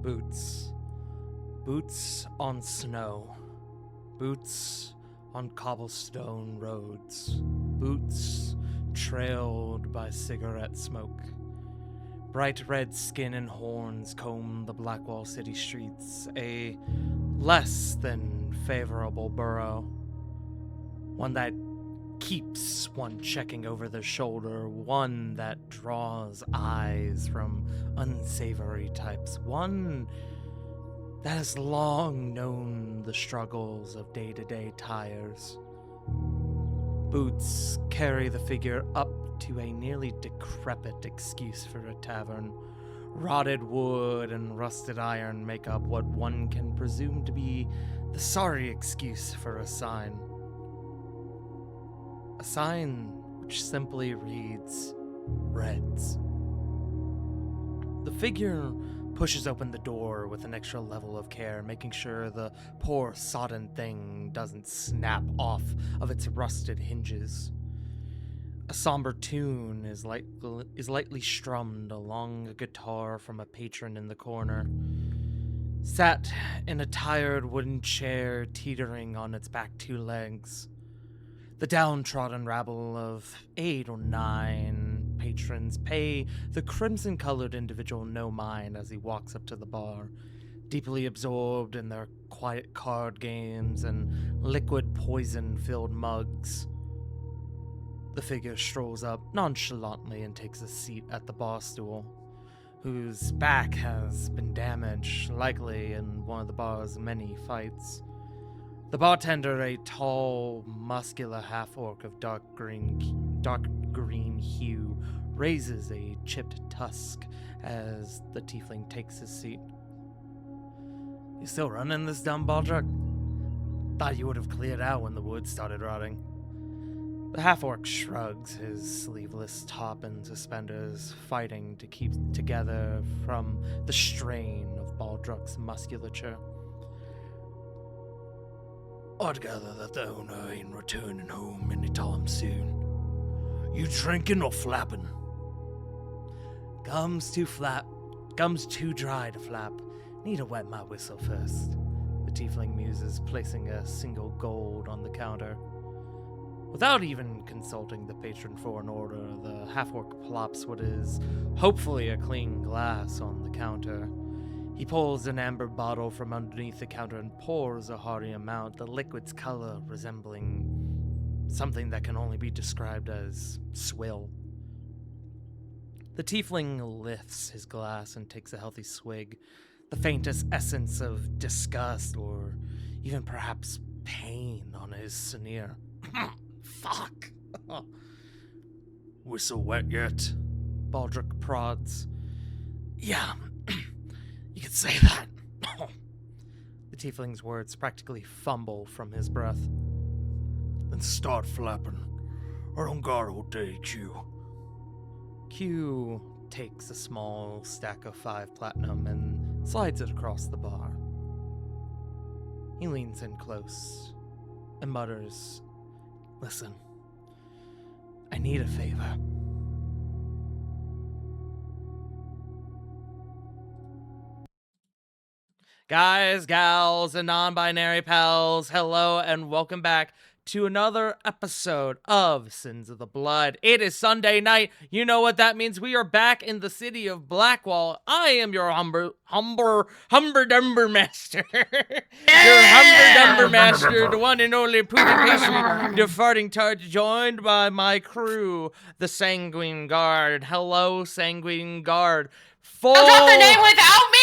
Boots. Boots on snow. Boots on cobblestone roads. Boots trailed by cigarette smoke. Bright red skin and horns comb the Blackwall city streets, a less than favorable borough. One that keeps one checking over their shoulder, one that draws eyes from unsavory types, one that has long known the struggles of day-to-day tires. Boots carry the figure up to a nearly decrepit excuse for a tavern. Rotted wood and rusted iron make up what one can presume to be the sorry excuse for a sign. A sign which simply reads, Reds. The figure pushes open the door with an extra level of care, making sure the poor sodden thing doesn't snap off of its rusted hinges. A somber tune is lightly strummed along a guitar from a patron in the corner. Sat in a tired wooden chair teetering on its back two legs. The downtrodden rabble of 8 or 9 patrons pay the crimson-colored individual no mind as he walks up to the bar, deeply absorbed in their quiet card games and liquid poison-filled mugs. The figure strolls up nonchalantly and takes a seat at the bar stool, whose back has been damaged, likely in one of the bar's many fights. The bartender, a tall, muscular half-orc of dark green hue, raises a chipped tusk as the tiefling takes his seat. You still running this dumb ball truck? Thought you would have cleared out when the wood started rotting. The half-orc shrugs, his sleeveless top and suspenders fighting to keep together from the strain of Baldruck's musculature. I'd gather that the owner ain't returning home anytime soon. You drinking or flapping? Gum's too dry to flap. Need to wet my whistle first. The tiefling muses, placing a single gold on the counter. Without even consulting the patron for an order, the half-orc plops what is hopefully a clean glass on the counter. He pulls an amber bottle from underneath the counter and pours a hearty amount, the liquid's color resembling something that can only be described as swill. The tiefling lifts his glass and takes a healthy swig, the faintest essence of disgust or even perhaps pain on his sneer. Fuck! Whistle wet yet? Baldrick prods. Yeah, you could say that. The tiefling's words practically fumble from his breath. Then start flapping. I don't got all day, Q. Q takes a small stack of 5 platinum and slides it across the bar. He leans in close and mutters, Listen, I need a favor. Guys, gals, and non-binary pals, hello and welcome back to another episode of Sins of the Blood. It is Sunday night. You know what that means. We are back in the city of Blackwall. I am your humber-dumber master. Your humber-dumber master, the one and only prudent patient, departing charge, joined by my crew, the Sanguine Guard. Hello, Sanguine Guard. Don't drop the name without me!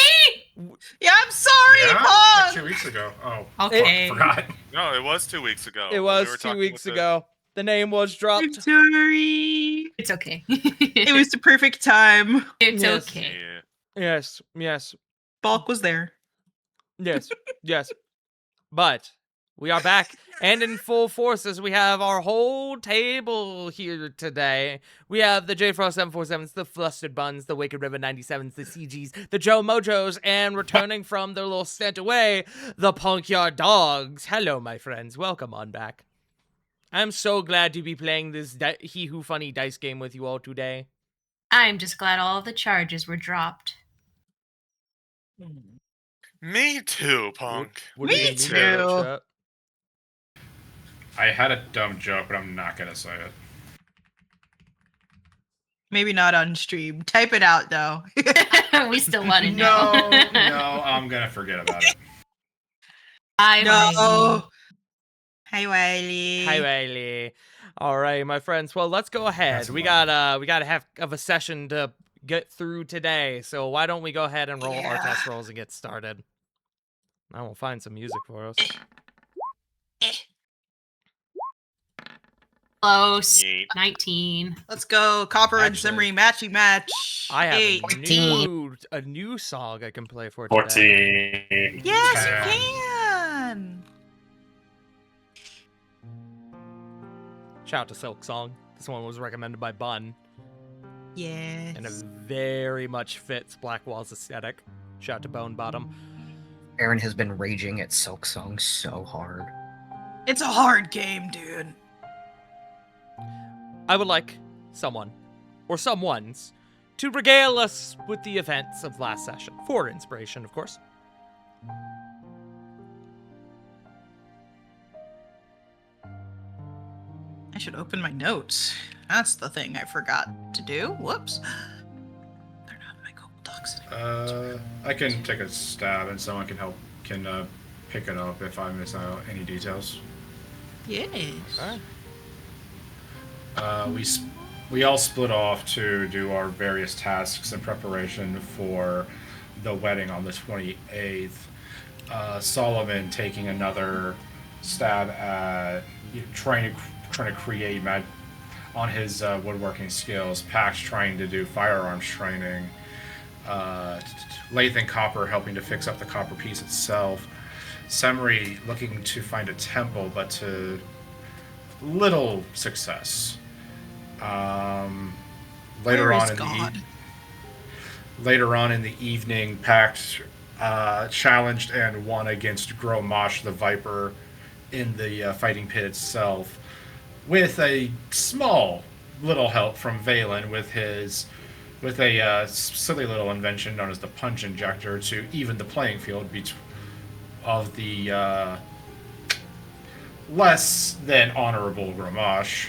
Yeah, I'm sorry, Paul! 2 weeks ago. Oh, okay. Forgot. No, it was 2 weeks ago. It was 2 weeks ago. The name was dropped. I'm sorry. It's okay. It was the perfect time. It's Yes. okay. Yeah. Yes. Bulk was there. Yes. But we are back and in full force as we have our whole table here today. We have the J Frost 747s, the Flustered Buns, the Wicked River 97s, the CGs, the Joe Mojos, and returning from their little stint away, the Punkyard Dogs. Hello, my friends. Welcome on back. I'm so glad to be playing this He Who Funny dice game with you all today. I'm just glad all the charges were dropped. Me too, punk. What do Me you mean, too. chat? I had a dumb joke, but I'm not gonna say it. Maybe not on stream. Type it out though. We still want to know. No, I'm gonna forget about it. Hi, Riley. No. Hi, Wiley. Hi, Riley. All right, my friends. Well, let's go ahead. That's We fun. got a half of a session to get through today. So why don't we go ahead and roll our Yeah. test rolls and get started? I will find some music for us. Close. Yeet. 19. Let's go. Copper and Actually, Simri matchy match. I have 8. a new song I can play for today. 14. Yes, 10. you can. Shout out to Silk Song. This one was recommended by Bun, Yes. and it very much fits Blackwall's aesthetic. Shout out to Bone Bottom. Aaron has been raging at Silk Song so hard. It's a hard game, dude. I would like someone, or someones, to regale us with the events of last session. For inspiration, of course. I should open my notes. That's the thing I forgot to do. Whoops. They're not in my Google Docs anymore. I can take a stab, and someone can pick it up if I miss out any details. Yes. Alright. We all split off to do our various tasks in preparation for the wedding on the 28th. Solomon taking another stab at trying to create on his woodworking skills. Pax trying to do firearms training. Lathan Copper helping to fix up the copper piece itself. Semri looking to find a temple, but to little success. Later Where on is in God? later on in the evening, Pact challenged and won against Gromosh the Viper in the fighting pit itself, with a small little help from Valen with a silly little invention known as the punch injector to even the playing field of the less than honorable Gromosh.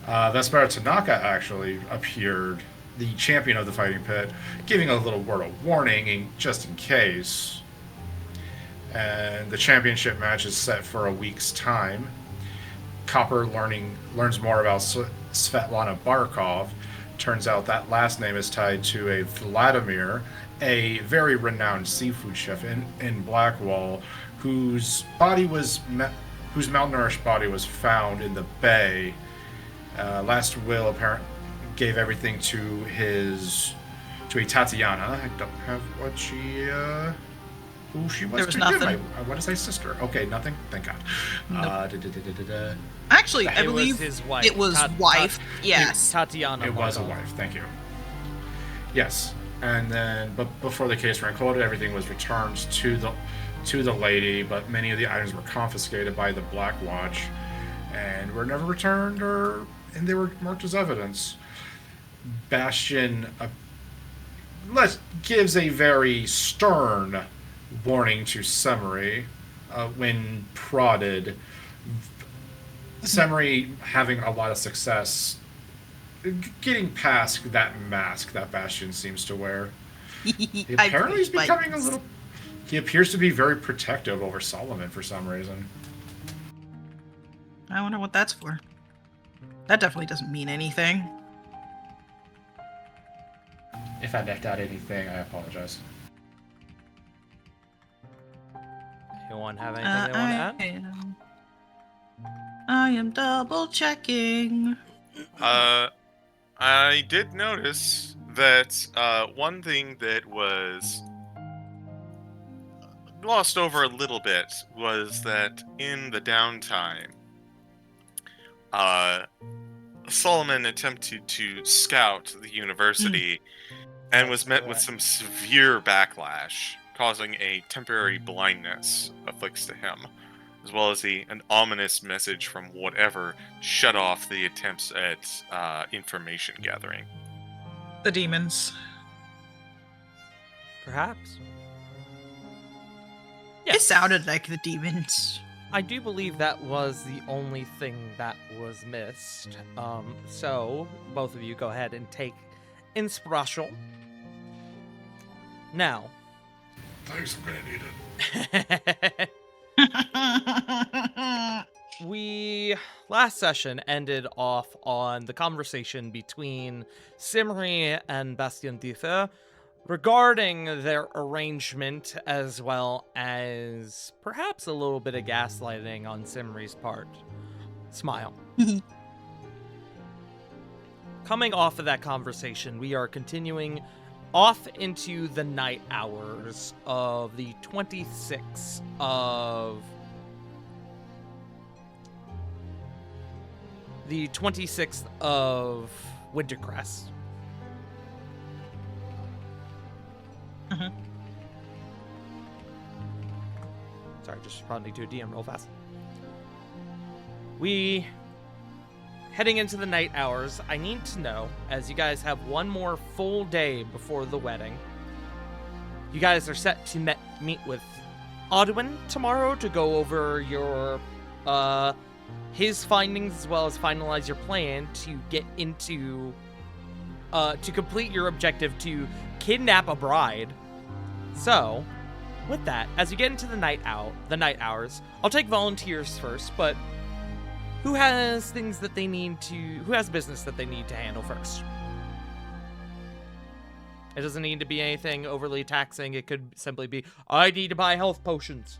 Vespera Tanaka actually appeared, the champion of the fighting pit, giving a little word of warning just in case. And the championship match is set for a week's time. Copper learns more about Svetlana Barkov. Turns out that last name is tied to a Vladimir, a very renowned seafood chef in Blackwall, whose malnourished body was found in the bay. Last will apparently gave everything to a Tatiana. I don't have what who she was. There was to give. nothing. I want to say sister. Okay, nothing. Thank God. Nope. Actually, I It was believe his wife. it was wife. Yes. Tatiana. It was a Markov. wife. Thank you. Yes, and then but before the case ran quoted, everything was returned to the lady, but many of the items were confiscated by the Black Watch, and were never returned, and they were marked as evidence. Bastion gives a very stern warning to Semery when prodded. Semery having a lot of success getting past that mask that Bastion seems to wear. Apparently he's becoming a little... He appears to be very protective over Solomon for some reason. I wonder what that's for. That definitely doesn't mean anything. If I left out anything, I apologize. Anyone have anything they want to add? I am double checking. I did notice that one thing that was glossed over a little bit was that in the downtime, Solomon attempted to scout the university and was met with some severe backlash, causing a temporary blindness affixed to him, as well as an ominous message from whatever shut off the attempts at information gathering. The demons. Perhaps. It sounded like the demons. I do believe that was the only thing that was missed. So, both of you go ahead and take inspiration. Now. Thanks, I'm gonna need it. We, last session, ended off on the conversation between Simri and Bastien de Feu regarding their arrangement, as well as perhaps a little bit of gaslighting on Simri's part. Smile. Coming off of that conversation, we are continuing off into the night hours of the 26th of... the 26th of Wintercrest. Sorry, just responding to a DM real fast. We heading into the night hours. I need to know, as you guys have one more full day before the wedding, you guys are set to meet with Audwin tomorrow to go over your his findings, as well as finalize your plan to get into to complete your objective to kidnap a bride. So, with that, as you get into the night hours, I'll take volunteers first, but who has things that they need to, who has business that they need to handle first? It doesn't need to be anything overly taxing. It could simply be, I need to buy health potions.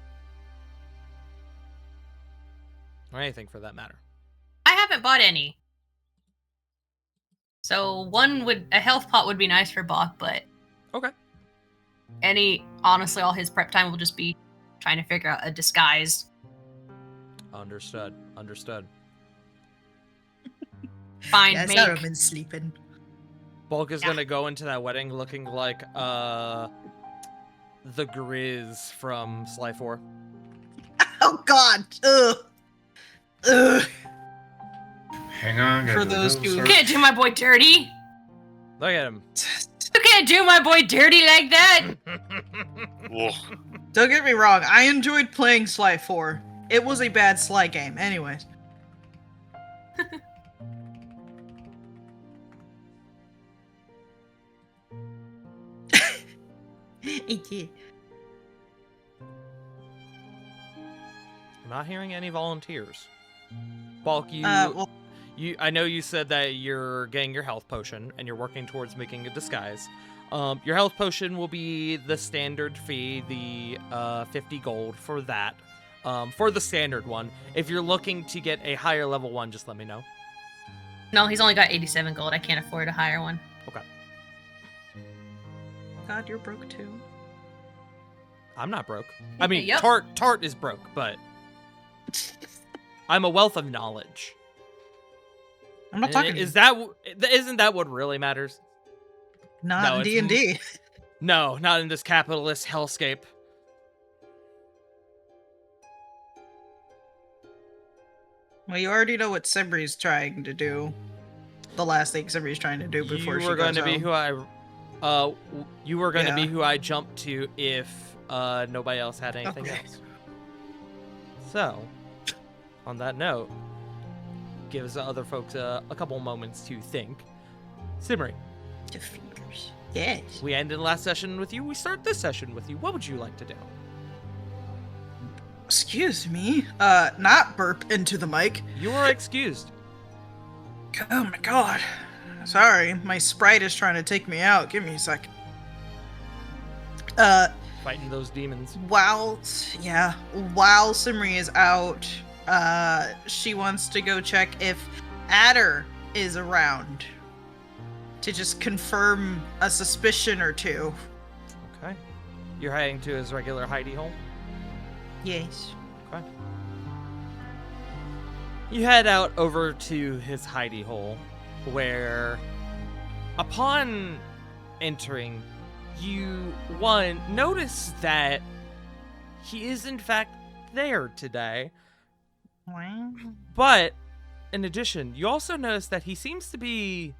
Or anything for that matter. I haven't bought any. So a health pot would be nice for Bach, but Okay. Honestly, all his prep time will just be trying to figure out a disguise. Understood. Fine, Yeah, make. I have been sleeping. Bulk is gonna go into that wedding looking like the Grizz from Sly 4. Oh God! Ugh. Ugh. Hang on, For those who- You can't do my boy dirty. Look at him. You can't do my boy dirty like that. Whoa. Don't get me wrong. I enjoyed playing Sly 4. It was a bad Sly game, anyways. I'm not hearing any volunteers. Bulk, Well, I know you said that you're getting your health potion and you're working towards making a disguise. Your health potion will be the standard fee, the 50 gold for that. For the standard one. If you're looking to get a higher level one, just let me know. No, he's only got 87 gold. I can't afford a higher one. Okay. God, you're broke too. I'm not broke. I mean, Yep. Tart is broke, but I'm a wealth of knowledge. I'm not talking. Isn't that what really matters? Not No, in it's D&D. No, not in this capitalist hellscape. Well, you already know what Simbri's trying to do. The last thing Simbri's trying to do before she You were goes going to be home. you were going to be Yeah. who I jumped to if nobody else had anything Okay. else. So, on that note, gives the other folks a couple moments to think. Simri, The fingers. Yes. we ended last session with you. We start this session with you. What would you like to do? Excuse me. Not burp into the mic. You are excused. Oh my God. Sorry, my sprite is trying to take me out. Give me a sec. Fighting those demons. While Simri is out, she wants to go check if Adder is around to just confirm a suspicion or two. Okay. You're heading to his regular hidey hole? Yes. Okay. You head out over to his hidey hole, where, upon entering, you, notice that he is in fact there today. Wow. But, in addition, you also notice that he seems to be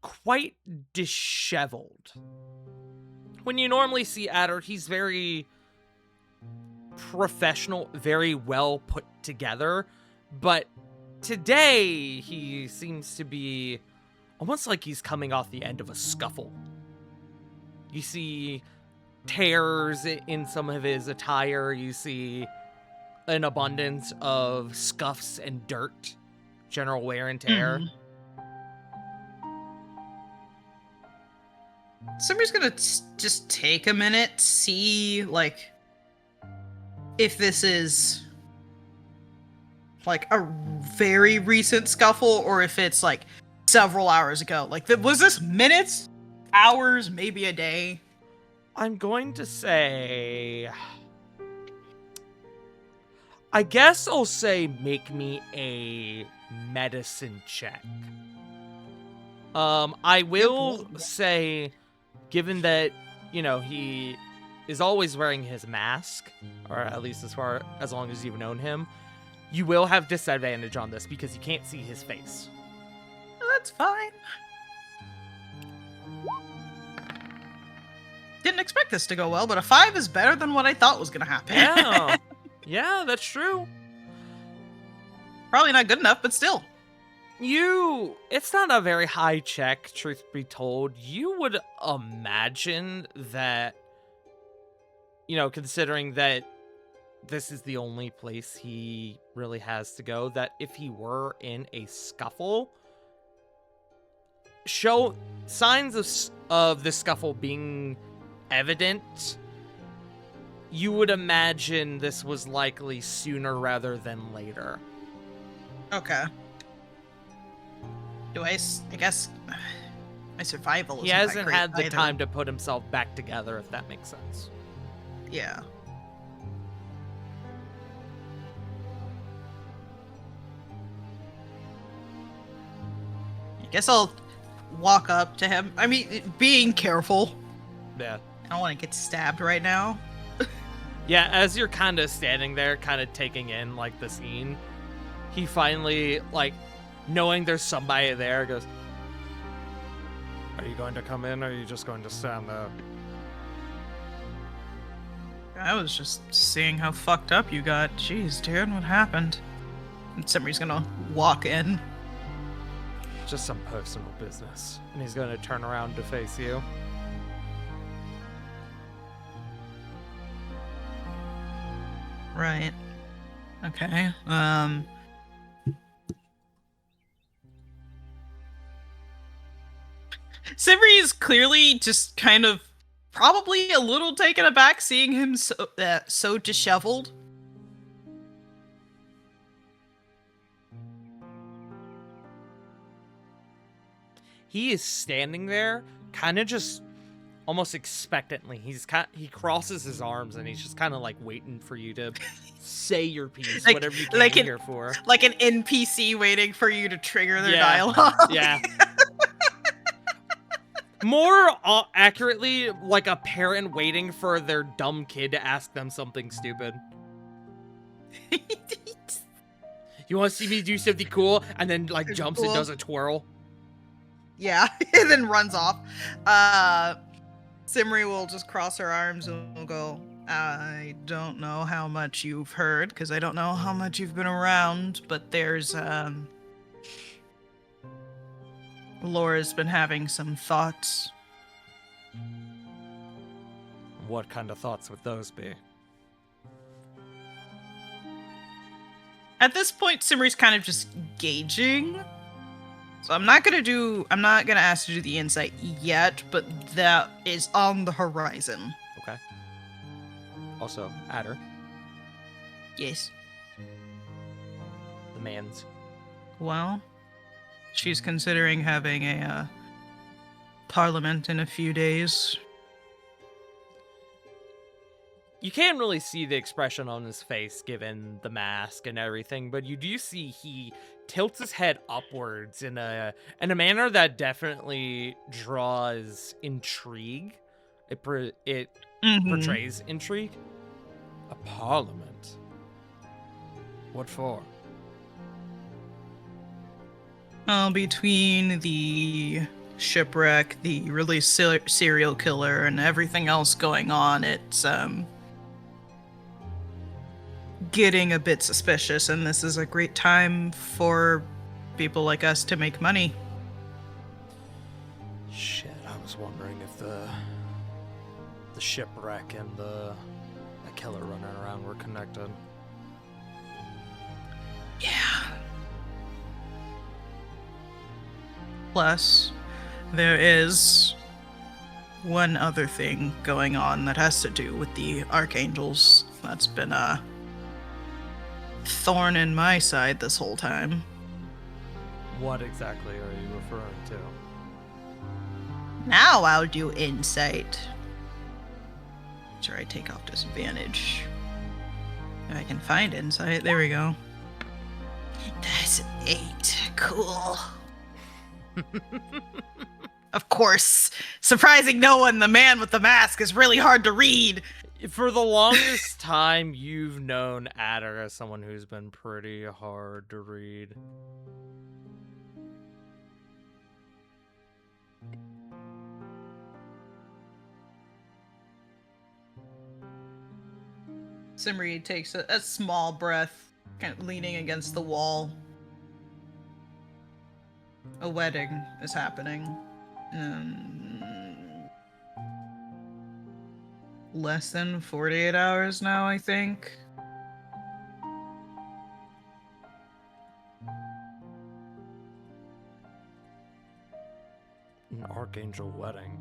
quite disheveled. When you normally see Adder, he's very professional, very well put together, but today he seems to be almost like he's coming off the end of a scuffle. You see tears in some of his attire, you see an abundance of scuffs and dirt, general wear and tear. Somebody's gonna just take a minute, see, like, if this is, like, a very recent scuffle, or if it's, like, several hours ago. Like, was this minutes, hours, maybe a day? I'm going to say... I guess I'll say make me a medicine check. I will say, given that, you know, he is always wearing his mask, or at least as long as you've known him, you will have disadvantage on this because you can't see his face. That's fine. Didn't expect this to go well, but a 5 is better than what I thought was gonna happen. Yeah. Yeah, that's true. Probably not good enough, but still. It's not a very high check, truth be told. You would imagine that, you know, considering that this is the only place he really has to go, that if he were in a scuffle, show signs of the scuffle being evident, you would imagine this was likely sooner rather than later. Okay. I guess my survival He isn't that hasn't great had the either. time to put himself back together, if that makes sense. Yeah. I guess I'll walk up to him. I mean, being careful. Yeah. I don't want to get stabbed right now. Yeah, as you're kind of standing there, kind of taking in, like, the scene, he finally, like, knowing there's somebody there, goes, "Are you going to come in, or are you just going to stand there?" I was just seeing how fucked up you got. Jeez, dude, what happened? And somebody's gonna walk in. Just some personal business. And he's going to turn around to face you. Right. Okay. Simri is clearly just kind of probably a little taken aback seeing him so disheveled. He is standing there, kind of just almost expectantly. He crosses his arms and he's just kind of like waiting for you to say your piece, Like- whatever you came like here for. Like an NPC waiting for you to trigger their Yeah. dialogue. Yeah. More accurately, like a parent waiting for their dumb kid to ask them something stupid. You want to see me do something cool? And then, like, jumps and Cool. does a twirl. Yeah, and then runs off. Simri will just cross her arms and will go, "I don't know how much you've heard, because I don't know how much you've been around, but there's, Laura's been having some thoughts." What kind of thoughts would those be? At this point, Simri's kind of just gauging. So I'm not gonna ask you to do the insight yet, but that is on the horizon. Okay. Also, Adder, Yes. the man's. Well, she's considering having a parliament in a few days. You can't really see the expression on his face given the mask and everything, but you do see he tilts his head upwards in a manner that definitely draws intrigue. It portrays intrigue. A parliament. What for? Between the shipwreck, the released serial killer, and everything else going on, it's getting a bit suspicious, and this is a great time for people like us to make money. Shit, I was wondering if the shipwreck and the killer running around were connected. Yeah. Plus, there is one other thing going on that has to do with the Archangels that's been a thorn in my side this whole time. What exactly are you referring to? Now I'll do insight. Sure, I take off disadvantage. If I can find insight, there we go. That's an 8. Cool. Of course, surprising no one, the man with the mask is really hard to read. For the longest time, you've known Adder as someone who's been pretty hard to read. Simri takes a small breath, kind of leaning against the wall. A wedding is happening. Less than 48 hours now, I think. An Archangel wedding?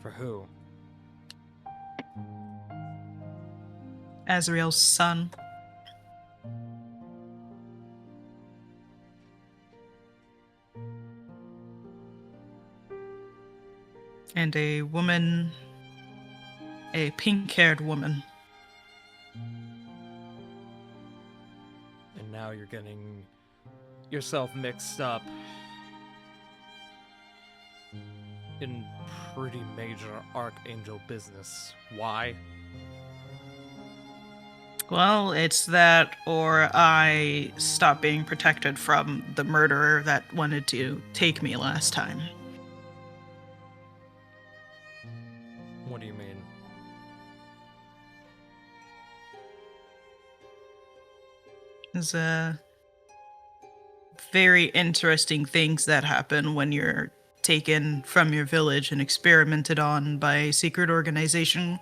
For who? Azrael's son. And a woman, a pink-haired woman. And now you're getting yourself mixed up in pretty major Archangel business. Why? Well, it's that, or I stop being protected from the murderer that wanted to take me last time. What do you mean? There's very interesting things that happen when you're taken from your village and experimented on by a secret organization.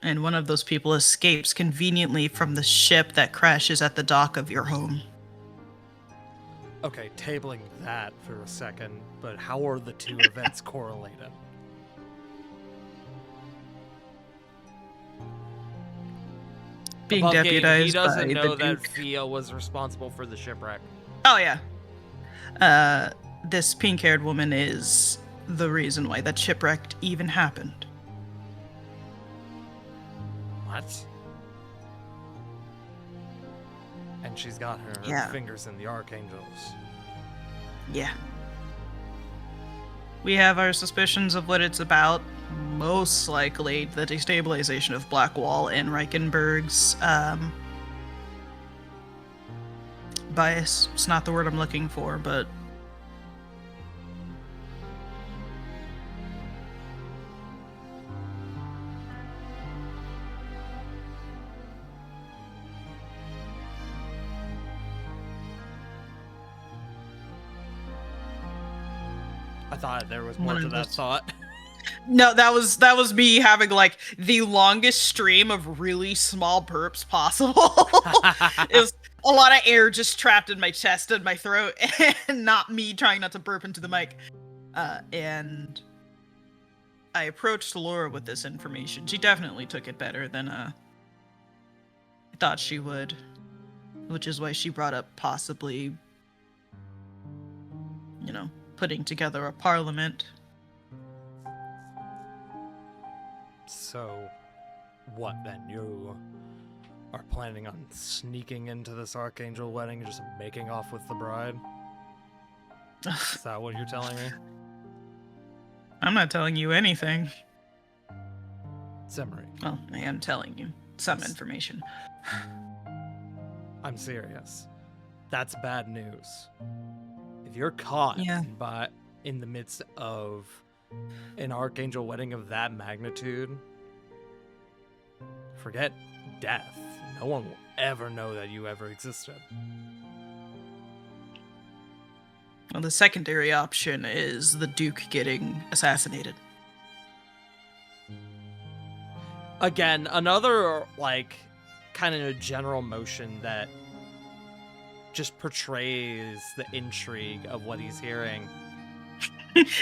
And one of those people escapes conveniently from the ship that crashes at the dock of your home. Okay, tabling that for a second, but how are the two events correlated? Being Above game, deputized he doesn't by know the that Duke. Fia was responsible for the shipwreck. Oh, yeah. This pink-haired woman is the reason why that shipwreck even happened. What? And she's got her Yeah. fingers in the Archangels. Yeah. We have our suspicions of what it's about. Most likely the destabilization of Blackwall and Reichenberg's bias. It's not the word I'm looking for, but I thought there was more One to of that those- thought. no, that was me having like the longest stream of really small burps possible. It was a lot of air just trapped in my chest and my throat, and not me trying not to burp into the mic. And I approached Laura with this information. She definitely took it better than I thought she would, which is why she brought up possibly, putting together a parliament. So, what then? You are planning on sneaking into this Archangel wedding and just making off with the bride? Is that what you're telling me? I'm not telling you anything. Simri, Well, I am telling you some information. I'm serious. That's bad news. If you're caught Yeah. in the midst of an Archangel wedding of that magnitude, forget death. No one will ever know that you ever existed. Well, the secondary option is the Duke getting assassinated. Again, another, like, kind of a general motion that just portrays the intrigue of what he's hearing.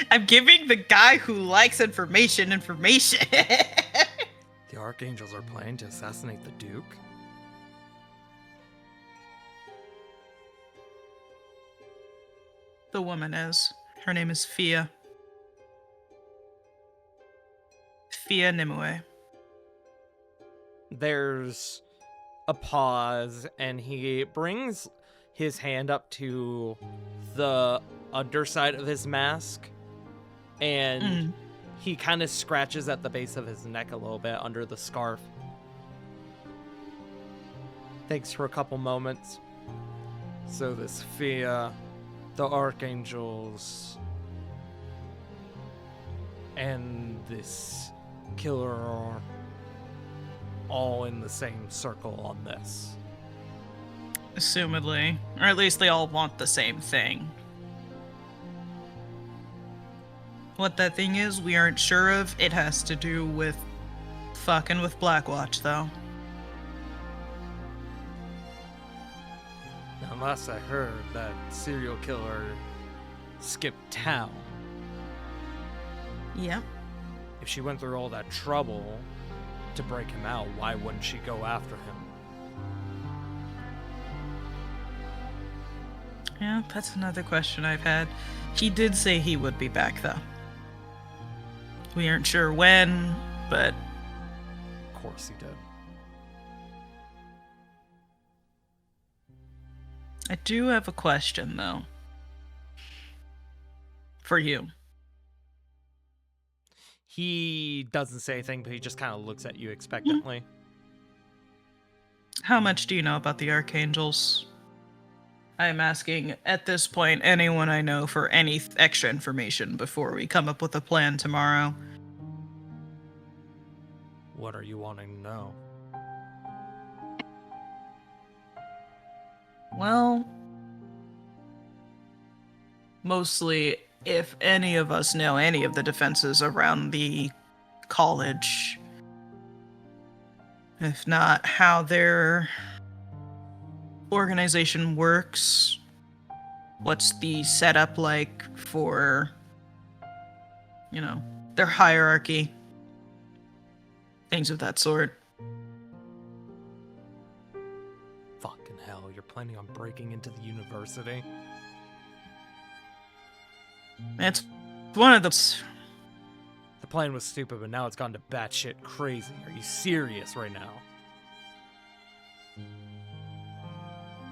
I'm giving the guy who likes information. The Archangels are planning to assassinate the Duke? The woman is. Her name is Fia. Fia Nimue. There's a pause, and he brings his hand up to the underside of his mask, and he kind of scratches at the base of his neck a little bit under the scarf. Thanks for a couple moments. So this Fia, the Archangels, and this killer are all in the same circle on this. Assumedly. Or at least they all want the same thing. What that thing is, we aren't sure of. It has to do with fucking with Blackwatch, though. Now, last I heard, that serial killer skipped town. Yep. If she went through all that trouble to break him out, why wouldn't she go after him? Yeah, that's another question I've had. He did say he would be back, though. We aren't sure when, but Of course he did. I do have a question, though. For you. He doesn't say anything, but he just kind of looks at you expectantly. How much do you know about the Archangels? I'm asking, at this point, anyone I know for any extra information before we come up with a plan tomorrow. What are you wanting to know? Well, mostly if any of us know any of the defenses around the college. If not, how their organization works. What's the setup like for, their hierarchy. Things of that sort. Fucking hell, you're planning on breaking into the university? It's one of the... The plan was stupid, but now it's gone to batshit crazy. Are you serious right now?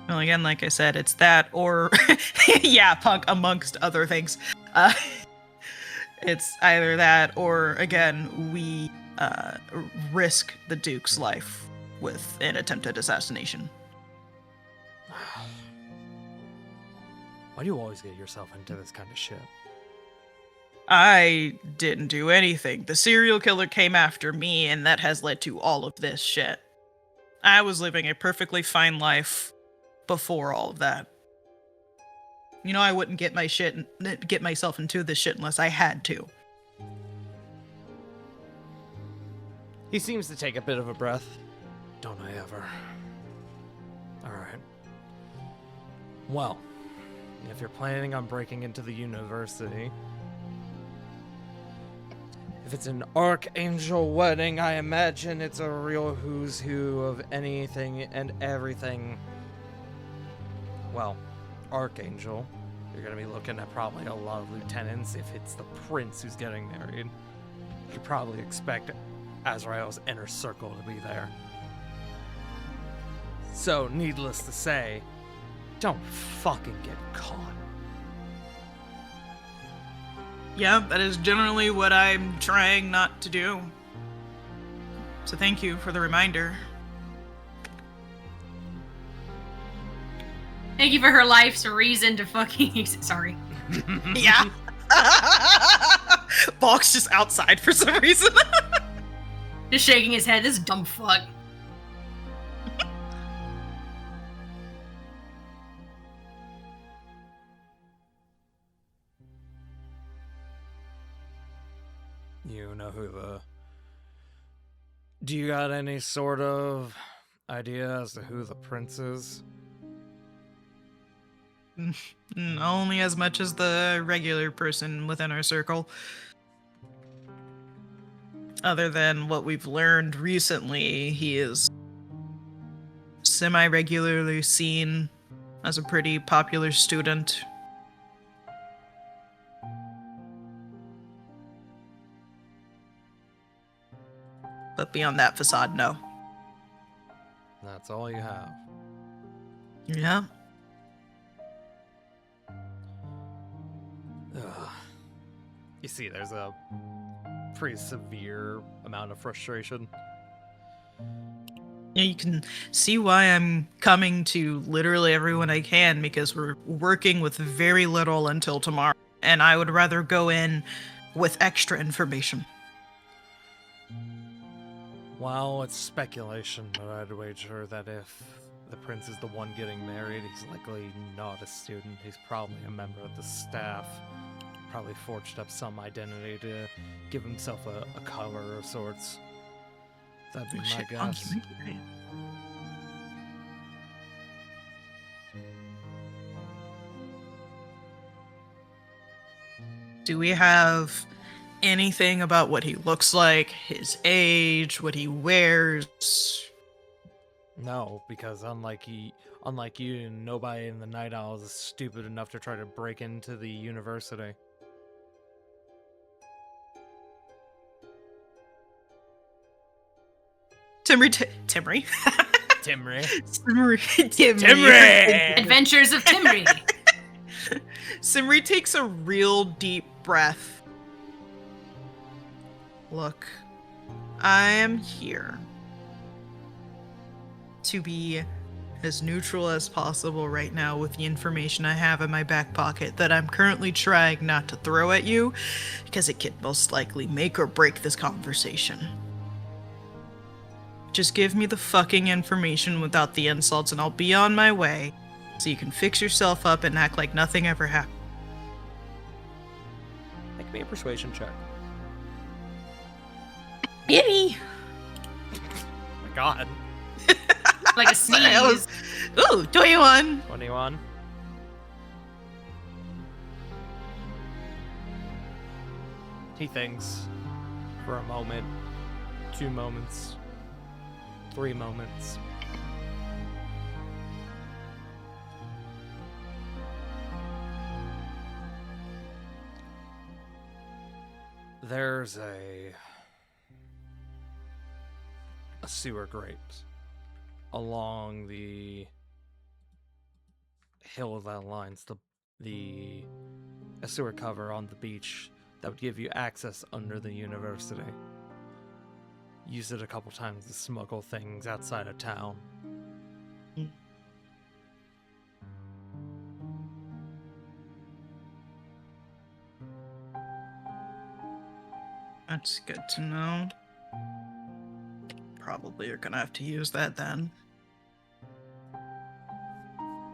Well, again, like I said, it's that or... yeah, punk, amongst other things. It's either that or, again, we risk the Duke's life with an attempted assassination. Why do you always get yourself into this kind of shit? I didn't do anything. The serial killer came after me, and that has led to all of this shit. I was living a perfectly fine life before all of that. I wouldn't get myself into this shit unless I had to. He seems to take a bit of a breath. Don't I ever? Alright. Well, if you're planning on breaking into the university, if it's an Archangel wedding, I imagine it's a real who's who of anything and everything. Well, Archangel. You're gonna be looking at probably a lot of lieutenants. If it's the prince who's getting married, you could probably expect Azrael's inner circle to be there. So, needless to say, don't fucking get caught. Yeah, that is generally what I'm trying not to do. So thank you for the reminder. Thank you for her life's reason to fucking. Sorry. Yeah. Balk's just outside for some reason. Just shaking his head. This dumb fuck. You know who the... Do you got any sort of idea as to who the prince is? Only as much as the regular person within our circle. Other than what we've learned recently, he is semi-regularly seen as a pretty popular student. But beyond that facade, no. That's all you have. Yeah. Ugh. You see, there's a pretty severe amount of frustration. Yeah, you can see why I'm coming to literally everyone I can, because we're working with very little until tomorrow. And I would rather go in with extra information. Well, it's speculation, but I'd wager that if the prince is the one getting married, he's likely not a student. He's probably a member of the staff. Probably forged up some identity to give himself a cover of sorts. That'd be my guess. Do we have anything about what he looks like, his age, what he wears? No, because unlike you, nobody in the Night Owls is stupid enough to try to break into the university. Timry. Adventures of Timry. Simri takes a real deep breath. Look, I am here to be as neutral as possible right now with the information I have in my back pocket that I'm currently trying not to throw at you, because it could most likely make or break this conversation. Just give me the fucking information without the insults and I'll be on my way, so you can fix yourself up and act like nothing ever happened. Make me a persuasion check. Yay! Oh my god. Like a sneeze. Ooh, 21. 21. He thinks for a moment, 2 moments, 3 moments. There's a sewer grate along the hill that lines a sewer cover on the beach that would give you access under the university. Used it a couple times to smuggle things outside of town. That's good to know. Probably are gonna have to use that then.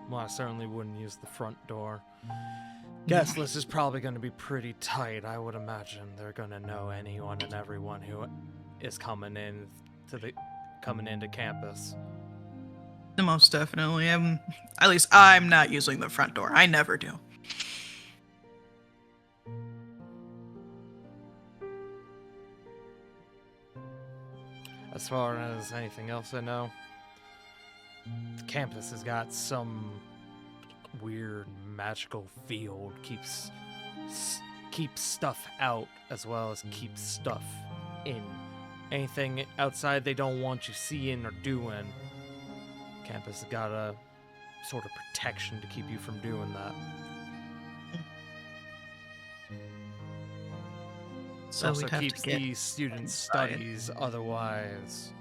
Well, I certainly wouldn't use the front door. Guest list is probably going to be pretty tight. I would imagine they're going to know anyone and everyone who is coming into campus. Most definitely. At least I'm not using the front door. I never do. As far as anything else I know, the campus has got some weird magical field. Keeps stuff out as well as keeps stuff in. Anything outside they don't want you seeing or doing, campus has got a sort of protection to keep you from doing that. So also we'd have keeps to get the students' inside. studies otherwise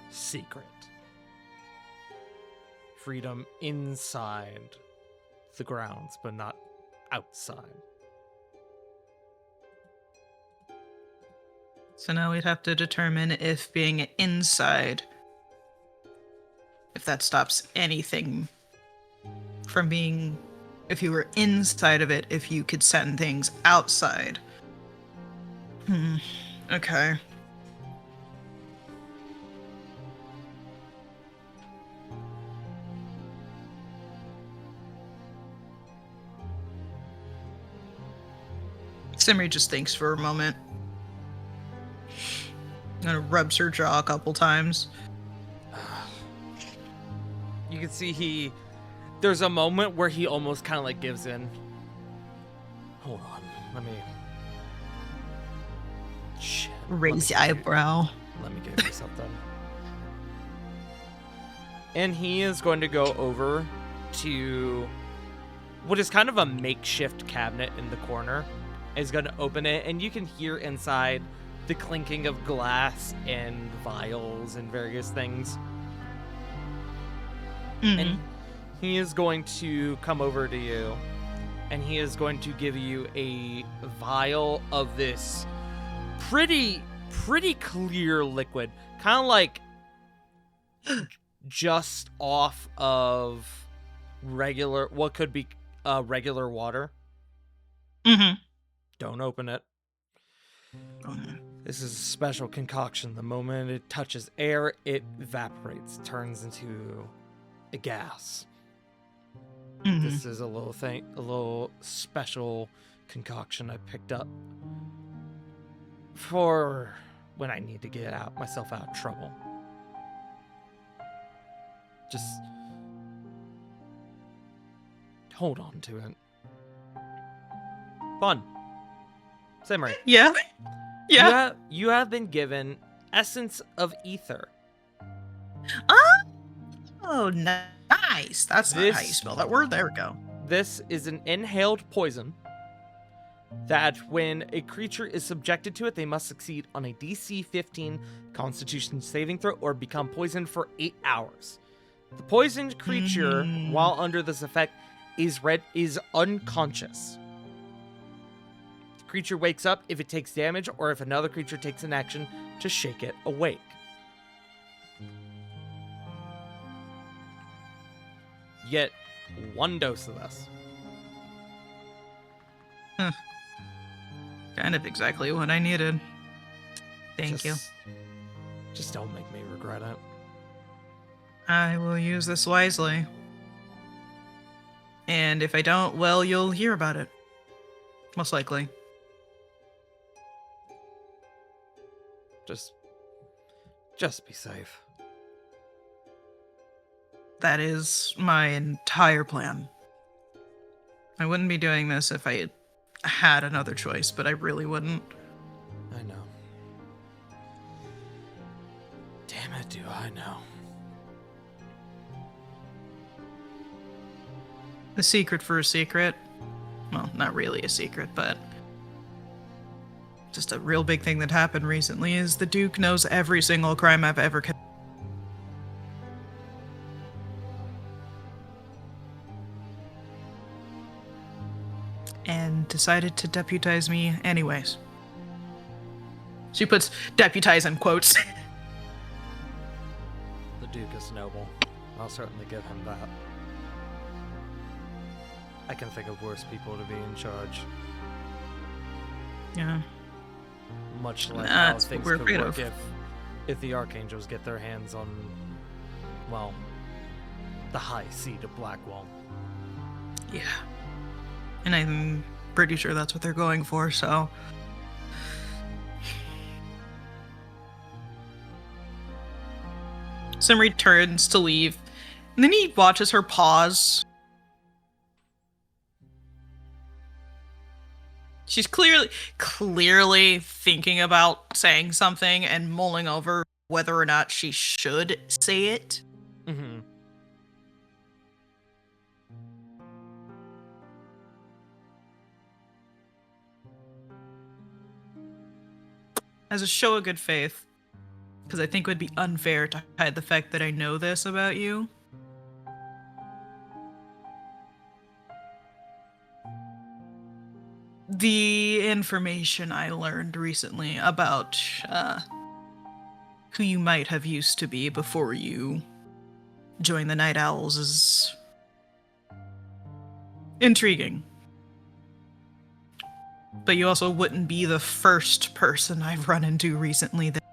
secret freedom inside the grounds, but not outside. So now we'd have to determine if being inside, if that stops anything from being, if you were inside of it, if you could send things outside. Okay. Simri just thinks for a moment. Kind of rubs her jaw a couple times. You can see there's a moment where he almost kind of like gives in. Hold on, let me. Shit. Raise your eyebrow. Let me get you something. And he is going to go over to what is kind of a makeshift cabinet in the corner. He's going to open it, and you can hear inside the clinking of glass and vials and various things. And he is going to come over to you, and he is going to give you a vial of this pretty clear liquid, kind of like just off of what could be regular water. Don't open it. This is a special concoction. The moment it touches air, it evaporates, turns into a gas. This is a little special concoction I picked up for when I need to get myself out of trouble. Just hold on to it. Fun. Simri. Yeah. Yeah. You have been given Essence of Ether. Oh, nice. That's not how you spell that word. There we go. This is an inhaled poison that when a creature is subjected to it, they must succeed on a DC 15 Constitution saving throw or become poisoned for 8 hours. The poisoned creature, while under this effect, is unconscious. The creature wakes up if it takes damage or if another creature takes an action to shake it awake. Get 1 dose of this. Kind of exactly what I needed. Thank you. Just don't make me regret it. I will use this wisely. And if I don't, well, you'll hear about it. Most likely. Just be safe. That is my entire plan. I wouldn't be doing this if I had another choice, but I really wouldn't. I know. Damn it, do I know. The secret for a secret. Well, not really a secret, but just a real big thing that happened recently is the Duke knows every single crime I've ever committed. And decided to deputize me anyways. She puts deputize in quotes. The Duke is noble. I'll certainly give him that. I can think of worse people to be in charge. Yeah. Much like how That's things what we're could afraid work of. if the Archangels get their hands on, well, the high seat of Blackwall. Yeah. And I'm pretty sure that's what they're going for, so. Simri turns to leave, and then he watches her pause. She's clearly thinking about saying something and mulling over whether or not she should say it. Mm-hmm. As a show of good faith, because I think it would be unfair to hide the fact that I know this about you, the information I learned recently about who you might have used to be before you joined the Night Owls is intriguing. But you also wouldn't be the first person I've run into recently that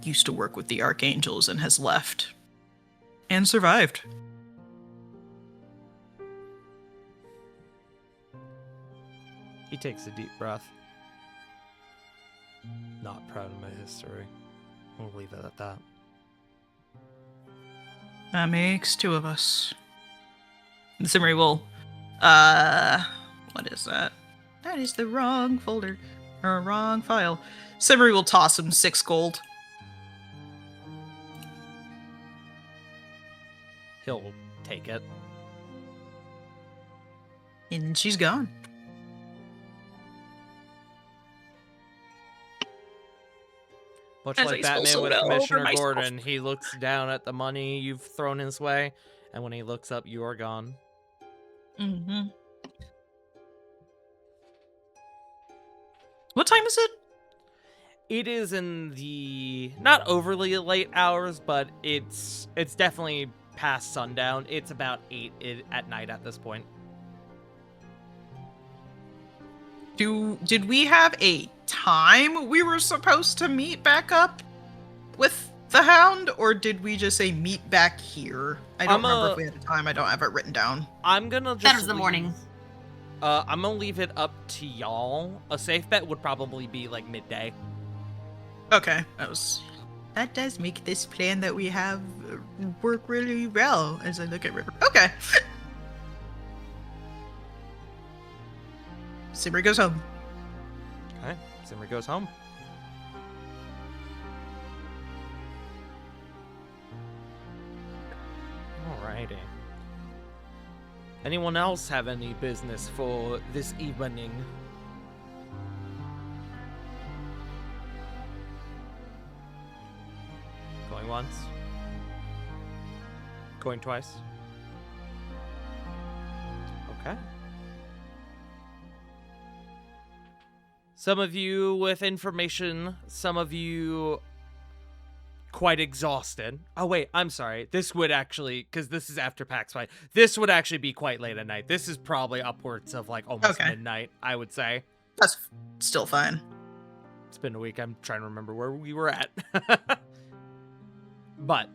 used to work with the Archangels and has left. And survived. He takes a deep breath. Not proud of my history. We'll leave it at that. That makes two of us. And Simri will, what is that? That is the wrong folder, or wrong file. Simri will toss him 6 gold. He'll take it. And she's gone. Much As like I spill Batman with soda over Commissioner myself. Gordon, he looks down at the money you've thrown his way, and when he looks up, you are gone. Mm-hmm. What time is it? It is in the not overly late hours, but it's definitely past sundown. It's about 8 at night at this point. Did we have a time we were supposed to meet back up with the Hound, or did we just say meet back here? I don't remember if we had a time. I don't have it written down. I'm gonna just That was the morning. I'm gonna leave it up to y'all. A safe bet would probably be like midday. Okay, that does make this plan that we have work really well as I look at River. Okay. Simri goes home. Okay, Simri goes home. Alrighty. Anyone else have any business for this evening? Going once? Going twice? Okay. Some of you with information, some of you quite exhausted. Oh wait, I'm sorry. This would actually, because this is after PAX fight, this would actually be quite late at night. This is probably upwards of like almost midnight, I would say. That's still fine. It's been a week. I'm trying to remember where we were at. But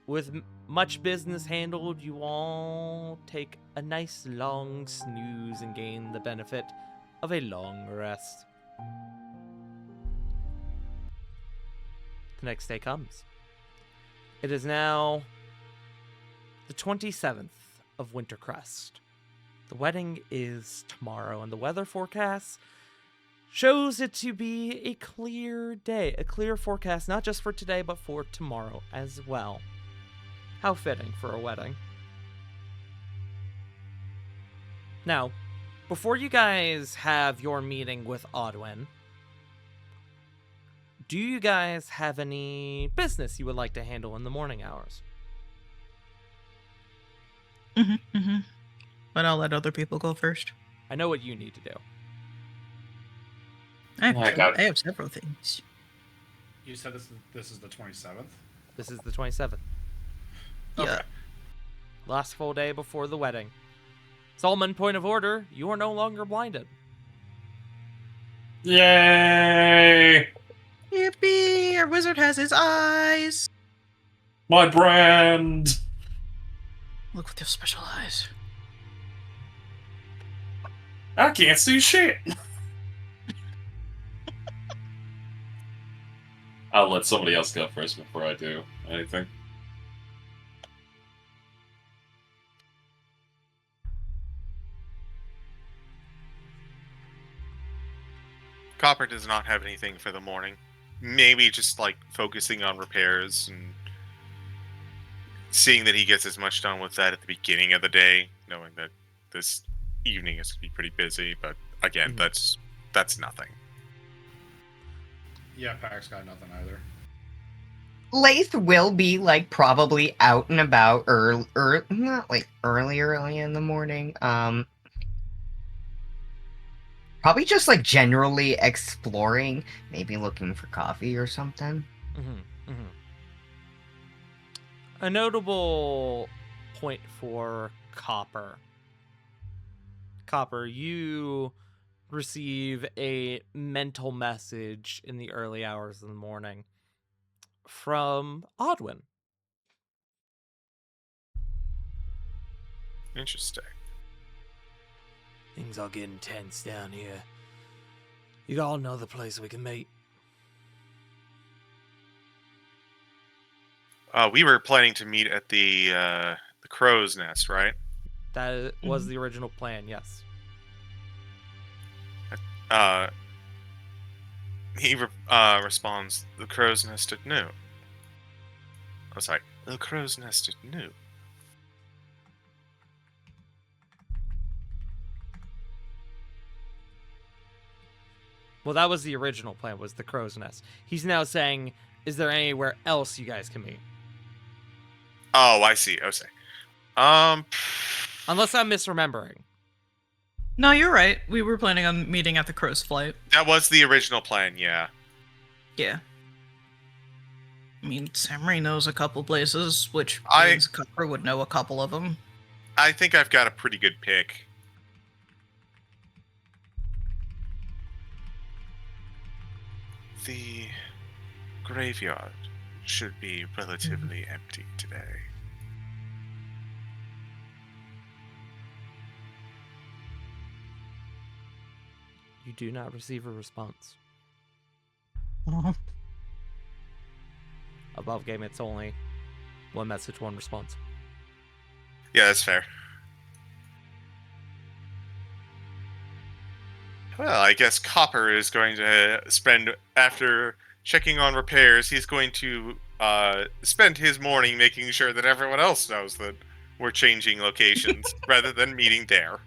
with much business handled, you all take a nice long snooze and gain the benefit of a long rest. The next day comes. It is now the 27th of Wintercrest. The wedding is tomorrow, and the weather forecast shows it to be a clear day. A clear forecast, not just for today, but for tomorrow as well. How fitting for a wedding. Now, before you guys have your meeting with Odwin, do you guys have any business you would like to handle in the morning hours? But I'll let other people go first. I know what you need to do. I have several things. You said this is the 27th? This is the 27th. Yeah. Last full day before the wedding. Solomon, point of order, you are no longer blinded. Yay! Yippee! Our wizard has his eyes. My brand! Look with those special eyes. I can't see shit! I'll let somebody else go first before I do anything. Copper does not have anything for the morning. Maybe just like focusing on repairs and seeing that he gets as much done with that at the beginning of the day, knowing that this evening is going to be pretty busy. But again, that's nothing. Yeah, Pax got nothing either. Lath will be like probably out and about not like early in the morning. Probably just like generally exploring, maybe looking for coffee or something. A notable point for Copper. Copper, you receive a mental message in the early hours of the morning from Odwin. Interesting. Things are getting tense down here. You all know the place we can meet. We were planning to meet at the crow's nest, right? That was the original plan, yes. He responds, "The crow's nest at noon." I was like, "The crow's nest at noon." Well, that was the original plan, was the crow's nest. He's now saying, is there anywhere else you guys can meet? Oh, I see. Unless I'm misremembering. No, you're right. We were planning on meeting at the Crow's Flight. That was the original plan, yeah. Yeah. I mean, Samurai knows a couple places, which I- means Copper would know a couple of them. I think I've got a pretty good pick. The graveyard should be relatively empty today. You do not receive a response. Above game, it's only one message, one response. Yeah, that's fair. Well, I guess Copper is going to spend, after checking on repairs, he's going to spend his morning making sure that everyone else knows that we're changing locations rather than meeting there.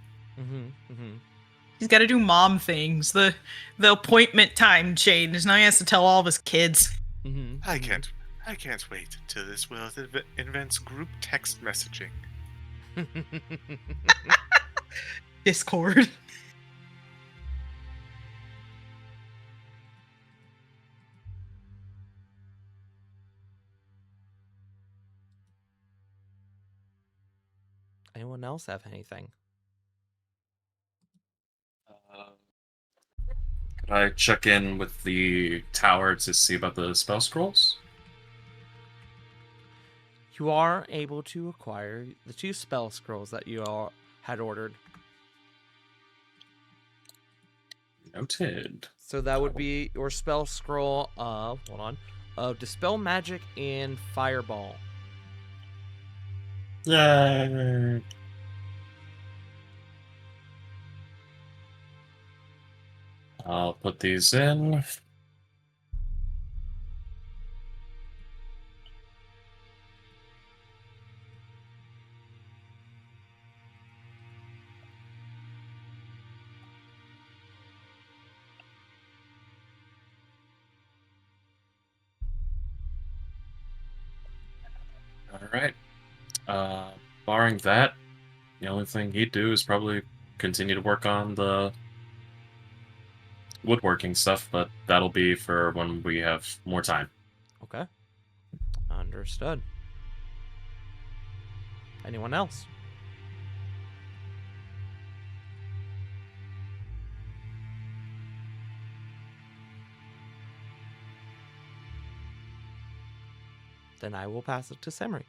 He's got to do mom things. The appointment time changed. Now he has to tell all of his kids. I can't wait until this world invents group text messaging. Discord. Anyone else have anything? Could I check in with the tower to see about the spell scrolls? You are able to acquire the 2 spell scrolls that you all had ordered. Noted. So that would be your spell scroll of, of Dispel Magic and Fireball. Yay! I'll put these in. Alright. Barring that, the only thing he'd do is probably continue to work on the woodworking stuff, but that'll be for when we have more time. Okay. Understood. Anyone else? Then I will pass it to Semri.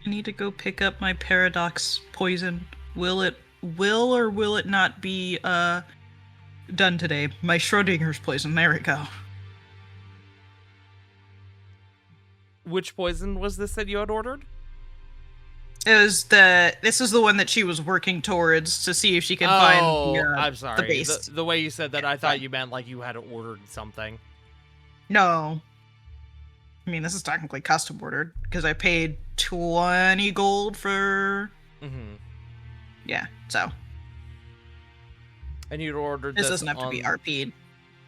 I need to go pick up my paradox poison. Will or will it not be done today? My Schrodinger's poison. There we go. Which poison was this that you had ordered? This is the one that she was working towards to see if she could find I'm sorry. the base. The way you said that, I thought you meant like you had ordered something. No. I mean, this is technically custom ordered because I paid 20 gold for. Yeah, so. And you ordered This this doesn't have to be RP'd.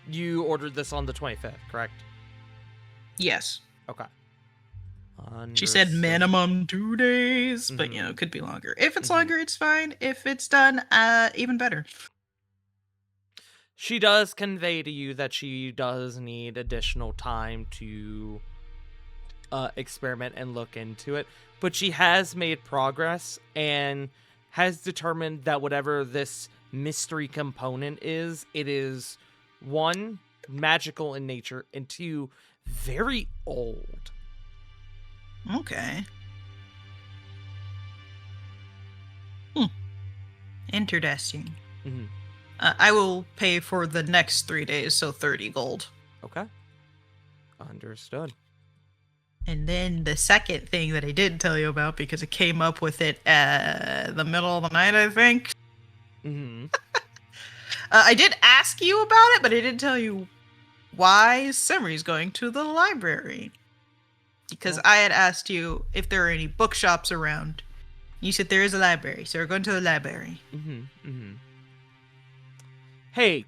You ordered this on the 25th, correct? Yes. Okay. She said Understood. minimum 2 days, but Mhm. it could be longer. If it's Mhm. longer, it's fine. If it's done, even better. She does convey to you that she does need additional time to experiment and look into it, but she has made progress and has determined that whatever this mystery component is, it is one, magical in nature, and two, very old. Okay. Interesting. Mhm. I will pay for the next 3 days, so 30 gold. Okay. Understood. And then the second thing that I didn't tell you about, because it came up with it the middle of the night, I think. Mm-hmm. I did ask you about it, but I didn't tell you why Simri's going to the library. Because Oh. I had asked you if there are any bookshops around. You said there is a library, so we're going to the library. Mm-hmm. Mm-hmm. Hey,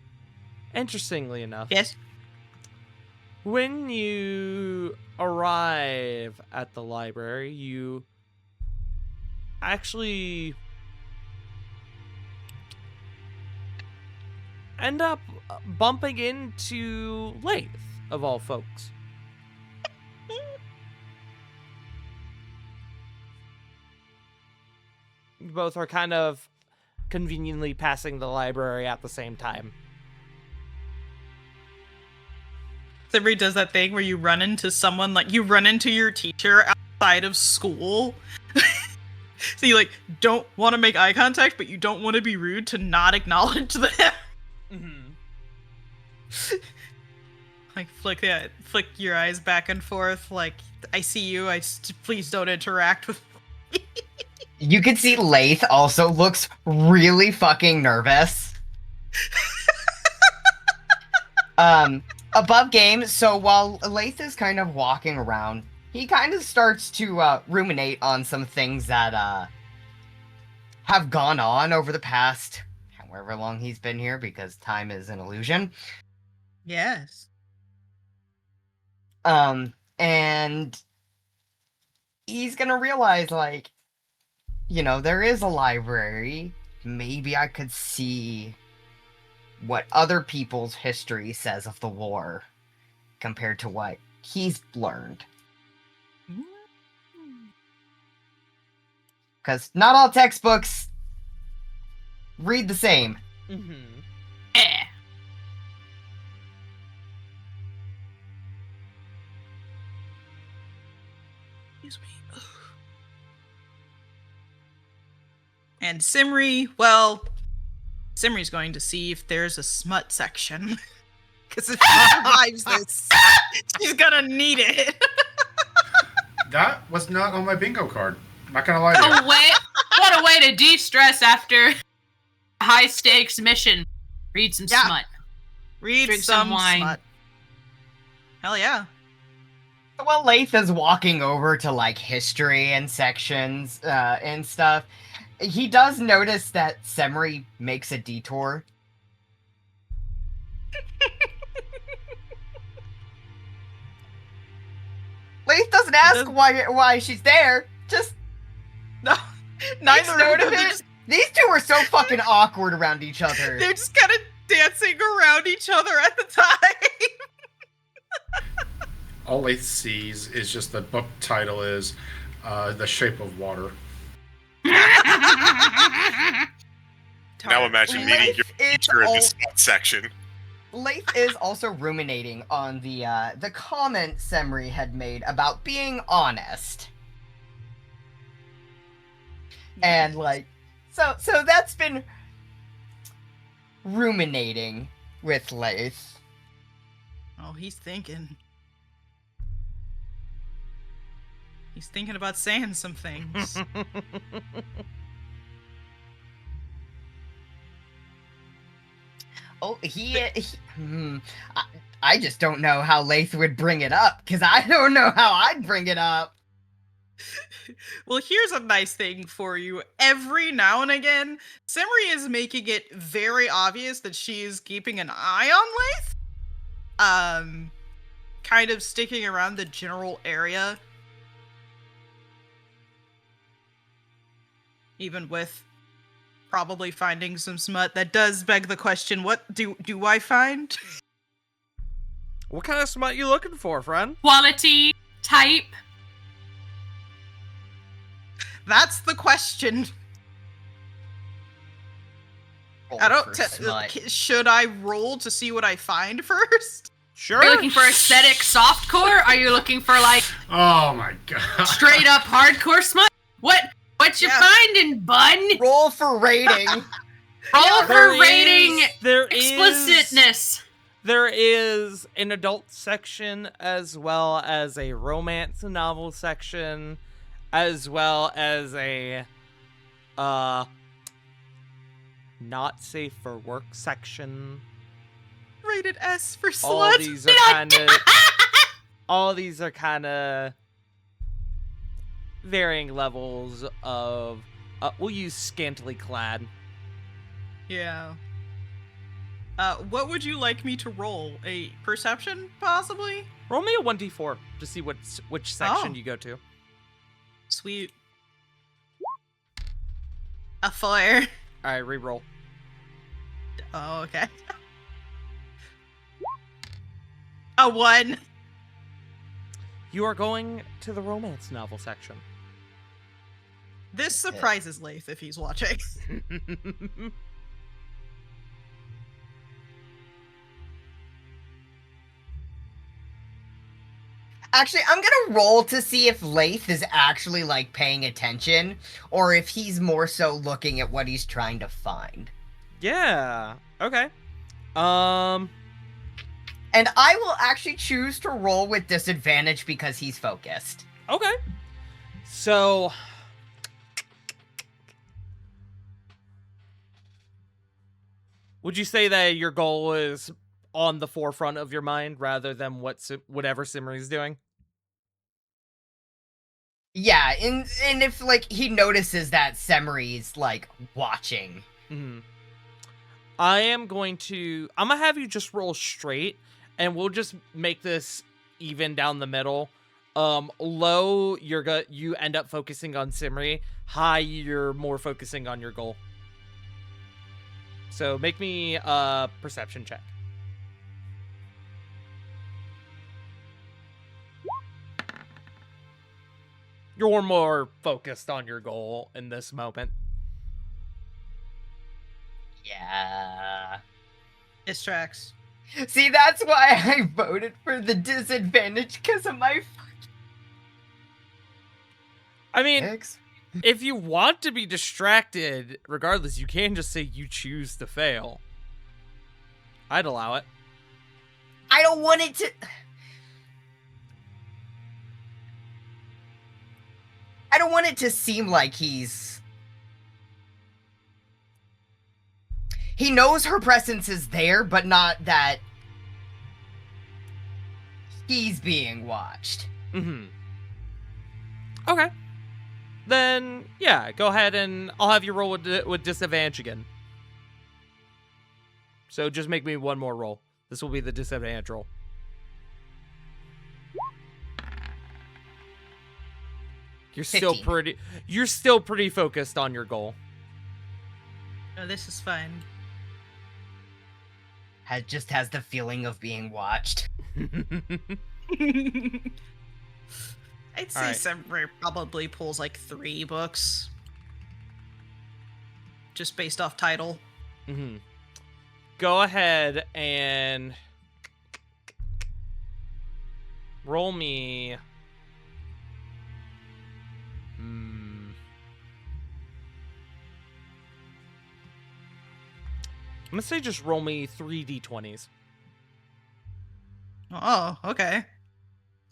interestingly enough, Yes? when you arrive at the library, you actually end up bumping into Lath, of all folks. You both are kind of conveniently passing the library at the same time. Simri does that thing where you run into someone, like you run into your teacher outside of school. So you don't want to make eye contact, but you don't want to be rude to not acknowledge them. Mm-hmm. Flick your eyes back and forth. I see you. Please don't interact with me. You can see Lath also looks really fucking nervous. Above game, so while Lath is kind of walking around, he kind of starts to ruminate on some things that have gone on over the past however long he's been here, because time is an illusion. Yes. And he's gonna realize, there is a library. Maybe I could see what other people's history says of the war compared to what he's learned. Because not all textbooks read the same. Mm-hmm. Eh. Excuse me. And Simri's going to see if there's a smut section. Because if she survives this, she's gonna need it. That was not on my bingo card. Not gonna lie to you. What a way to de-stress after a high-stakes mission. Read some Yeah. smut. Read Drink some some wine. smut. Hell yeah. While Lath is walking over to history and sections and stuff, he does notice that Semri makes a detour. Lath doesn't ask why she's there. Just No, neither of note them. of it. These two are so fucking awkward around each other. They're just kind of dancing around each other at the time. All Lath sees is just the book title is The Shape of Water. Now imagine meeting your teacher in this section. Lath is also ruminating on the comment Semri had made about being honest. And so that's been ruminating with Lath. Oh, he's thinking. He's thinking about saying some things. Oh, I just don't know how Lath would bring it up, because I don't know how I'd bring it up. Well, here's a nice thing for you. Every now and again, Simri is making it very obvious that she is keeping an eye on Lath. Kind of sticking around the general area. even with probably finding some smut. That does beg the question, what do I find? What kind of smut you looking for, friend? Quality, type. That's the question. Roll I don't. for smut. Should I roll to see what I find first? Sure. Are you looking for aesthetic softcore? Are you looking for like Oh my god. straight up hardcore smut? What you Yeah. finding, bun? Roll for rating. Roll There for rating there explicitness. There is an adult section as well as a romance novel section, as well as a not safe for work section. Rated S for All slut. these are kind of all these are kind of varying levels of we'll use scantily clad. Yeah. What would you like me to roll? A perception, possibly? Roll me a 1d4 to see which section Oh. you go to. Sweet. A 4. All right, re-roll. Oh, okay. A 1. You are going to the romance novel section. This surprises Leif if he's watching. Actually, I'm gonna roll to see if Lath is actually like paying attention, or if he's more so looking at what he's trying to find. Yeah. Okay. And I will actually choose to roll with disadvantage because he's focused. Okay. So would you say that your goal is on the forefront of your mind rather than whatever Simri's doing? Yeah, and if like he notices that Semri's like watching. Mm-hmm. I'm gonna have you just roll straight, and we'll just make this even down the middle. Low, you end up focusing on Simri. High, you're more focusing on your goal. So make me a perception check. You're more focused on your goal in this moment. Yeah. It tracks. See, that's why I voted for the disadvantage because of my I mean, X. if you want to be distracted, regardless, you can just say you choose to fail. I'd allow it. I don't want it to. I don't want it to seem like he knows her presence is there, but not that he's being watched. Mm-hmm. Okay. Then, yeah, go ahead and I'll have you roll with disadvantage again. So just make me one more roll. This will be the disadvantage roll. You're still 15. pretty focused on your goal. No, this is fine. Just has the feeling of being watched. I'd say Alright. Semper probably pulls like 3 books. Just based off title. Mm-hmm. Go ahead and roll me. I'm gonna say just roll me 3 d20s. Oh, okay.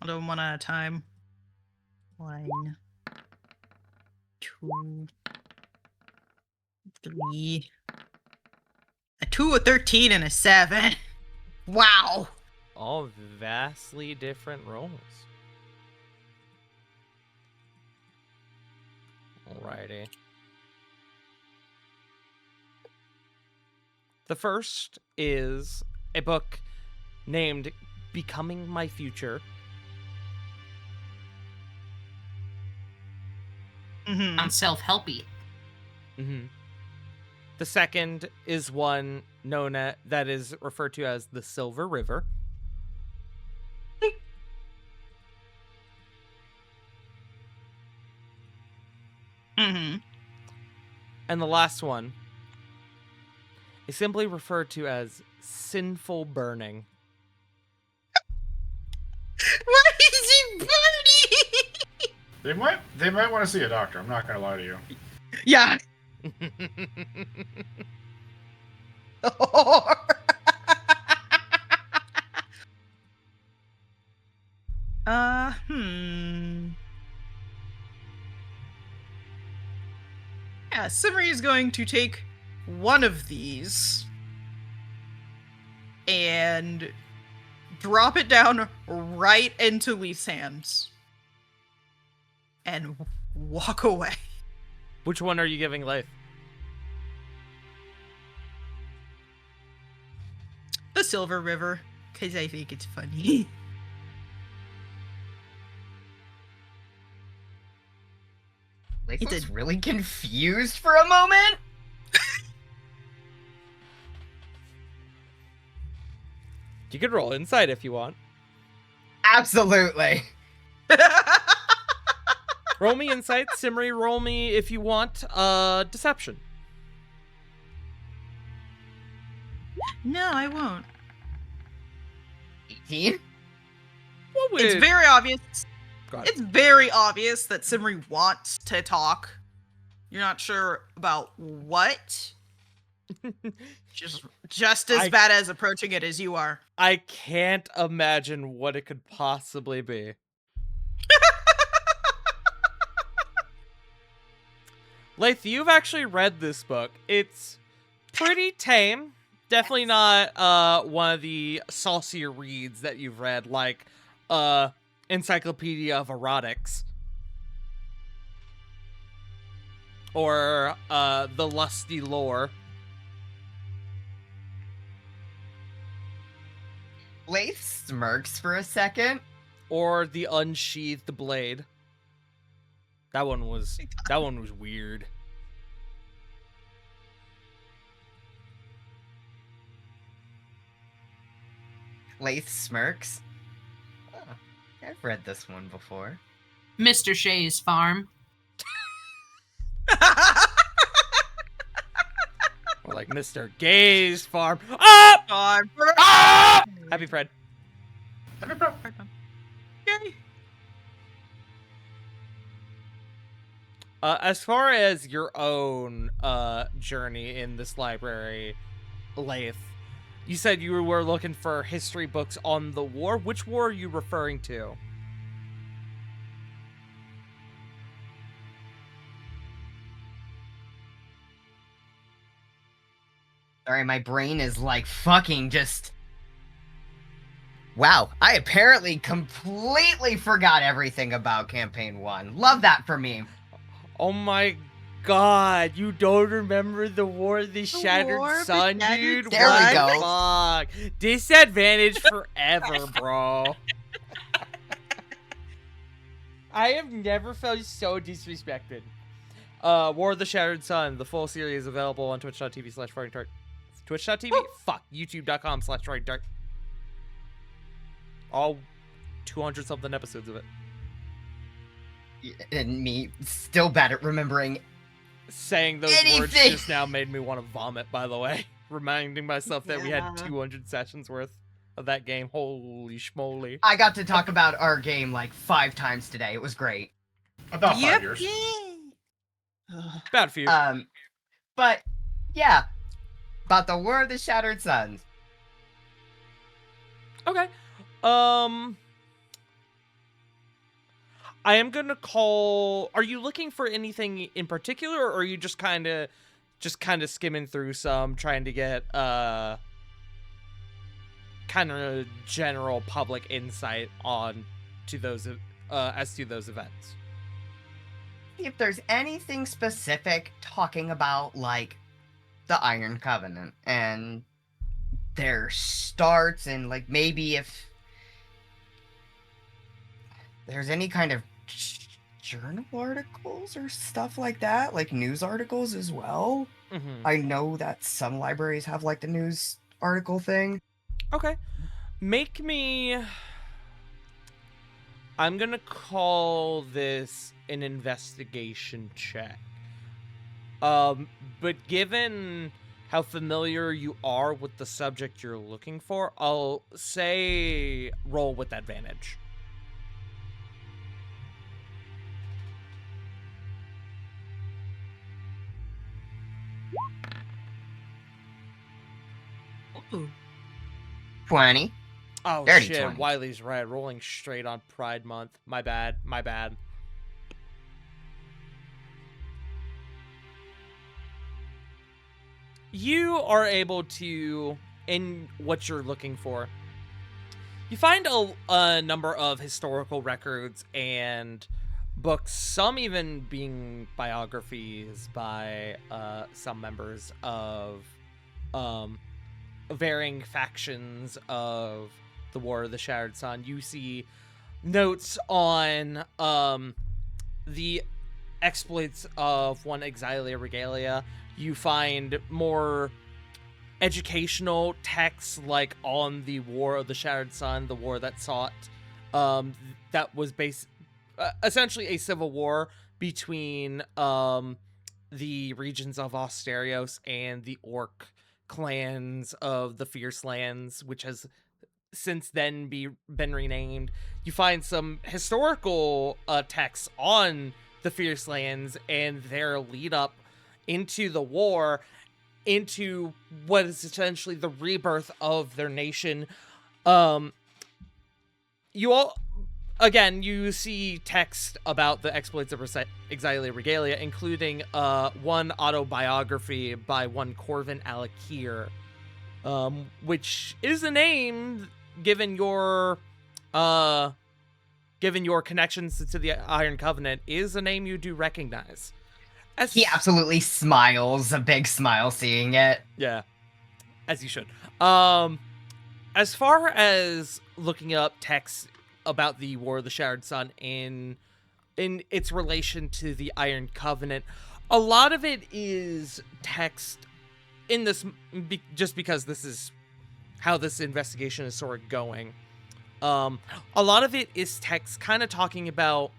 I'll do them one at a time. 1, 2, 3. A 2, a 13, and a 7. Wow. All vastly different rolls. Alrighty. The first is a book named Becoming My Future. Mm-hmm. Sounds self-helpy. Mm-hmm. The second is one known that is referred to as the Silver River. Mm-hmm. And the last one is simply referred to as sinful burning. Why is he burning? They might want to see a doctor. I'm not gonna lie to you. Yeah. Yeah, Simri is going to take one of these and drop it down right into Leith's hands and walk away. Which one are you giving Leith? The Silver River, because I think it's funny. Leith He was did. really confused for a moment. You could roll insight if you want. Absolutely. Roll me insight. Simri, roll me if you want deception. No, I won't. 18? What would... It's very obvious. Go ahead. It's very obvious that Simri wants to talk. You're not sure about what. Just as bad as approaching it as you are. I can't imagine what it could possibly be. Leith, you've actually read this book. It's pretty tame. Definitely not one of the saucier reads that you've read, like Encyclopedia of Erotics. Or The Lusty Lore. Leith smirks for a second. Or The Unsheathed Blade. That one was weird. Leith smirks. Oh, I've read this one before. Mr. Shea's farm. Or like Mr. Gay's farm. Ah! God. Ah! Happy Fred. Yay. As far as your own journey in this library, Leith, you said you were looking for history books on the war. Which war are you referring to? Sorry, my brain is like fucking just... Wow, I apparently completely forgot everything about Campaign 1. Love that for me. Oh my god, you don't remember the War of the Shattered War of the Sun, Shattered dude? There we What go. the fuck? Disadvantage forever, bro. I have never felt so disrespected. War of the Shattered Sun, the full series is available on twitch.tv/FartingTart. Twitch.tv? Fuck. YouTube.com/FartingTart. All 200-something episodes of it. And me, still bad at remembering. Saying those words Anything. just now made me want to vomit, by the way. Reminding myself that we had Yeah. 200 sessions worth of that game. Holy schmoly. I got to talk about our game like 5 times today. It was great. About 5 years. Ugh. Bad for you. But yeah, about the War of the Shattered Suns. Okay. I am gonna call. Are you looking for anything in particular, or are you just kind of skimming through some, trying to get kind of general public insight on to those as to those events? If there's anything specific talking about like the Iron Covenant and their starts, and like maybe if there's any kind of journal articles or stuff like that, like news articles as well. Mm-hmm. I know that some libraries have like the news article thing. Okay. Make me... I'm gonna call this an investigation check. But given how familiar you are with the subject you're looking for, I'll say roll with advantage. Ooh. 20. Oh Dirty shit, 20. Wiley's right. Rolling straight on Pride Month. My bad. You are able to, in what you're looking for, you find a number of historical records and books, some even being biographies by some members of varying factions of the War of the Shattered Sun. You see notes on the exploits of one Exilia Regalia. You find more educational texts, like on the War of the Shattered Sun, the war that sought, that was essentially a civil war between the regions of Asterios and the Orc clans of the Fierce Lands, which has since then been renamed. You find some historical texts on the Fierce Lands and their lead up into the war, into what is essentially the rebirth of their nation. You see text about the exploits of Exilia Regalia, including one autobiography by one Corvin Alakir, which is a name, given your connections to the Iron Covenant, is a name you do recognize. He absolutely smiles, a big smile seeing it. Yeah, as you should. As far as looking up texts about the War of the Shattered Sun in its relation to the Iron Covenant, a lot of it is text in this, just because this is how this investigation is sort of going. A lot of it is text kind of talking about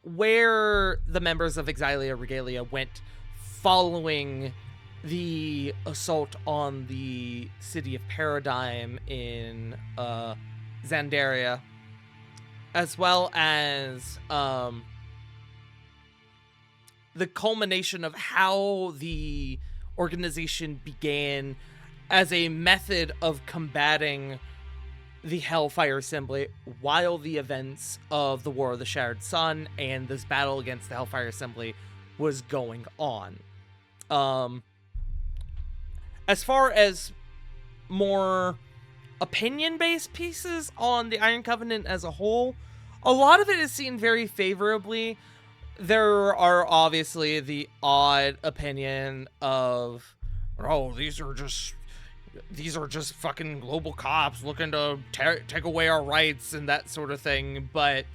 where the members of Exilia Regalia went following the assault on the city of Paradigm in Zandaria, as well as the culmination of how the organization began as a method of combating the Hellfire Assembly while the events of the War of the Shattered Sun and this battle against the Hellfire Assembly was going on. As far as more opinion-based pieces on the Iron Covenant as a whole, a lot of it is seen very favorably. There are obviously the odd opinion of, oh, these are just fucking global cops looking to take away our rights and that sort of thing. But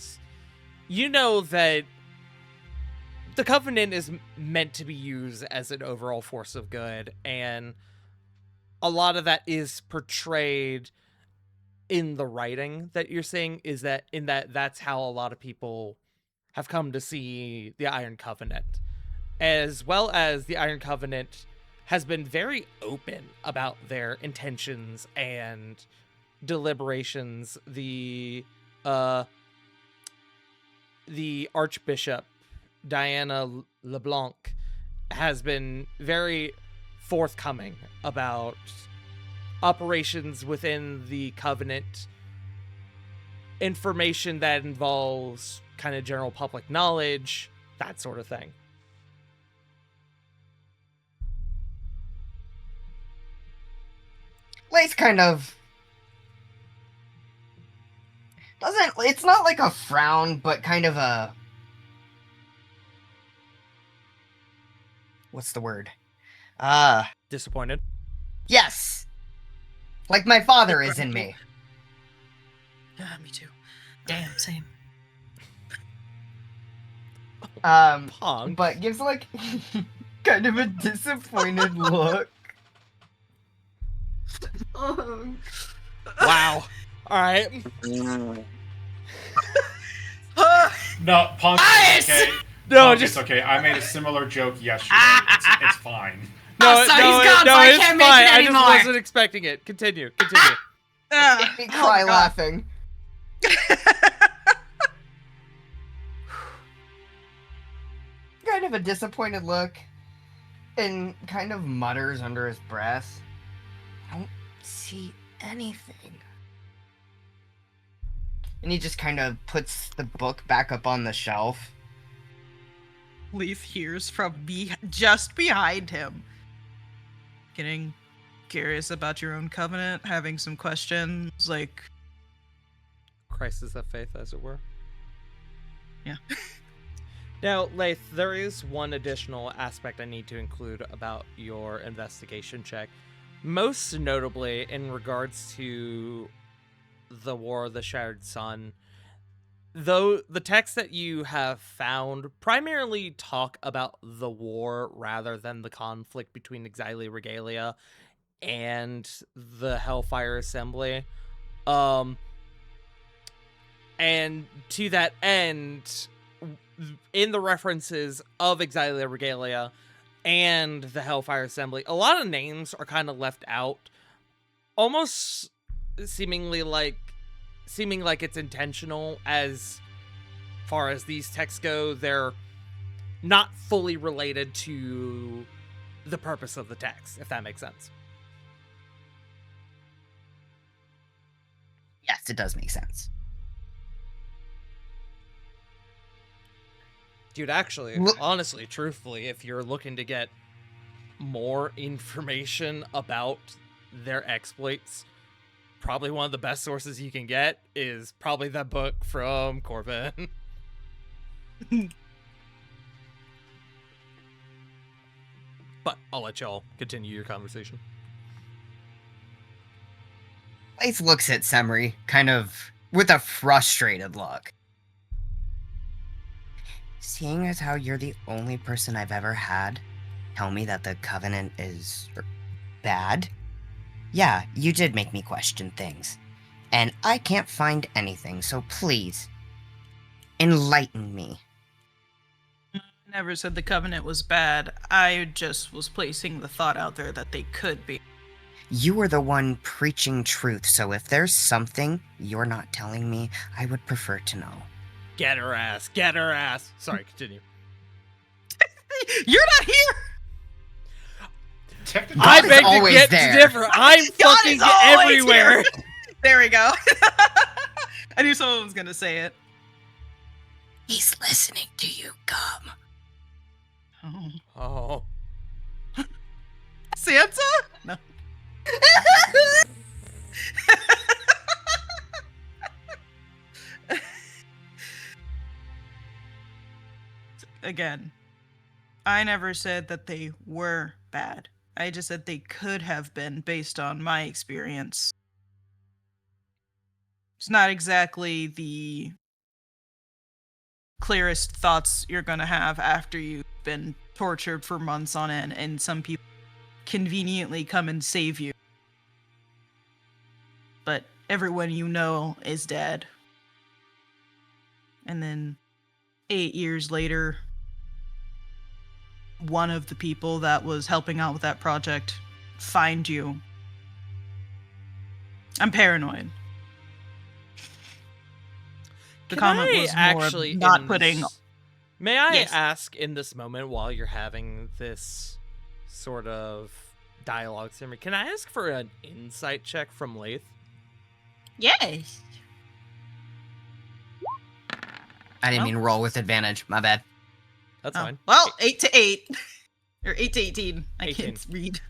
you know that the Covenant is meant to be used as an overall force of good, and a lot of that is portrayed in the writing that you're seeing, is that that's how a lot of people have come to see the Iron Covenant, as well as the Iron Covenant has been very open about their intentions and deliberations. The Archbishop Diana LeBlanc has been very forthcoming about operations within the Covenant, information that involves kind of general public knowledge, that sort of thing. Lace kind of it's not like a frown, but kind of a, what's the word? Disappointed? Yes. Like my father is in me. Yeah, me too. Damn, same. Punk. But gives like kind of a disappointed look. Wow. All right. No, Punk, Nice! it's okay. No, Punk, just it's okay. I made a similar joke yesterday. It's fine. Oh, so he's gone, so I it's can't make fine. it I anymore. just wasn't expecting it. Continue. We cry God. laughing. Kind of a disappointed look, and kind of mutters under his breath, "I don't see anything." And he just kind of puts the book back up on the shelf. Leaf hears from just behind him. Getting curious about your own covenant, having some questions, like... Crisis of faith, as it were. Yeah. Now, Laith, there is one additional aspect I need to include about your investigation check. Most notably in regards to the War of the Shattered Sun. Though the texts that you have found primarily talk about the war rather than the conflict between Exilia Regalia and the Hellfire Assembly. And to that end, in the references of Exilia Regalia and the Hellfire Assembly, a lot of names are kind of left out, almost seeming like it's intentional. As far as these texts go, they're not fully related to the purpose of the text, if that makes sense. Yes, it does make sense. Dude, actually, Look- honestly, truthfully, if you're looking to get more information about their exploits, probably one of the best sources you can get is probably that book from Corbin. But I'll let y'all continue your conversation. Lace looks at Semri, kind of with a frustrated look. Seeing as how you're the only person I've ever had tell me that the Covenant is bad, yeah, you did make me question things. And I can't find anything, so please, enlighten me. Never said the Covenant was bad. I just was placing the thought out there that they could be. You were the one preaching truth, so if there's something you're not telling me, I would prefer to know. Get her ass, get her ass. Sorry, continue. You're not here! Technically, I is beg to always get there. to differ. I'm God fucking is always everywhere. here. There we go. I knew someone was gonna say it. He's listening to you, come. Oh. Oh. Santa? No. Again, I never said that they were bad. I just said they could have been based on my experience. It's not exactly the clearest thoughts you're gonna have after you've been tortured for months on end and some people conveniently come and save you. But everyone you know is dead. And then 8 years later, one of the people that was helping out with that project find you. I'm paranoid. The comment was more not putting... May I Yes. ask in this moment while you're having this sort of dialogue, Simmer, can I ask for an insight check from Laith? Yes. I didn't Oh. mean roll with advantage, my bad. That's Oh. fine. Well, 8 to 8. Or 8 to 18. I 18. can't read.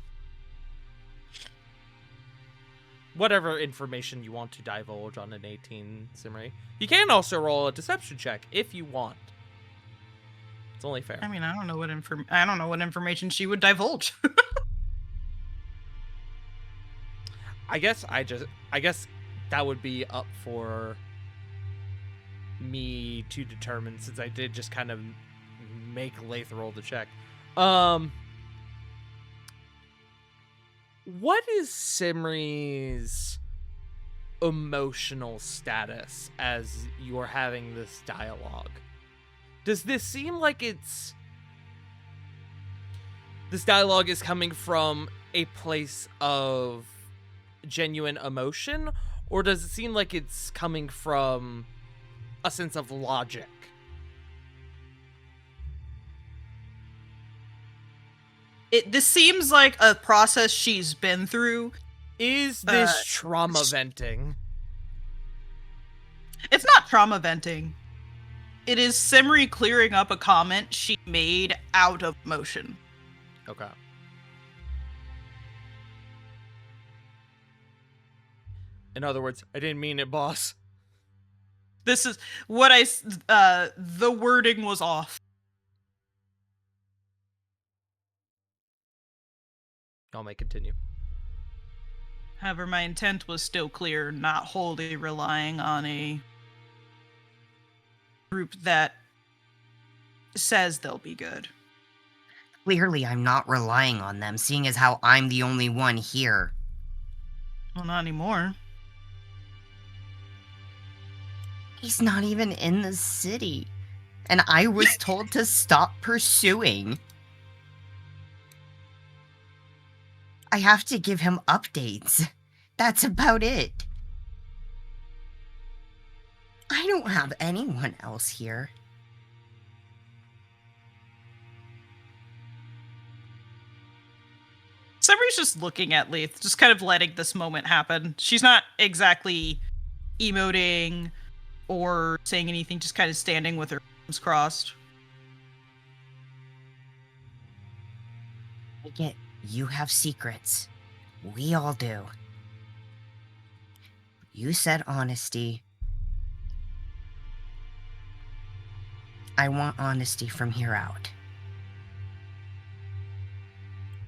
Whatever information you want to divulge on an 18, Simri. You can also roll a deception check if you want. It's only fair. I mean, I don't know what information she would divulge. I guess that would be up for me to determine, since I did just kind of make Lathe roll the check. What is Simri's emotional status as you're having this dialogue? Does this seem like this dialogue is coming from a place of genuine emotion, or does it seem like it's coming from a sense of logic? This seems like a process she's been through. Is this trauma venting? It's not trauma venting. It is Simri clearing up a comment she made out of emotion. Okay. In other words, I didn't mean it, boss. This is what the wording was off. I may continue. However, my intent was still clear, not wholly relying on a group that says they'll be good. Clearly, I'm not relying on them, seeing as how I'm the only one here. Well, not anymore. He's not even in the city. And I was told to stop pursuing. I have to give him updates. That's about it. I don't have anyone else here. Simri's just looking at Leith, just kind of letting this moment happen. She's not exactly emoting or saying anything, just kind of standing with her arms crossed. I get you have secrets. We all do. You said honesty. I want honesty from here out.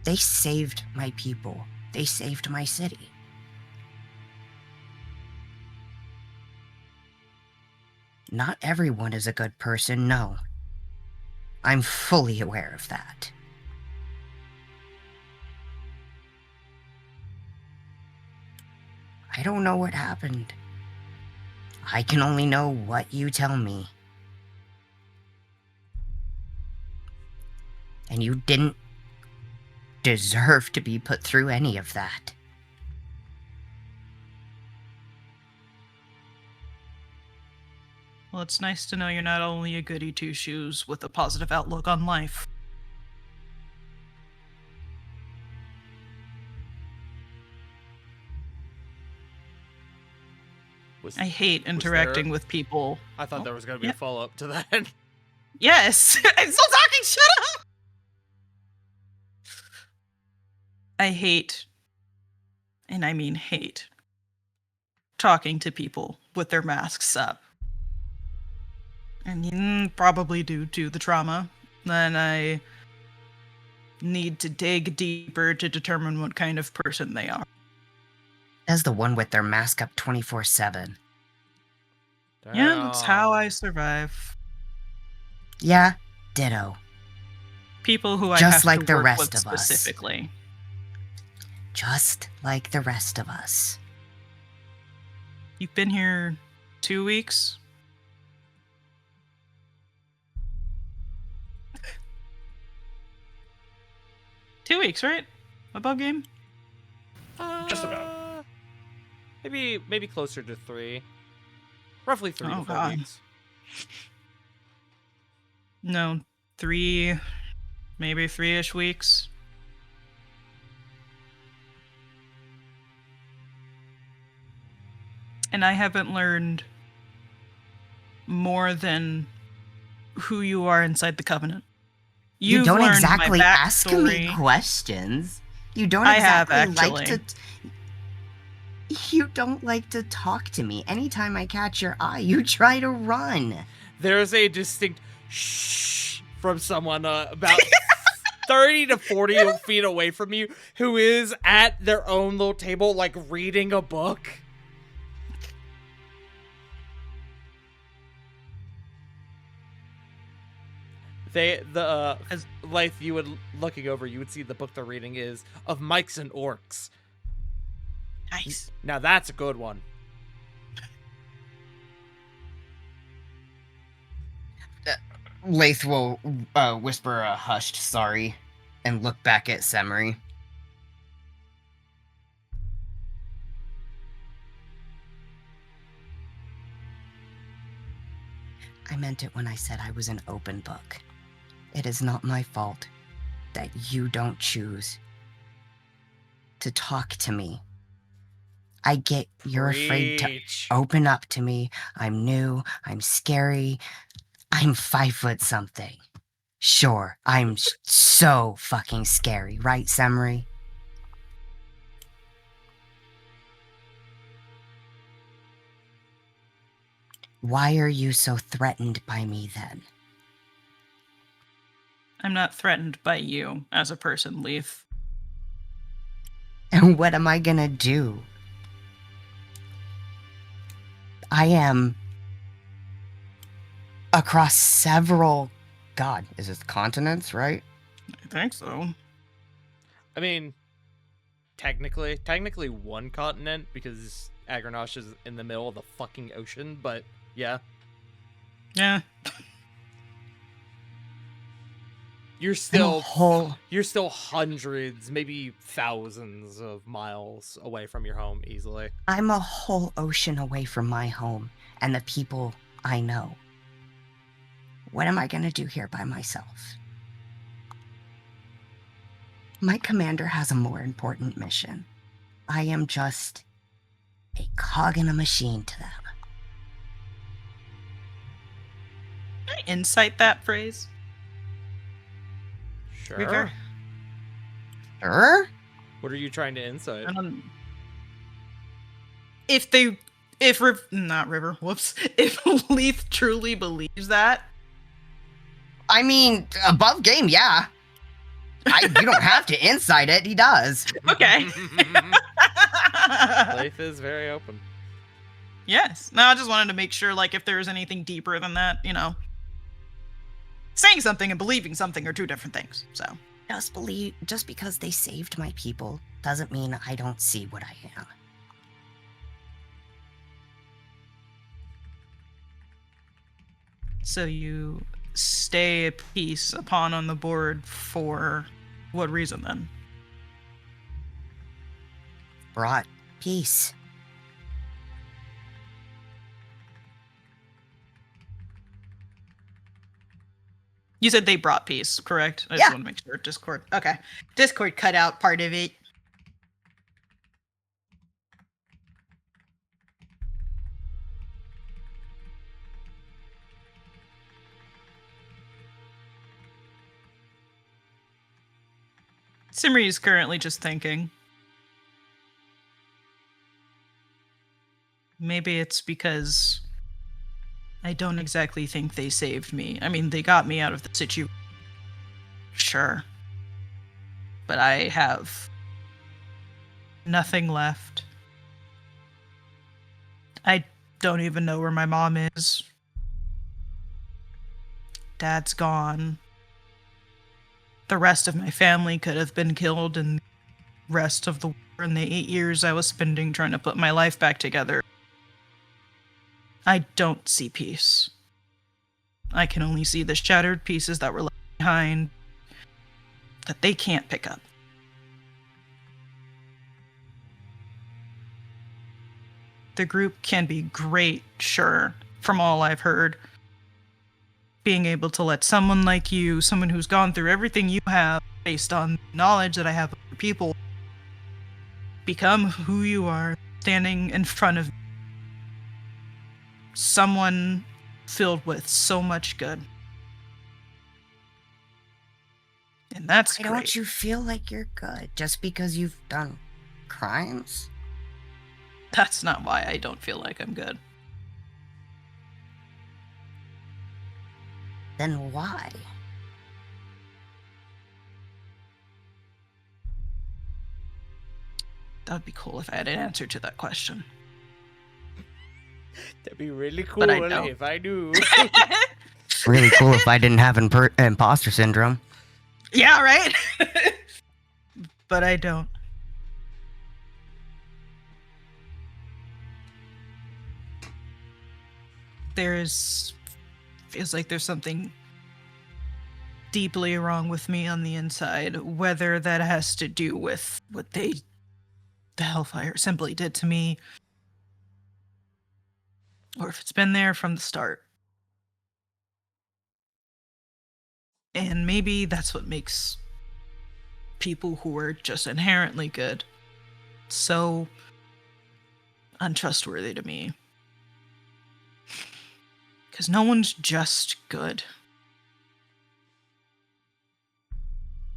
They saved my people. They saved my city. Not everyone is a good person, no. I'm fully aware of that. I don't know what happened. I can only know what you tell me. And you didn't deserve to be put through any of that. Well, it's nice to know you're not only a goody two-shoes with a positive outlook on life. I hate interacting with people. I thought there was going to be a follow-up to that. Yes! I'm still talking! Shut up! I hate, and I mean hate, talking to people with their masks up. And probably due to the trauma. Then I need to dig deeper to determine what kind of person they are. As the one with their mask up 24/7. Yeah, that's how I survive. Yeah, ditto. People who I Just have like to the work rest with of us. specifically. Just like the rest of us. You've been here 2 weeks? Two weeks, right? Above game? Just about. Maybe closer to 3. Roughly 3 to 4 weeks. No, 3, maybe 3-ish weeks. And I haven't learned more than who you are inside the Covenant. You You've don't learned exactly my ask me backstory. questions. You don't I have, exactly like actually. to. You don't like to talk to me. Anytime I catch your eye, you try to run. There's a distinct shh from someone about 30 to 40 feet away from you who is at their own little table, like reading a book. Life you would looking over, you would see the book they're reading is Of Mikes and Orcs. Nice. Now that's a good one. Lath will whisper a hushed sorry and look back at Semery. I meant it when I said I was an open book. It is not my fault that you don't choose to talk to me. I get you're afraid to open up to me. I'm new. I'm scary. I'm 5 foot something. Sure, I'm so fucking scary, right, Semery? Why are you so threatened by me then? I'm not threatened by you as a person, Leaf. And what am I gonna do? I am across several, God, is it continents, right? I think so. I mean, technically one continent because Agranosh is in the middle of the fucking ocean, but yeah. Yeah. You're still whole. You're still hundreds, maybe thousands of miles away from your home easily. I'm a whole ocean away from my home and the people I know. What am I gonna do here by myself? My commander has a more important mission. I am just a cog in a machine to them. Can I insight that phrase? Sure. River? Sure? What are you trying to insight? If Leaf truly believes that, I mean, above game, yeah. You don't have to incite it, he does. okay. Life is very open. Yes. No, I just wanted to make sure, like, if there's anything deeper than that, you know. Saying something and believing something are two different things, so. Just because they saved my people doesn't mean I don't see what I am. So you stay a piece upon on the board for what reason then? Brought peace. You said they brought peace, correct? I Yeah. just want to make sure. Discord. Okay. Discord cut out part of it. Simri is currently just thinking. Maybe it's because I don't exactly think they saved me. I mean, they got me out of the situation. Sure. But I have nothing left. I don't even know where my mom is. Dad's gone. The rest of my family could have been killed in the rest of the war in the 8 years I was spending trying to put my life back together. I don't see peace. I can only see the shattered pieces that were left behind that they can't pick up. The group can be great, sure, from all I've heard. Being able to let someone like you, someone who's gone through everything you have, based on knowledge that I have of other people, become who you are, standing in front of someone filled with so much good. And that's Why great. don't you feel like you're good just because you've done crimes? That's not why I don't feel like I'm good. Then why? That would be cool if I had an answer to that question. That'd be really cool But I don't. if I do. really cool if I didn't have imposter syndrome. Yeah, right? But I don't. Feels like there's something deeply wrong with me on the inside, whether that has to do with what the Hellfire simply did to me, or if it's been there from the start. And maybe that's what makes people who are just inherently good so untrustworthy to me. Because no one's just good.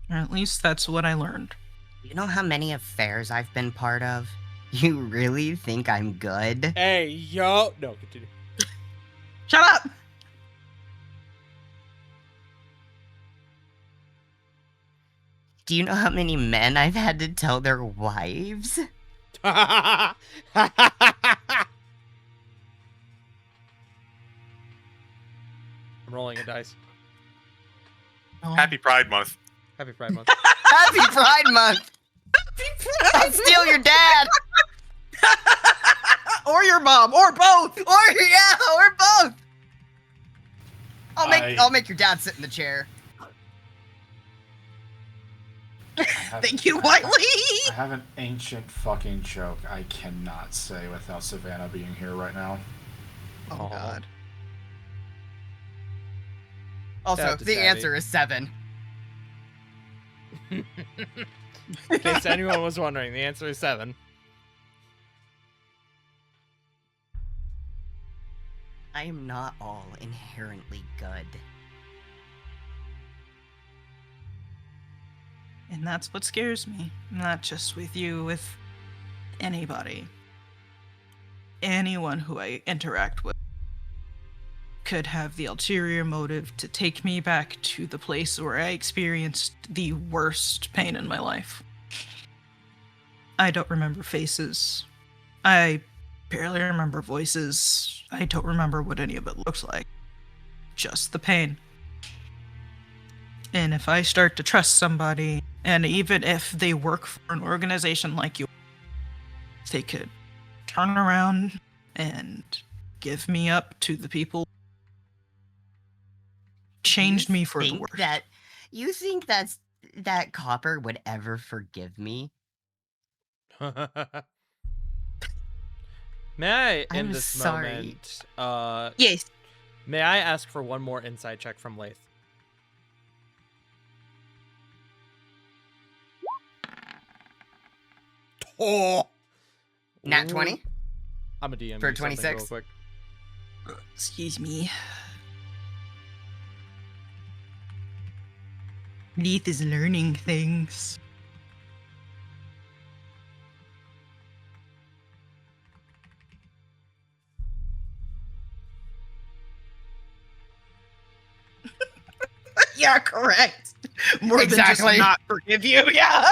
Or at least that's what I learned. You know how many affairs I've been part of? You really think I'm good? Hey, yo. No, continue. Shut up! Do you know how many men I've had to tell their wives? I'm rolling a dice. Oh. Happy Pride Month. Happy Pride Month. Happy Pride Month! I'll steal your dad! Or your mom, or both! Or both! I'll make your dad sit in the chair. Thank you, Wiley! I have an ancient fucking joke I cannot say without Savannah being here right now. Oh, God. Also, Shout out to the Savvy. answer is 7. In case anyone was wondering, the answer is 7. I am not all inherently good. And that's what scares me. Not just with you, with anybody. Anyone who I interact with could have the ulterior motive to take me back to the place where I experienced the worst pain in my life. I don't remember faces. I barely remember voices. I don't remember what any of it looks like. Just the pain. And if I start to trust somebody, and even if they work for an organization like you, they could turn around and give me up to the people who changed me for the worse. You think that Copper would ever forgive me? May I, in I'm this sorry. moment, Yes. may I ask for one more insight check from Lath? Oh! Nat 20? I'm a DM. For you something 26? real quick. Excuse me. Neith is learning things. Yeah, correct. More than Exactly. just not forgive you. Yeah.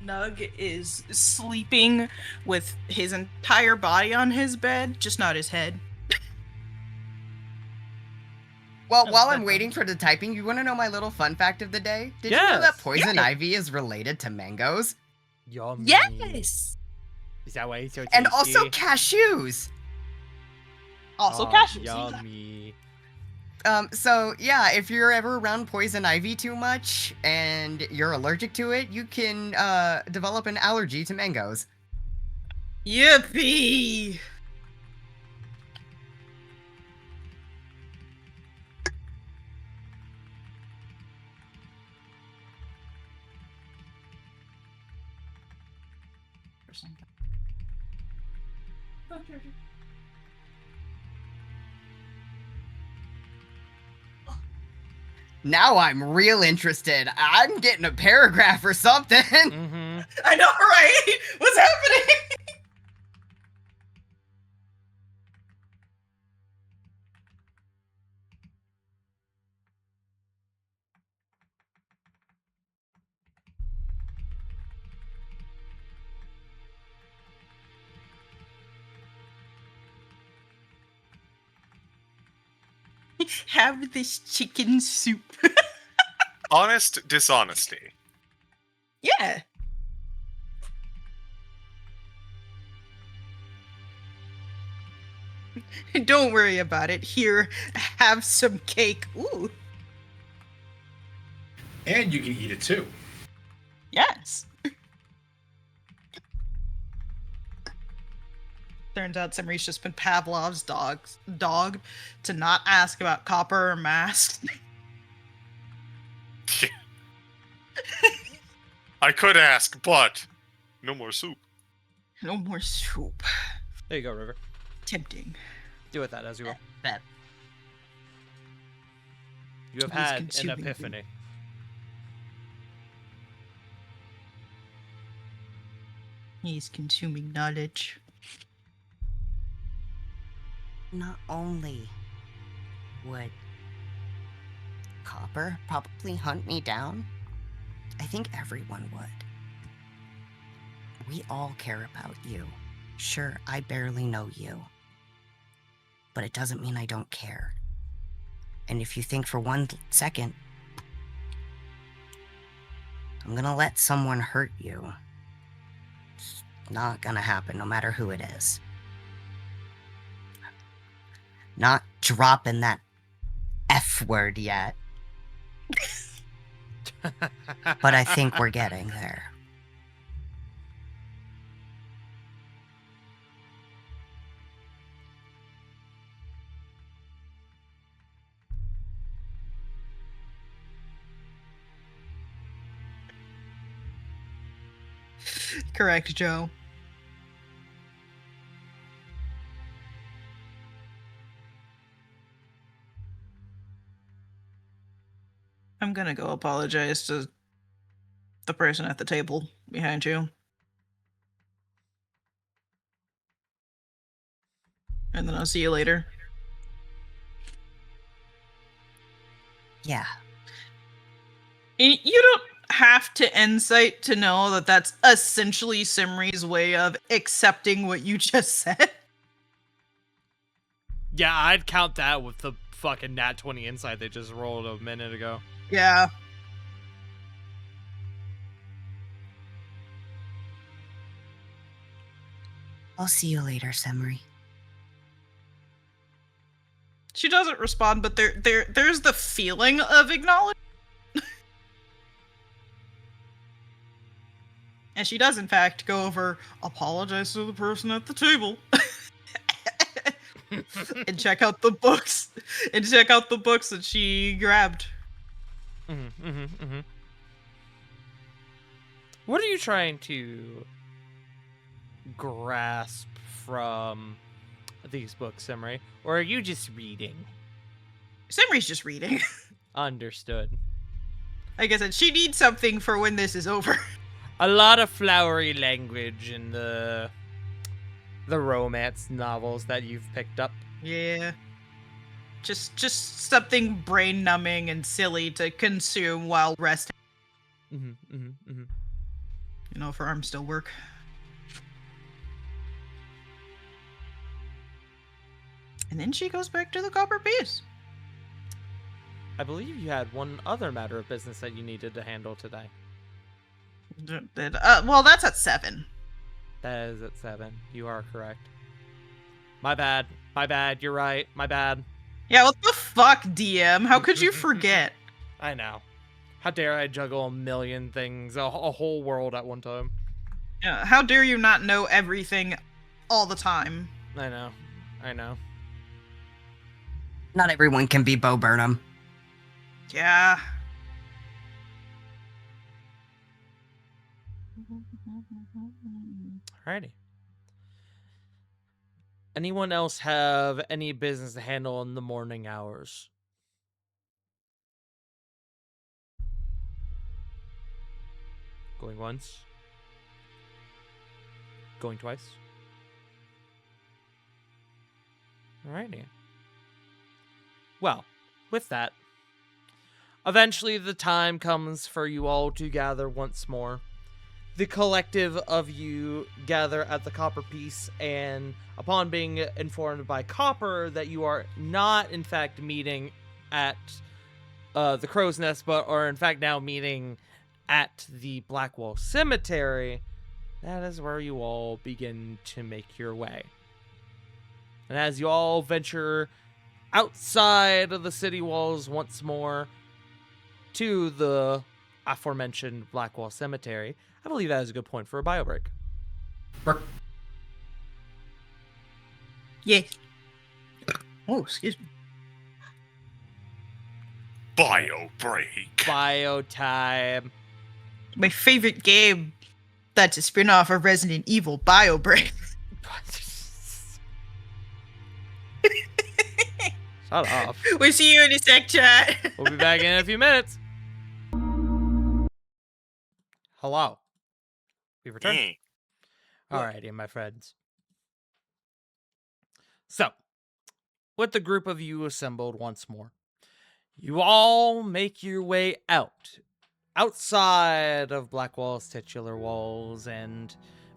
Nug is sleeping with his entire body on his bed, just not his head. Well, Oh, while I'm that's waiting for the typing, you want to know my little fun fact of the day? Did you know Yes. that poison Yes. ivy is related to mangoes? Yummy. Yes. Is that why it's so tasty? And also cashews! Also Oh, cashews. Yummy. So yeah, if you're ever around poison ivy too much and you're allergic to it, you can develop an allergy to mangoes. Yippee! Now I'm real interested. I'm getting a paragraph or something. Mm-hmm. I know, right? What's happening? Have this chicken soup. Honest dishonesty. Yeah. Don't worry about it. Here, have some cake. Ooh. And you can eat it too. Yes. Turns out Simri's just been Pavlov's dog to not ask about copper or mask. I could ask, but no more soup. No more soup. There you go, River. Tempting. Do with that as you will. That You have He's had an consuming food. epiphany. He's consuming knowledge. not only would Copper probably hunt me down, I think everyone would. We all care about you. Sure, I barely know you. But it doesn't mean I don't care. And if you think for 1 second I'm gonna let someone hurt you, it's not gonna happen, no matter who it is. Not dropping that F word yet. But I think we're getting there. Correct, Joe. I'm gonna go apologize to the person at the table behind you. And then I'll see you later. Yeah. You don't have to insight to know that that's essentially Simri's way of accepting what you just said. Yeah, I'd count that with the fucking nat 20 insight they just rolled a minute ago. Yeah. I'll see you later, Semri. She doesn't respond, but there's the feeling of acknowledgement. And she does, in fact, go over, apologize to the person at the table. And check out the books. And check out the books that she grabbed. What are you trying to grasp from these books, Simri? Or are you just reading? Simri's just reading. Understood. Like I said, she needs something for when this is over. A lot of flowery language in the romance novels that you've picked up. Yeah. Just something brain numbing and silly to consume while resting. You know, if her arms still work. And then she goes back to the copper piece. I believe you had one other matter of business that you needed to handle today. Well, that's at 7. That is at 7. You are correct. My bad. My bad. You're right. My bad. Yeah, what the fuck, DM? How could you forget? I know. How dare I juggle a million things, a whole world at one time. Yeah, how dare you not know everything all the time? I know. I know. Not everyone can be Bo Burnham. Yeah. Alrighty. Anyone else have any business to handle in the morning hours? Going once. Going twice. Alrighty. Well, with that, eventually the time comes for you all to gather once more. The collective of you gather at the Copper Piece, and upon being informed by Copper that you are not, in fact, meeting at the Crow's Nest, but are, in fact, now meeting at the Blackwall Cemetery, that is where you all begin to make your way. And as you all venture outside of the city walls once more to the aforementioned Blackwall Cemetery, I believe that is a good point for a bio break. Yeah. Oh, excuse me. Bio break. Bio time. My favorite game that's a spin-off of Resident Evil, BioBreak. Shut up. We'll see you in a sec, chat. We'll be back in a few minutes. Hello. We've returned. Mm. Alrighty, my friends. So, with the group of you assembled once more, you all make your way outside of Blackwall's titular walls, and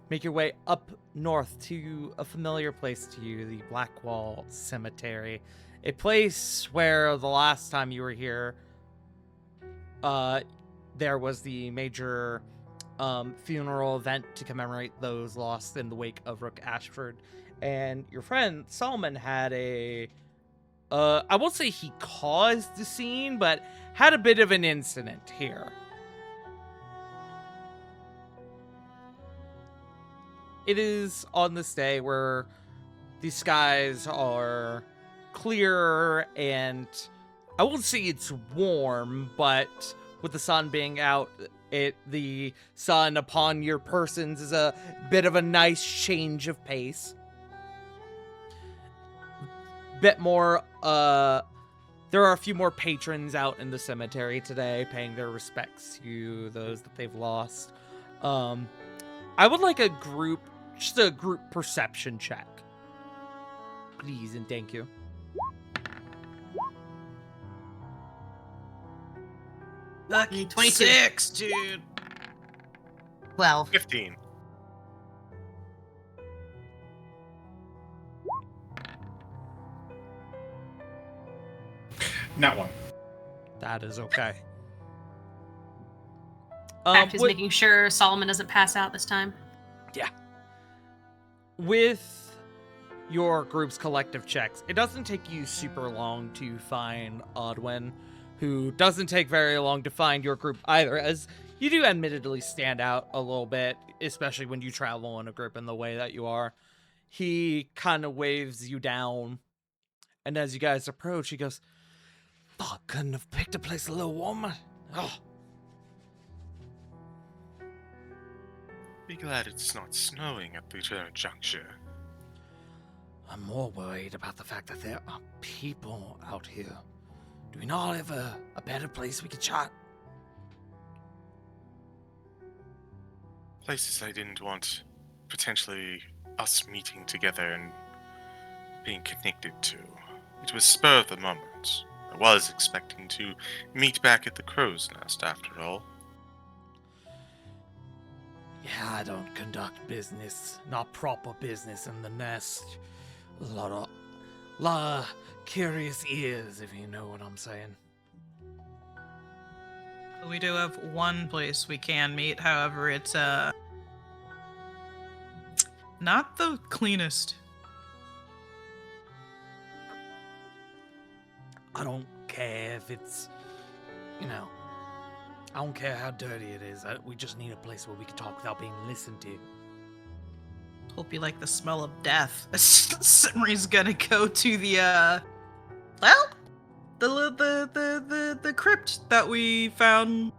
make your way up north to a familiar place to you, the Blackwall Cemetery. A place where the last time you were here, there was the major funeral event to commemorate those lost in the wake of Rook Ashford. And your friend Solomon had I won't say he caused the scene, but had a bit of an incident here. It is on this day where the skies are clear, and I won't say it's warm, but with the sun being out, the sun upon your persons is a bit of a nice change of pace. Bit more, there are a few more patrons out in the cemetery today, paying their respects to those that they've lost. I would like just a group perception check. Please and thank you. Lucky 22. 6, dude. 12. 15. Not one. That is okay. Fact is with- making sure Solomon doesn't pass out this time. With your group's collective checks, it doesn't take you super long to find Odwin, who doesn't take very long to find your group either, as you do admittedly stand out a little bit, especially when you travel in a group in the way that you are. He kind of waves you down, and as you guys approach, he goes, "Oh, couldn't have picked a place a little warmer. Oh, Be glad it's not snowing at the juncture. I'm more worried about the fact that there are people out here. Do we not have a better place we could chat?" Places I didn't want potentially us meeting together and being connected to. It was spur of the moment. I was expecting to meet back at the Crow's Nest after all. Yeah, I don't conduct business, not proper business in the nest. A lot of curious ears, if you know what I'm saying. We do have one place we can meet, however, it's not the cleanest. I don't care if it's, I don't care how dirty it is. We just need a place where we can talk without being listened to. Hope you like the smell of death. Simri's gonna go to the the crypt that we found.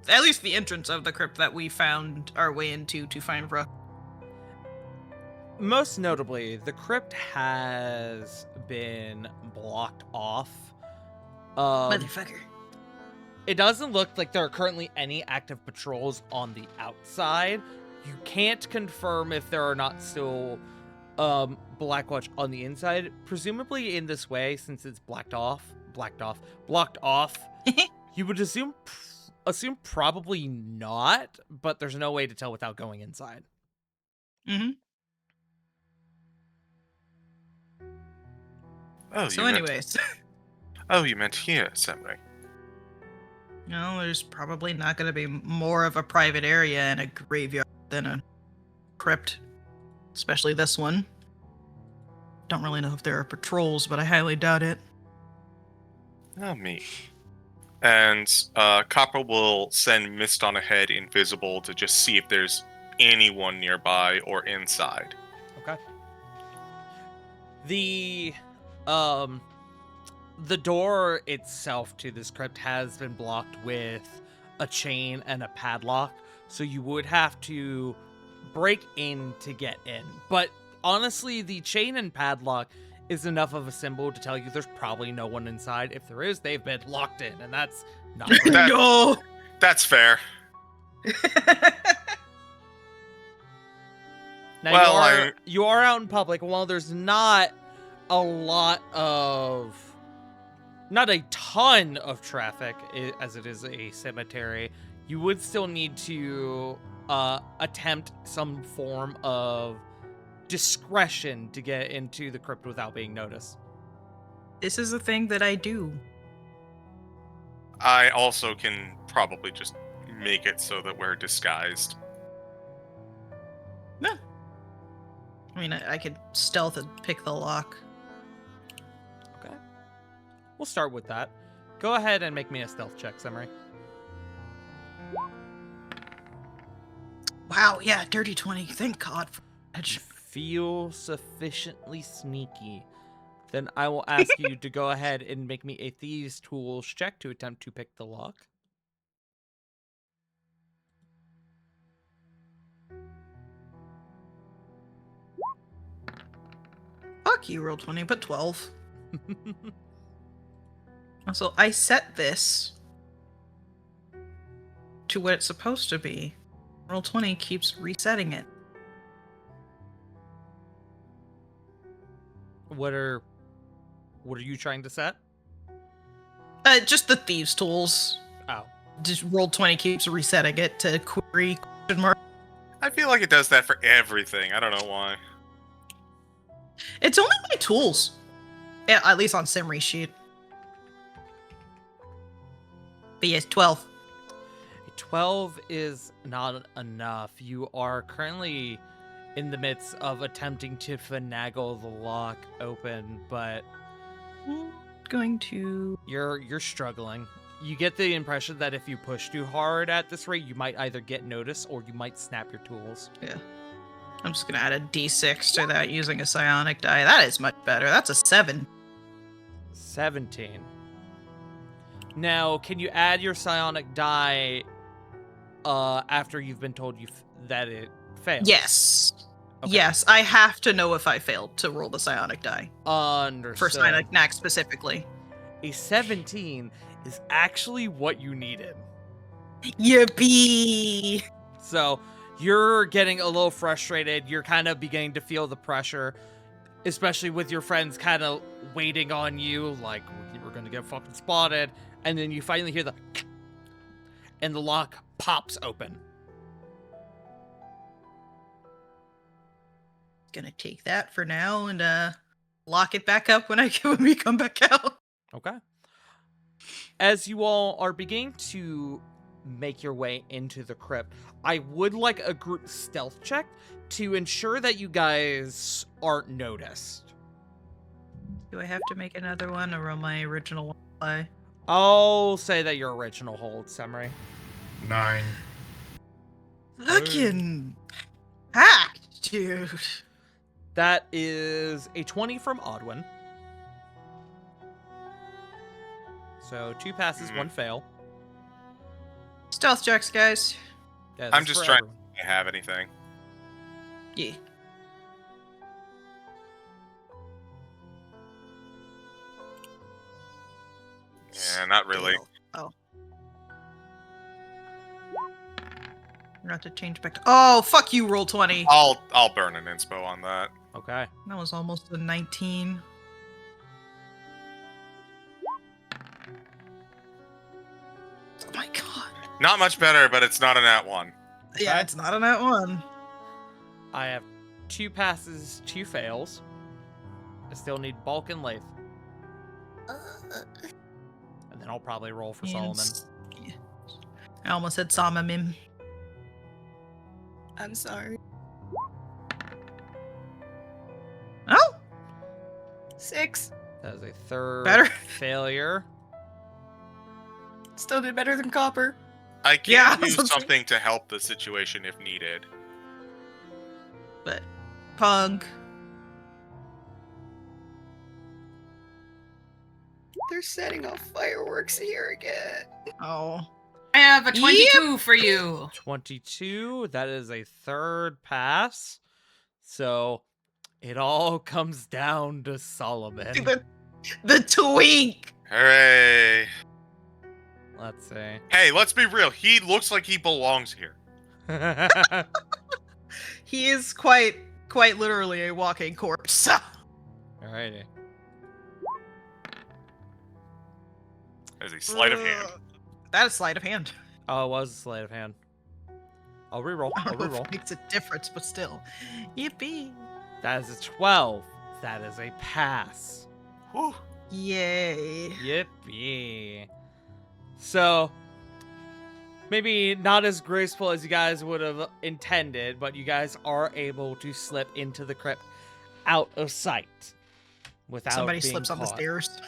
At least the entrance of the crypt that we found our way into to find Rook. Most notably, the crypt has been blocked off. Motherfucker. it doesn't look like there are currently any active patrols on the outside. You can't confirm if there are not still Blackwatch on the inside. Presumably in this way, since it's blocked off, you would assume probably not, but there's no way to tell without going inside. Mm-hmm. Oh, So, you meant, anyways, you meant here, Samurai. no, there's probably not going to be more of a private area in a graveyard than a crypt, especially this one. Don't really know if there are patrols, but I highly doubt it. Oh, me. And Copper will send Mist on ahead invisible to just see if there's anyone nearby or inside. Okay. The door itself to this crypt has been blocked with a chain and a padlock, so you would have to break in to get in. But honestly, the chain and padlock is enough of a symbol to tell you there's probably no one inside. If there is, they've been locked in, and that's not great. No! That's fair. Now, Well, you are out in public. While there's not a ton of traffic, as it is a cemetery, you would still need to attempt some form of discretion to get into the crypt without being noticed. This is a thing that I do. I also can probably just make it so that we're disguised. Yeah. I mean, I could stealth and pick the lock. Okay. We'll start with that. Go ahead and make me a stealth check, Samurai. Wow, yeah, dirty 20. Thank God for that. Feel sufficiently sneaky. Then I will ask you to go ahead and make me a Thieves' Tools check to attempt to pick the lock. Fuck you, roll 20, but 12. Also, I set this to what it's supposed to be. Roll 20 keeps resetting it. What are you trying to set? Just the Thieves' Tools. Oh. Just roll 20 keeps resetting it to query question mark. I feel like it does that for everything. I don't know why. It's only my tools. Yeah, at least on Simri's sheet. But yes, 12. 12 is not enough. You are currently in the midst of attempting to finagle the lock open, but Going to... you're struggling. You get the impression that if you push too hard at this rate, you might either get noticed or you might snap your tools. Yeah. I'm just gonna add a d6 to that using a psionic die. That is much better. That's a 7. 17. Now, can you add your psionic die after you've been told that it failed? Yes. Okay. Yes, I have to know if I failed to roll the psionic die. Understood. For psionic knack specifically. A 17 is actually what you needed. Yippee! So you're getting a little frustrated. You're kind of beginning to feel the pressure, especially with your friends kind of waiting on you, like we're going to get fucking spotted. And then you finally hear and the lock pops open. Gonna take that for now and lock it back up when we come back out. Okay. As you all are beginning to make your way into the crypt, I would like a group stealth check to ensure that you guys aren't noticed. Do I have to make another one or am I original one play? I'll say that your original holds, Samurai. 9. Looking hacked, dude. That is a 20 from Odwin. So 2 passes, 1 fail. Stealth checks, guys. Yeah, I'm this is just for trying everyone. to have anything. Yeah. Yeah, not really. Oh. Forgot to change back to... Oh, fuck you, roll 20. I'll burn an inspo on that. Okay. That was almost a 19. Oh my god. Not much better, but it's not a nat 1. Yeah, Okay. it's not on that one. I have 2 passes, 2 fails. I still need bulk and lathe. And then I'll probably roll for Solomon. I almost said Samamim. I'm sorry. Oh, 6. That is a third Better. failure. Still did better than copper. I can Yeah, do that's what I'm saying. something to help the situation if needed. but Pug. They're setting off fireworks here again. Oh. I have a 22 for you. 22. That is a third pass. So it all comes down to Solomon. The twink. Hooray! Let's see. Hey, let's be real. He looks like he belongs here. He is quite literally a walking corpse. Alrighty. As a sleight of hand. That is sleight of hand. Oh, it was a sleight of hand. I'll reroll. I I'll don't know if reroll. it makes a difference, but still. Yippee. That is a 12. That is a pass. Whew. Yay. Yippee. So, maybe not as graceful as you guys would have intended, but you guys are able to slip into the crypt out of sight without Somebody being slips on the caught. stairs.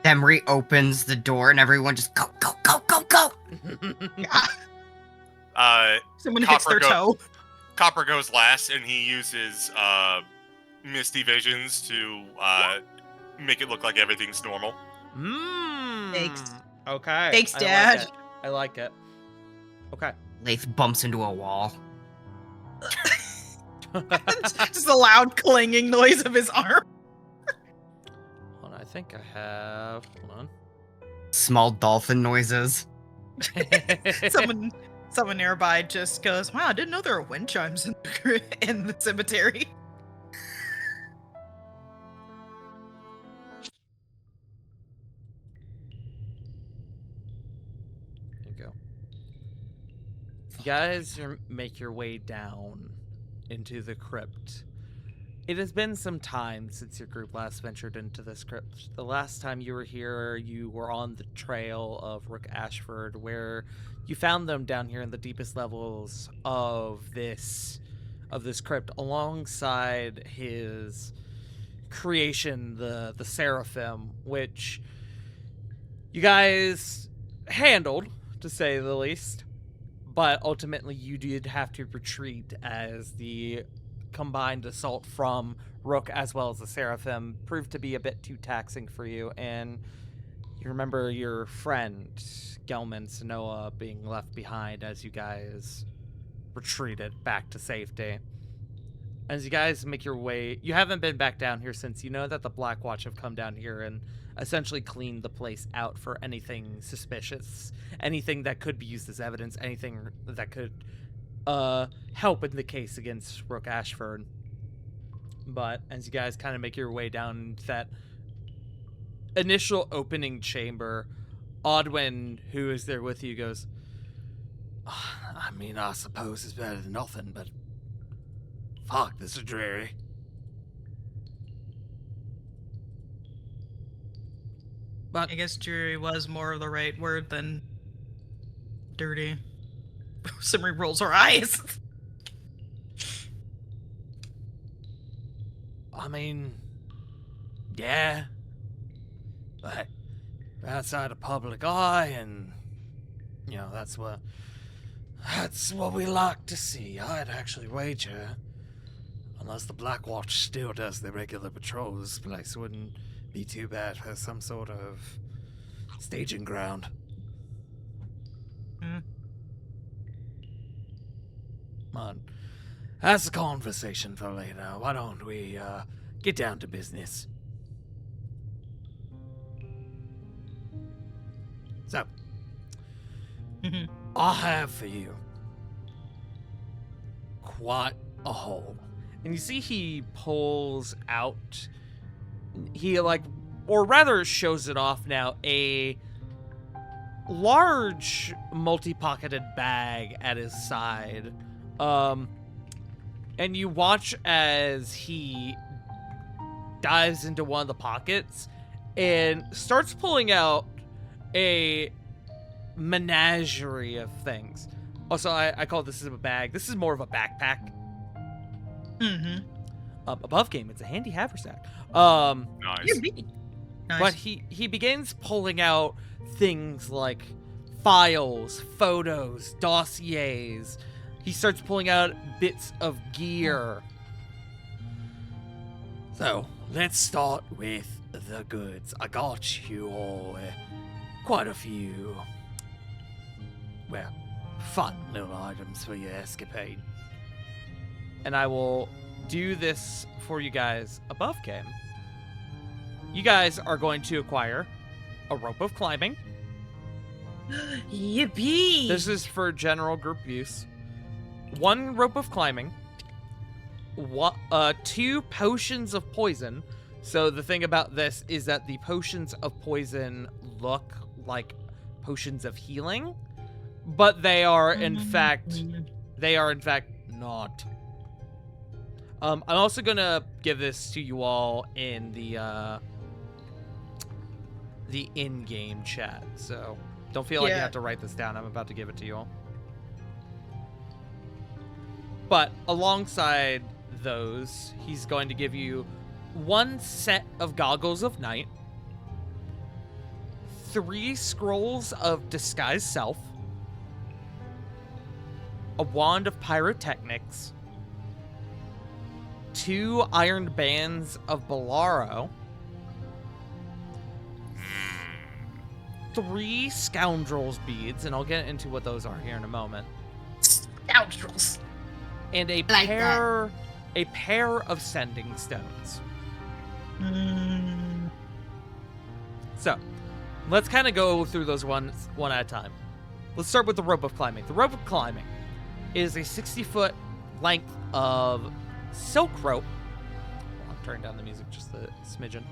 Emery opens the door and everyone just go, go, go, go, go. Someone hits their toe. Copper goes last, and he uses misty visions to make it look like everything's normal. Thanks. Okay. Thanks, I Dad. Like it. I like it. Okay. Lath bumps into a wall. Just a loud clanging noise of his arm. Hold on, I think I have. Hold on. Small dolphin noises. Someone nearby just goes, "Wow, I didn't know there were wind chimes in the cemetery." There you go. You guys make your way down into the crypt. It has been some time since your group last ventured into this crypt. The last time you were here, you were on the trail of Rook Ashford, where you found them down here in the deepest levels of this crypt, alongside his creation, the Seraphim, which you guys handled, to say the least. But ultimately, you did have to retreat as the combined assault from Rook as well as the Seraphim proved to be a bit too taxing for you, and you remember your friend Gelman Sonoa being left behind as you guys retreated back to safety. As you guys make your way, you haven't been back down here since you know that the Black Watch have come down here and essentially cleaned the place out for anything suspicious, anything that could be used as evidence, anything that could help in the case against Rook Ashford. But as you guys kind of make your way down that initial opening chamber, Odwin, who is there with you, goes, I mean, I suppose it's better than nothing, but fuck, this is dreary. But I guess dreary was more of the right word than dirty. Simri rolls her eyes. I mean, yeah, but outside of public eye, and you know that's what we like to see. I'd actually wager, unless the Black Watch still does their regular patrols, this place wouldn't be too bad for some sort of staging ground. But that's a conversation for later. Why don't we get down to business? So, I have for you quite a hole. And you see he pulls out, he like, or rather shows it off now, a large multi-pocketed bag at his side. And you watch as he dives into one of the pockets and starts pulling out a menagerie of things. Also, I call this a bag. This is more of a backpack. Mm-hmm. Above game, it's a handy haversack. Nice. Nice. But he begins pulling out things like files, photos, dossiers. He starts pulling out bits of gear. So, let's start with the goods. I got you all quite a few, well, fun little items for your escapade. And I will do this for you guys above game. You guys are going to acquire a rope of climbing. Yippee! This is for general group use. 1 rope of climbing. 2 potions of poison. So the thing about this is that the potions of poison look like potions of healing, but they are in fact not. I'm also gonna give this to you all in the in-game chat, so don't feel like you Yeah. have to write this down. I'm about to give it to you all. But alongside those, he's going to give you 1 set of goggles of night, 3 scrolls of disguise self, a wand of pyrotechnics, 2 iron bands of Bolaro, 3 scoundrels beads, and I'll get into what those are here in a moment, Scoundrels. and a like pair of sending stones. Mm. So, let's kind of go through those one at a time. Let's start with the rope of climbing. The rope of climbing is a 60-foot length of silk rope. I'm turning down the music just a smidgen.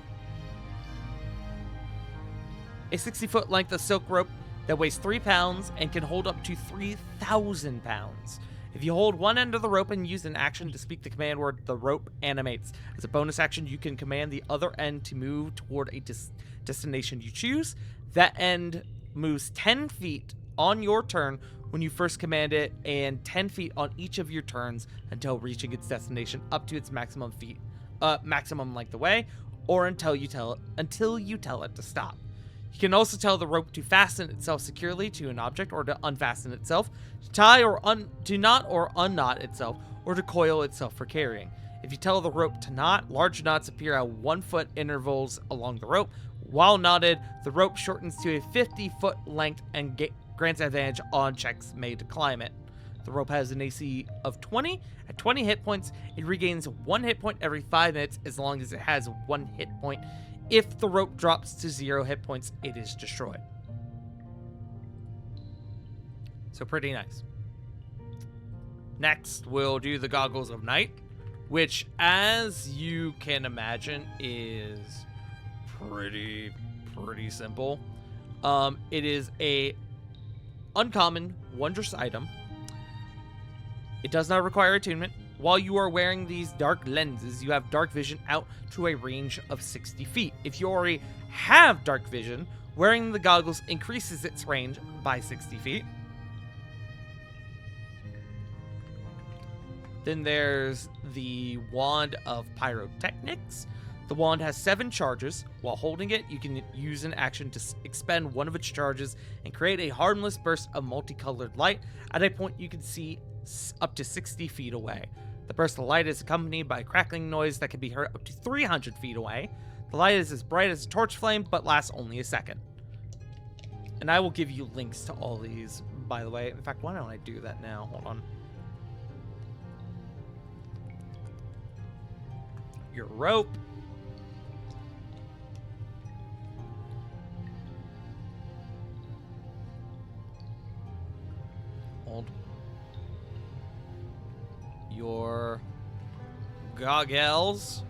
A 60-foot length of silk rope that weighs 3 pounds and can hold up to 3,000 pounds. If you hold one end of the rope and use an action to speak the command word, the rope animates. As a bonus action, you can command the other end to move toward a destination you choose. That end moves 10 feet on your turn when you first command it, and 10 feet on each of your turns until reaching its destination up to its maximum length away, or until you tell it to stop. You can also tell the rope to fasten itself securely to an object, or to unfasten itself, to tie or to knot or unknot itself, or to coil itself for carrying. If you tell the rope to knot, large knots appear at 1-foot intervals along the rope. While knotted, the rope shortens to a 50-foot length and grants advantage on checks made to climb it. The rope has an AC of 20. At 20 hit points, it regains 1 hit point every 5 minutes as long as it has 1 hit point. If the rope drops to 0 hit points, it is destroyed. So pretty nice. Next, we'll do the goggles of night, which, as you can imagine, is pretty simple. It is a uncommon, wondrous item. It does not require attunement. While you are wearing these dark lenses, you have dark vision out to a range of 60 feet. If you already have dark vision, wearing the goggles increases its range by 60 feet. Then there's the Wand of Pyrotechnics. The wand has 7 charges. While holding it, you can use an action to expend one of its charges and create a harmless burst of multicolored light at a point you can see up to 60 feet away. The burst of light is accompanied by a crackling noise that can be heard up to 300 feet away. The light is as bright as a torch flame, but lasts only a second. And I will give you links to all these, by the way. In fact, why don't I do that now? Hold on. Your rope. Hold. your goggles.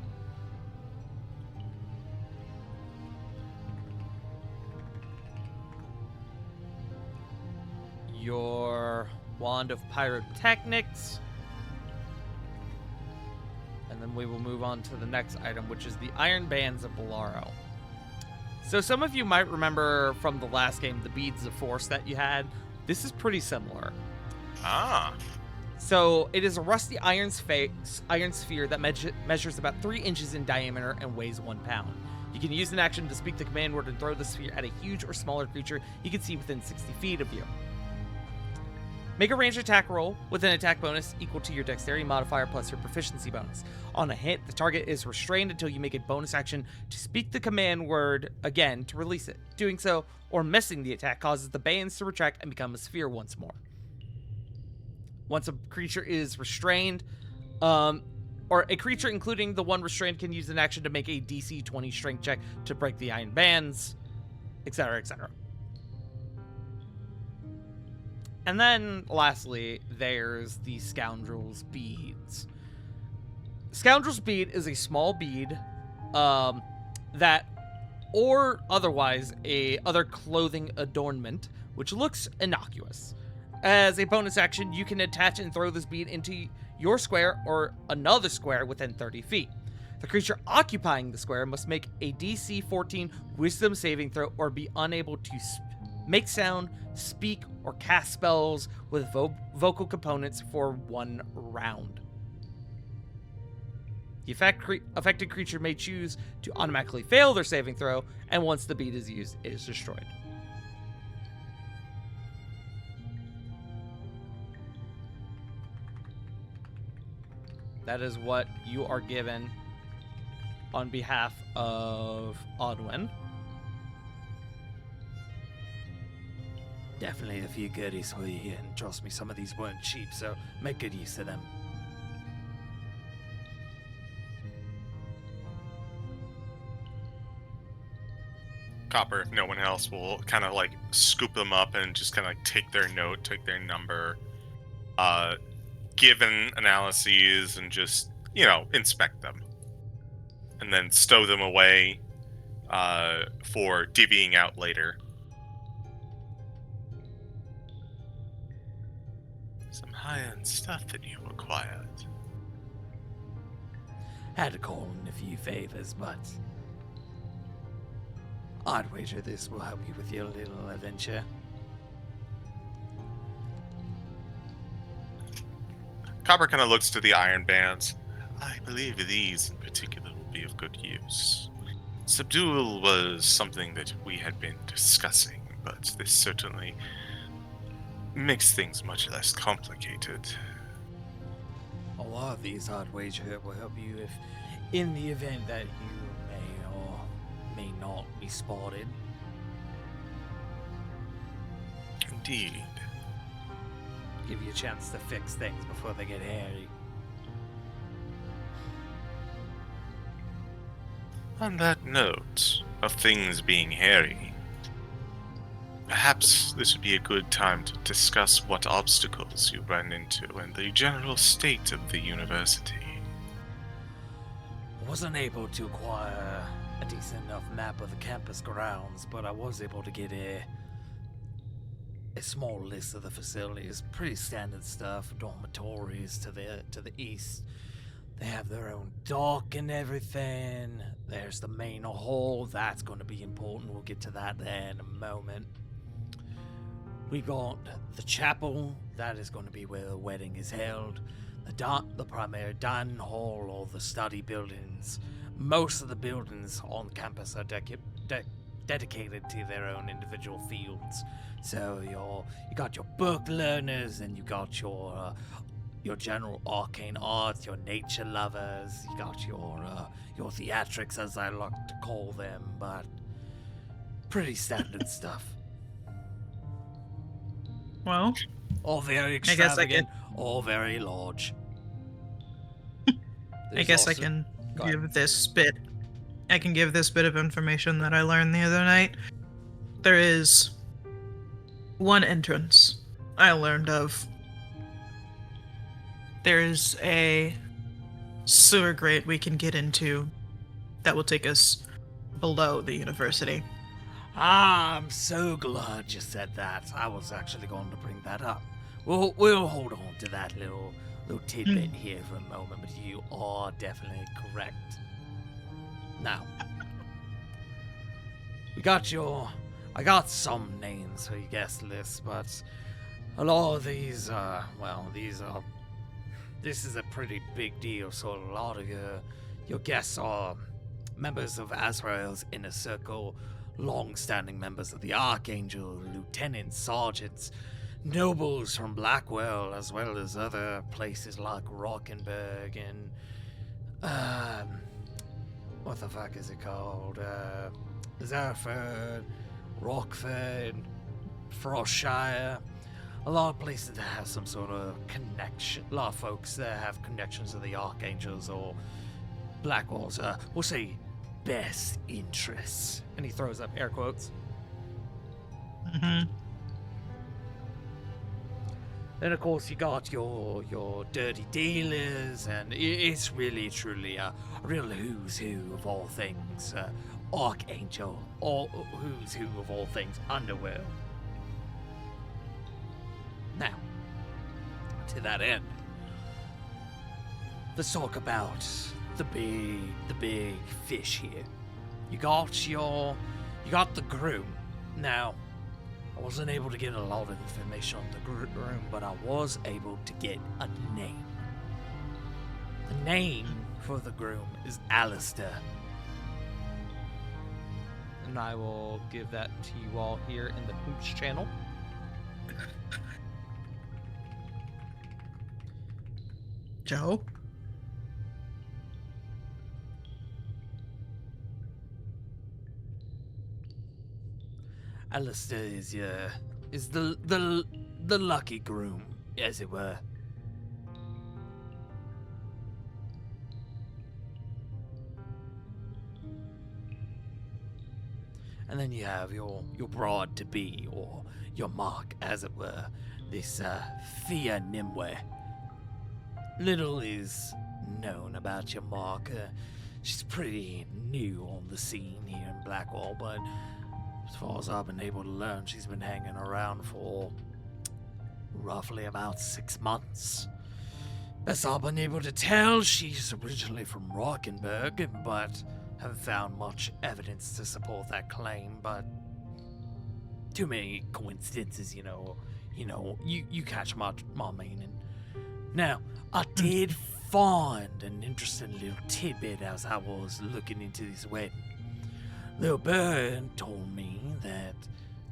Your wand of pyrotechnics. And then we will move on to the next item, which is the Iron Bands of Bolaro. So some of you might remember from the last game the Beads of Force that you had. This is pretty similar. Ah. So it is a rusty iron sphere that measures about 3 inches in diameter and weighs 1 pound. You can use an action to speak the command word and throw the sphere at a huge or smaller creature you can see within 60 feet of you. Make a ranged attack roll with an attack bonus equal to your dexterity modifier plus your proficiency bonus. On a hit, the target is restrained until you make a bonus action to speak the command word again to release it. Doing so, or missing the attack, causes the bands to retract and become a sphere once more. Once a creature is restrained, or a creature including the one restrained can use an action to make a DC 20 strength check to break the iron bands, etc., etc. And then, lastly, there's the Scoundrel's Beads. Scoundrel's Bead is a small bead that, or otherwise, a other clothing adornment, which looks innocuous. As a bonus action, you can attach and throw this bead into your square or another square within 30 feet. The creature occupying the square must make a DC 14 Wisdom saving throw or be unable to make sound, speak, or cast spells with vocal components for 1 round. The affected creature may choose to automatically fail their saving throw, and once the bead is used, it is destroyed. That is what you are given on behalf of Odwin. Definitely a few goodies for you here, and trust me, some of these weren't cheap, so make good use of them. Copper, if no one else, will kind of like scoop them up and just kind of like take their note, take their number, give an analyses, and just, inspect them. And then stow them away for divvying out later. Some high-end stuff that you acquired. Had to call in a few favors, but I'd wager this will help you with your little adventure. Copper kind of looks to the iron bands. I believe these in particular will be of good use. Subdual was something that we had been discussing, but this certainly makes things much less complicated. A lot of these, I'd wager, will help you if, in the event that you may or may not be spotted. Indeed. Give you a chance to fix things before they get hairy. On that note of things being hairy, perhaps this would be a good time to discuss what obstacles you ran into and the general state of the university. I wasn't able to acquire a decent enough map of the campus grounds, but I was able to get a small list of the facilities. Pretty standard stuff. Dormitories to the east. They have their own dock and everything. There's the main hall. That's going to be important. We'll get to that there in a moment. We got the chapel. That is going to be where the wedding is held. The primary dining hall, all the study buildings. Most of the buildings on campus are dedicated to their own individual fields. So you got your book learners, and you got your general arcane arts, your nature lovers. You got your theatrics, as I like to call them, but pretty standard stuff. Well, All very I guess I extravagant, all very large. I guess I can give this bit. I can give this bit of information that I learned the other night. There is one entrance I learned of there's a sewer grate we can get into that will take us below the university. Ah, I'm so glad you said that. I was actually going to bring that up. We'll hold on to that little tidbit here for a moment, but you are definitely correct. Now, I got some names for your guest list, but a lot of these, this is a pretty big deal, so a lot of your guests are members of Azrael's inner circle, long-standing members of the Archangel, lieutenants, sergeants, nobles from Blackwall, as well as other places like Rockenberg and, what the fuck is it called? Zarford, Rockford, Frostshire. A lot of places that have some sort of connection. A lot of folks that have connections to the Archangels or Blackwall's, we'll say, best interests. And he throws up air quotes. Mm-hmm. Then, of course, you got your dirty dealers, and it's really, truly a real who's who of all things Archangel, or who's who of all things Underworld. Now, to that end, let's talk about the big fish here. You got the groom. Now, I wasn't able to get a lot of information on the groom, but I was able to get a name. The name for the groom is Alistair. And I will give that to you all here in the Hooch channel. Joe? Alistair is the lucky groom, as it were. And then you have your bride to be, or your mark, as it were, this Thea Nimue. Little is known about your mark. She's pretty new on the scene here in Blackwall, but as far as I've been able to learn, she's been hanging around for roughly about 6 months. Best I've been able to tell, she's originally from Rockenberg, but haven't found much evidence to support that claim, but too many coincidences, you catch my meaning. Now, I did find an interesting little tidbit as I was looking into this wedding. Little bird told me that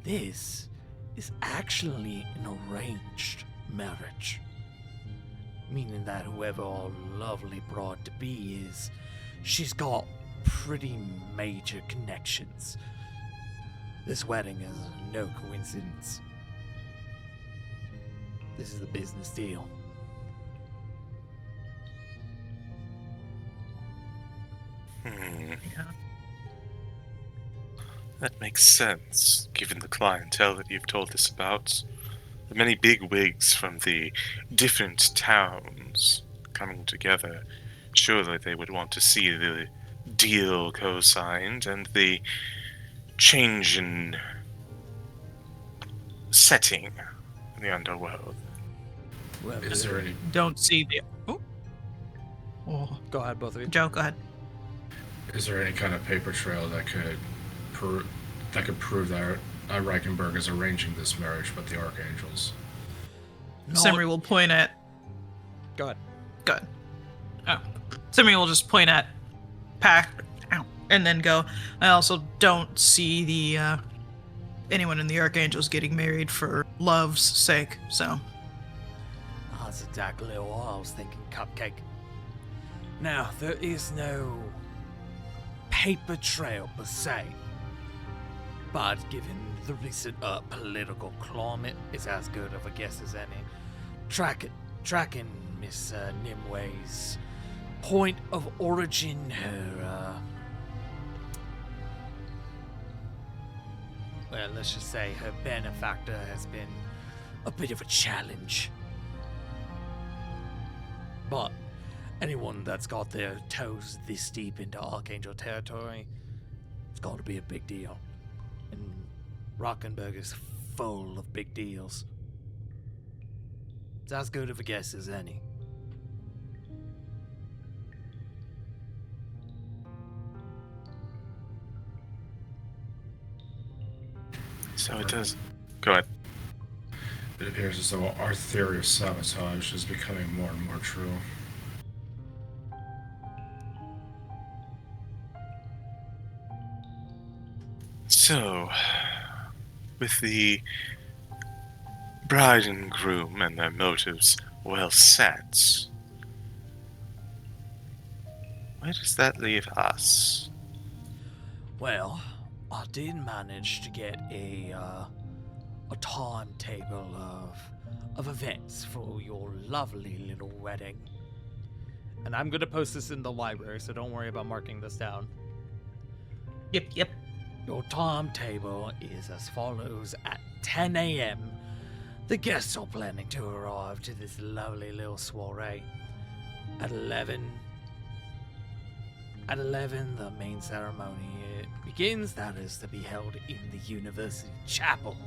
this is actually an arranged marriage. Meaning that whoever our lovely bride-to-be is, she's got pretty major connections. This wedding is no coincidence. This is a business deal. Yeah. That makes sense, given the clientele that you've told us about. The many big wigs from the different towns coming together. Surely they would want to see the deal co-signed and the change in setting in the underworld. Well, Is there any Don't see the. Oh, Go ahead, both of you. Joe, go ahead. Is there any kind of paper trail that could prove that Reichenberg is arranging this marriage with the Archangels? Simri will point at. Go ahead. Go ahead. Oh. Simri will just point at Pack, and then go. I also don't see the anyone in the Archangels getting married for love's sake. So. That's exactly what I was thinking, Cupcake. Now, there is no paper trail per se, but given the recent political climate, it's as good of a guess as any. Tracking Miss Nimue's point of origin, her, well, let's just say her benefactor has been a bit of a challenge. But anyone that's got their toes this deep into Archangel territory, it's got to be a big deal. And Rockenberg is full of big deals. It's as good of a guess as any. So it does. Go ahead. It appears as though our theory of sabotage is becoming more and more true. So, with the bride and groom and their motives well set, where does that leave us? Well, I did manage to get a timetable of events for your lovely little wedding. And I'm going to post this in the library, so don't worry about marking this down. Yep. Your timetable is as follows. At 10 a.m., the guests are planning to arrive to this lovely little soiree. At 11, the main ceremony begins. That is to be held in the university chapel.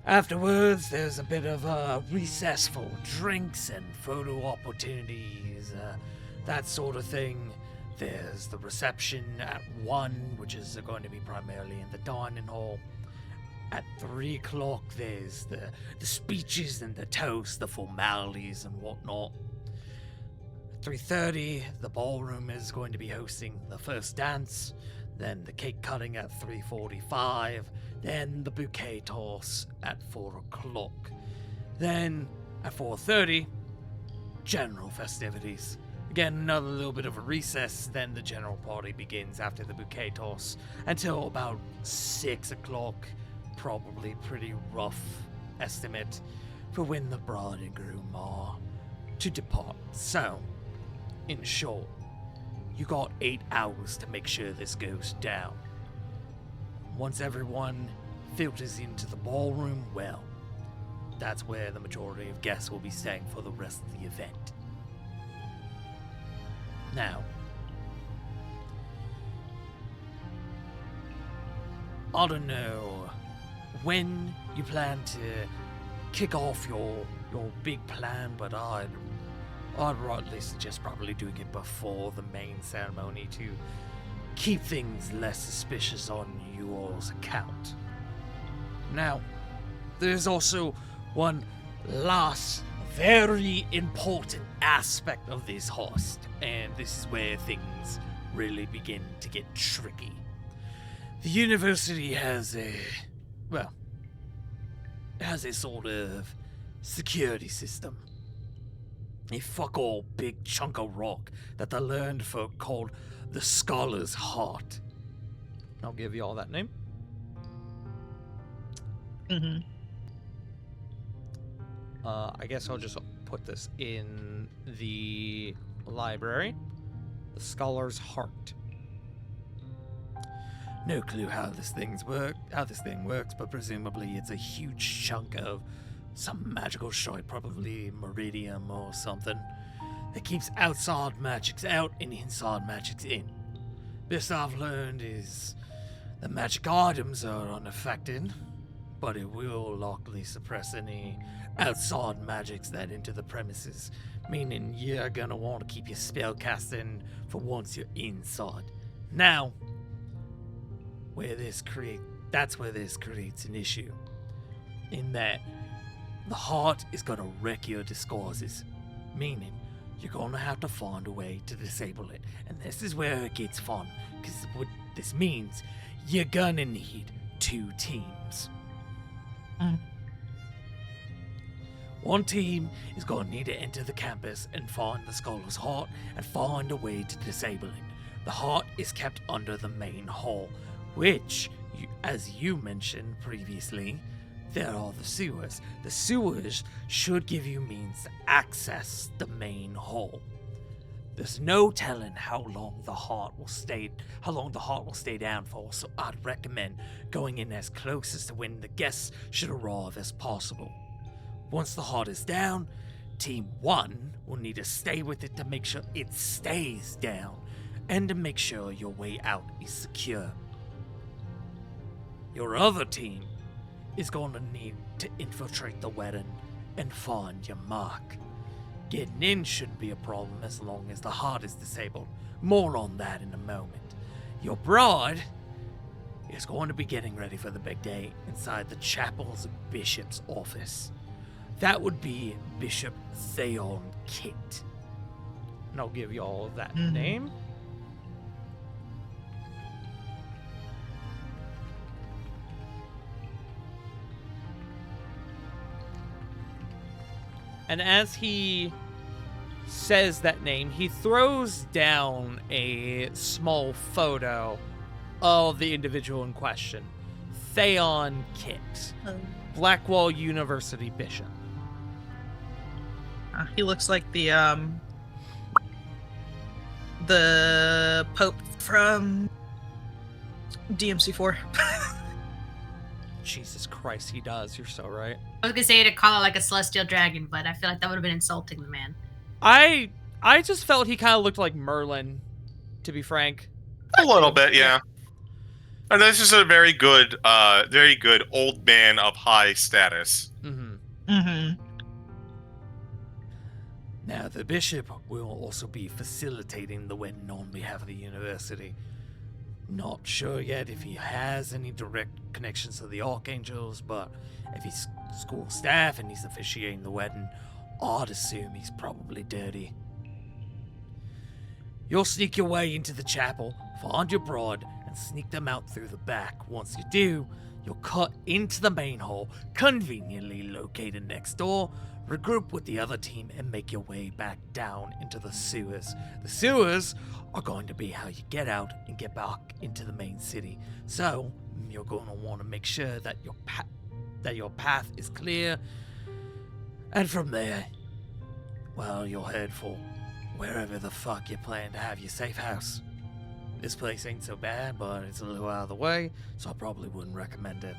Afterwards, there's a bit of a recess for drinks and photo opportunities, that sort of thing. There's the reception at 1, which is going to be primarily in the dining hall. At 3 o'clock, there's the speeches and the toasts, the formalities and whatnot. At 3:30, the ballroom is going to be hosting the first dance. Then the cake cutting at 3:45. Then the bouquet toss at 4 o'clock. Then at 4:30, general festivities. Again, another little bit of a recess. Then the general party begins after the bouquet toss until about 6 o'clock. Probably pretty rough estimate for when the bride and groom are to depart. So, in short, you got 8 hours to make sure this goes down. Once everyone filters into the ballroom, well, that's where the majority of guests will be staying for the rest of the event. Now, I don't know when you plan to kick off your big plan, but I'd rightly suggest probably doing it before the main ceremony to keep things less suspicious on yours account. Now, there's also one last very important aspect of this host, and this is where things really begin to get tricky. The university has a sort of security system. A fuck all big chunk of rock that the learned folk called the Scholar's Heart. I'll give you all that name. Mm-hmm. I guess I'll just put this in the library. The Scholar's Heart. No clue how this thing works, but presumably it's a huge chunk of some magical shite, probably meridium or something, that keeps outside magics out and inside magics in. This I've learned is the magic items are unaffected, but it will likely suppress any outside magics that enter the premises, meaning you're gonna want to keep your spell casting for once you're inside. Now, that's where this creates an issue, in that the heart is gonna wreck your disguises, meaning you're gonna have to find a way to disable it. And this is where it gets fun, because what this means, you're gonna need 2 teams. One team is gonna need to enter the campus and find the Scholar's Heart and find a way to disable it. The heart is kept under the main hall, which, as you mentioned previously, there are the sewers. The sewers should give you means to access the main hall. There's no telling how long the heart will stay down for, so I'd recommend going in as close as to when the guests should arrive as possible. Once the heart is down, Team 1 will need to stay with it to make sure it stays down, and to make sure your way out is secure. Your other team is going to need to infiltrate the wedding and find your mark. Getting in shouldn't be a problem as long as the heart is disabled. More on that in a moment. Your bride is going to be getting ready for the big day inside the chapel's bishop's office. That would be Bishop Theon Kit. And I'll give you all of that Mhm. name. And as he says that name, he throws down a small photo of the individual in question. Theon Kit, Blackwall University Bishop. He looks like the Pope from DMC4. Jesus Christ, he does. You're so right. I was gonna say to call it like a celestial dragon, but I feel like that would have been insulting the man. I just felt he kind of looked like Merlin, to be frank. A little bit, yeah. And this is a very good old man of high status. Mm-hmm. Mm-hmm. Now, the bishop will also be facilitating the wedding on behalf of the university. Not sure yet if he has any direct connections to the Archangels, but if he's school staff and he's officiating the wedding, I'd assume he's probably dirty. You'll sneak your way into the chapel, find your bride, and sneak them out through the back. Once you do, you'll cut into the main hall, conveniently located next door, regroup with the other team, and make your way back down into the sewers. The sewers are going to be how you get out and get back into the main city. So, you're going to want to make sure that your path is clear. And from there, well, you'll head for wherever the fuck you plan to have your safe house. This place ain't so bad, but it's a little out of the way, so I probably wouldn't recommend it.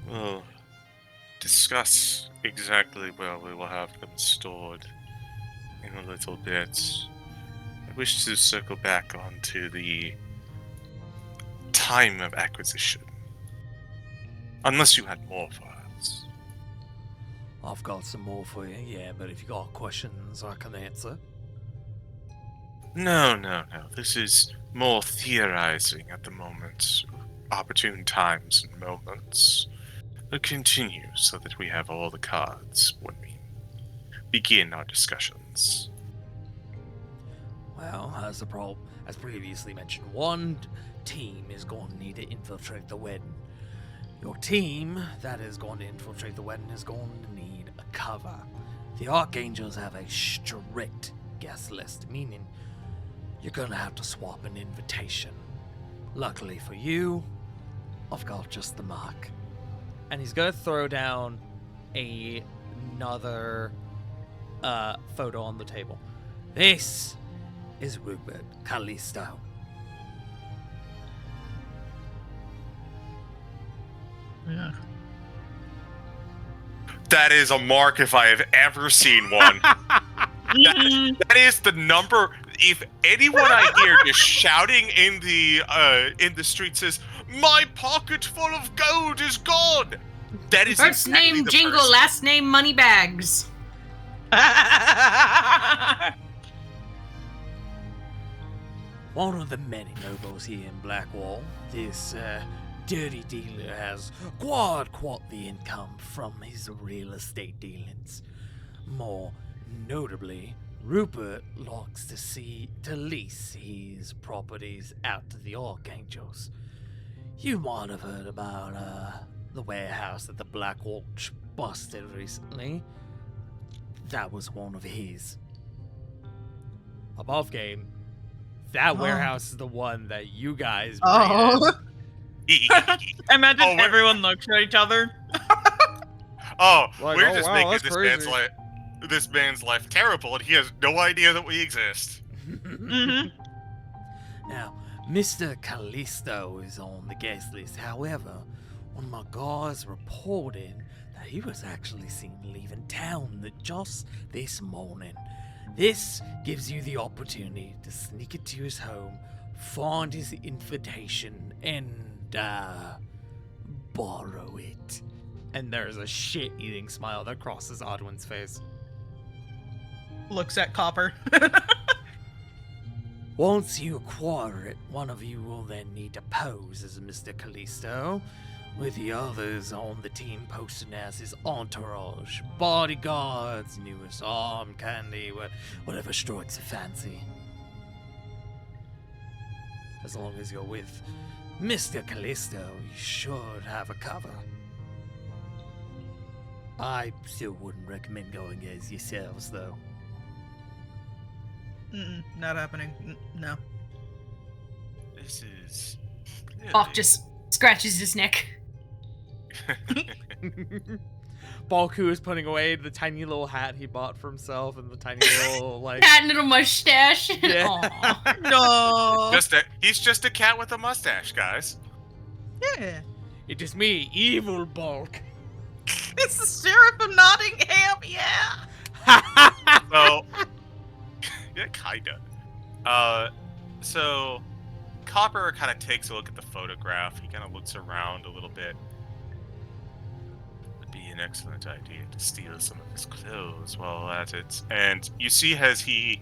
We'll discuss exactly where we will have them stored in a little bit. I wish to circle back onto the time of acquisition. Unless you had more for us. I've got some more for you, yeah, but if you got questions, I can answer. No. This is more theorizing at the moment. Opportune times and moments. We'll continue so that we have all the cards when we begin our discussions. Well, as previously mentioned, one team is going to need to infiltrate the wedding. Your team that is going to infiltrate the wedding is going to need a cover. The Archangels have a strict guest list, meaning you're going to have to swap an invitation. Luckily for you, I've got just the mark. And he's going to throw down another photo on the table. This is Rupert Callisto. Yeah. That is a mark if I have ever seen one. that is the number. If anyone I hear just shouting in the street says, "My pocket full of gold is gone," that is First exactly name the Jingle, person. last name Moneybags. One of the many nobles here in Blackwall, this dirty dealer has quite the income from his real estate dealings. More notably, Rupert likes to lease his properties out to the Archangels. You might have heard about the warehouse that the Blackwall busted recently. That was one of his. Above game, that warehouse is the one that you guys Oh. Imagine Oh, we're- everyone looks at each other. Oh, Like, we're oh, just wow, making that's this man's life terrible, and he has no idea that we exist. Mm-hmm. Now, Mr. Callisto is on the guest list. However, one of my guys reported that he was actually seen leaving town just this morning. This gives you the opportunity to sneak into his home, find his invitation, and, borrow it. And there's a shit-eating smile that crosses Odwin's face. Looks at Copper. Once you acquire it, one of you will then need to pose as Mr. Callisto, with the others on the team posting as his entourage, bodyguards, newest arm candy, whatever strikes your fancy. As long as you're with Mr. Callisto, you should have a cover. I still wouldn't recommend going as yourselves, though. Not happening. No. This is. Balk just scratches his neck. Balku is putting away the tiny little hat he bought for himself and the tiny little, like... Cat and little mustache. Yeah. Aw. No. He's just a cat with a mustache, guys. Yeah. It is me, evil Balk. It's the Sheriff of Nottingham, yeah. So, yeah, kinda. So Copper kind of takes a look at the photograph. He kind of looks around a little bit. Would be an excellent idea to steal some of his clothes while at it. And you see as he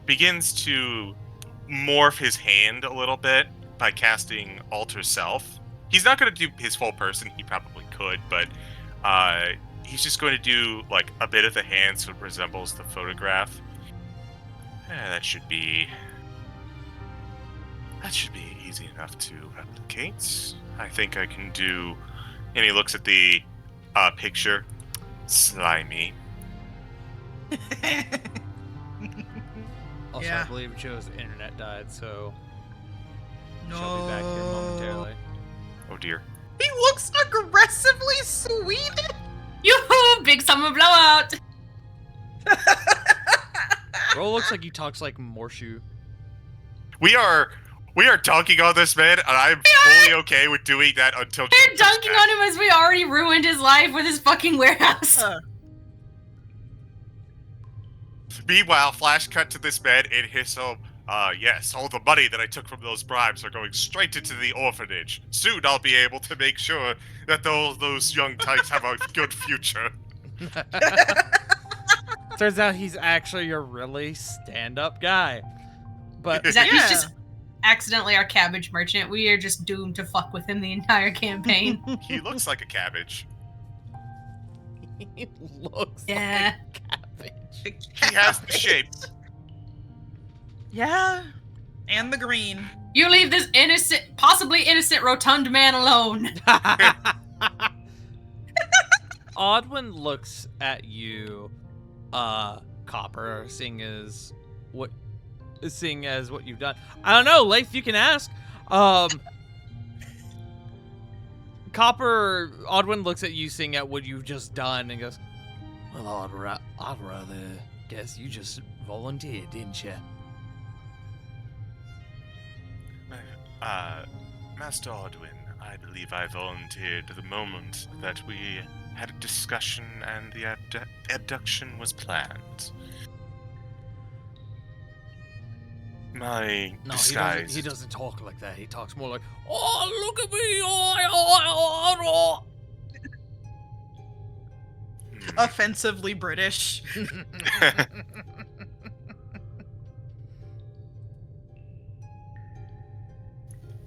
begins to morph his hand a little bit by casting Alter Self. He's not going to do his full person. He probably could, but he's just going to do like a bit of the hand so it resembles the photograph. That should be easy enough to replicate. I think I can do. And he looks at the picture. Slimy. Also, Yeah. I believe Joe's internet died, so No. she'll be back here momentarily. Oh dear. He looks aggressively sweet. Yoo-hoo! Big summer blowout! Bro looks like he talks like Morshu. We are dunking on this man, and I'm fully okay with doing that until Joe We're comes dunking back. on him as we already ruined his life with his fucking warehouse. Meanwhile, flash cut to this man in his home. Yes, all the money that I took from those bribes are going straight into the orphanage. Soon I'll be able to make sure that those young tykes have a good future. Turns out he's actually a really stand-up guy. But Is that Yeah. he's just accidentally our cabbage merchant? We are just doomed to fuck with him the entire campaign. He looks like a cabbage. he looks Yeah. like cabbage. He has the shape. Yeah. And the green. You leave this innocent, possibly innocent rotund man alone. Odwin looks at you, Copper, seeing as what you've done. I don't know, Leif, you can ask. Copper, Odwin looks at you, seeing at what you've just done, and goes, Well, I'd rather guess you just volunteered, didn't you? Master Odwin, I believe I volunteered the moment that we had a discussion and the abduction was planned. My No, disguise. he doesn't talk like that. He talks more like, "Oh, look at me! Offensively British.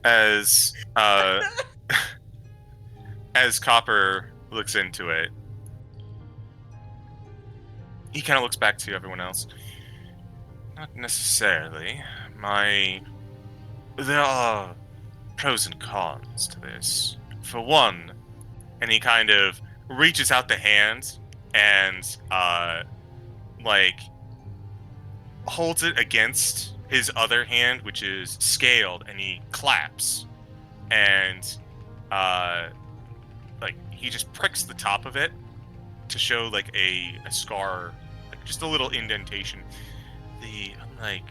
as as Copper looks into it, he kind of looks back to everyone else. Not necessarily. There are pros and cons to this. For one, and he kind of reaches out the hand and holds it against his other hand, which is scaled, and he claps, and he just pricks the top of it to show like a scar, like just a little indentation. Unlike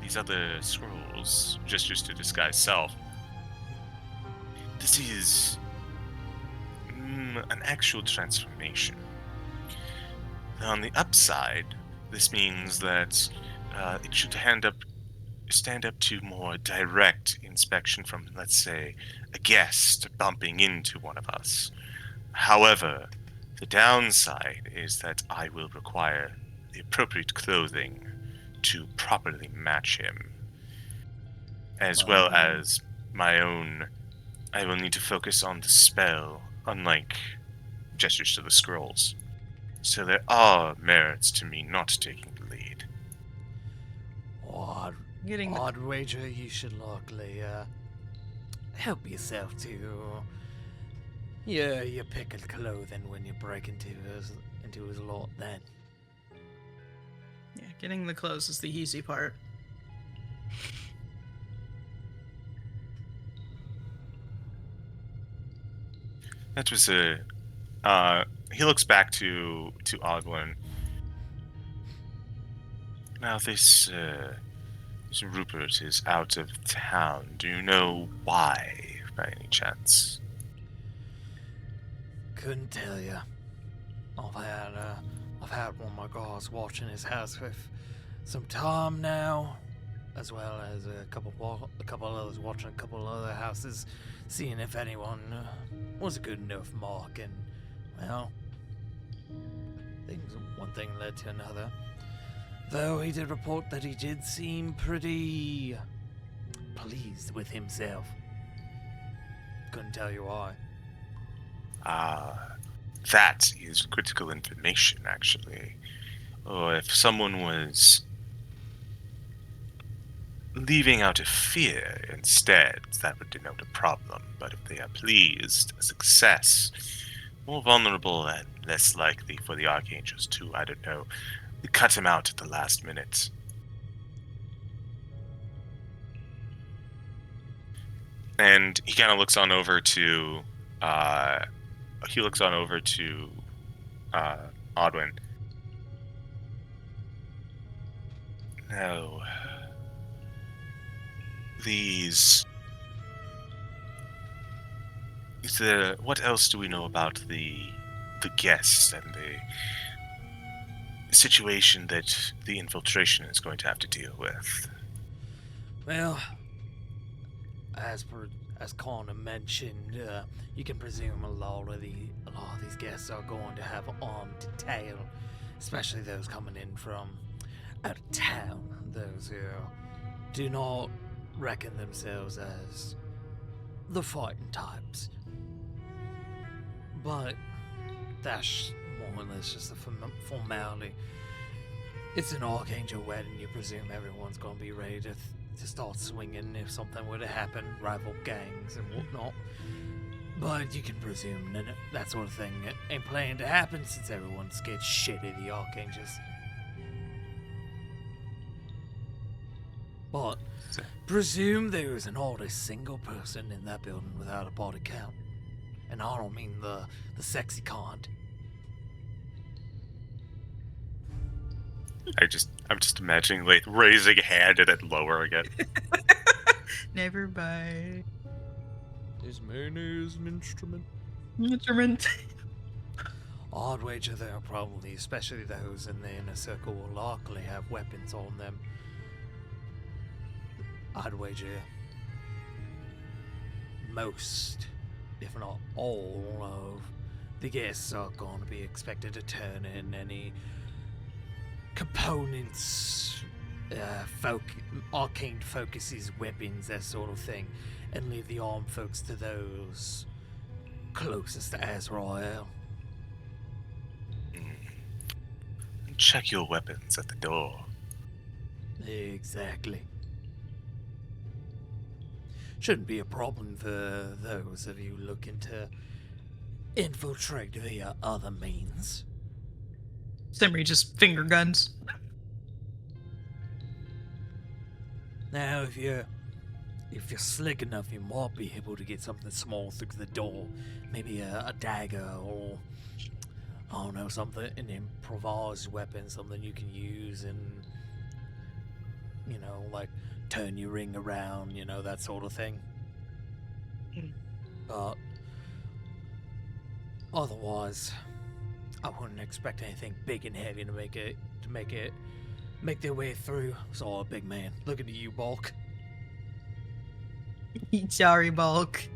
these other scrolls just used to disguise self, this is an actual transformation. On the upside, this means that it should stand up to more direct inspection from, let's say, a guest bumping into one of us. However, the downside is that I will require the appropriate clothing to properly match him, as well as my own. I will need to focus on the spell, unlike gestures to the scrolls. So there are merits to me not taking the lead. I'd wager you should likely help yourself to your pick of clothing when you break into his lot. Then Yeah, getting the clothes is the easy part. That was a. He looks back to Ogwin. Now this Rupert is out of town. Do you know why, by any chance? couldn't tell you. I've had one of my guys watching his house for some time now, as well as a couple others watching a couple other houses, seeing if anyone was a good enough mark. And well, one thing led to another. Though he did report that he did seem pretty pleased with himself. Couldn't tell you why. That is critical information, actually. Or if someone was leaving out of fear instead, that would denote a problem. But if they are pleased, a success, more vulnerable and less likely for the Archangels to, I don't know, cut him out at the last minute. And he kind of looks on over to Odwin. Now, what else do we know about the guests and the situation that the infiltration is going to have to deal with? Well, as Connor mentioned, you can presume a lot of these guests are going to have armed detail, especially those coming in from out of town. Those who do not reckon themselves as the fighting types. But that's more or less just a formality. It's an Archangel wedding. You presume everyone's going to be ready to start swinging if something were to happen, rival gangs and whatnot. But you can presume that sort of thing ain't planning to happen since everyone's scared shit of the Archangels. But presume there is not a single person in that building without a body count. And I don't mean the sexy kind. I'm just imagining like raising a hand and then lower again. Never mind. As many as an instrument. Instrument. I'd wager they'll probably, especially those in the inner circle, will likely have weapons on them. I'd wager most, if not all, of the guests are going to be expected to turn in any components, arcane focuses, weapons, that sort of thing, and leave the armed folks to those closest to Azrael. Check your weapons at the door. Exactly. Shouldn't be a problem for those of you looking to infiltrate via other means. Simri just finger guns. Now, if you're slick enough, you might be able to get something small through the door. Maybe a dagger or, I don't know, something, an improvised weapon, something you can use and, you know, like turn your ring around, you know, that sort of thing. But otherwise, I wouldn't expect anything big and heavy to make their way through. So, a big man. Looking at you, Bulk. Sorry, Bulk.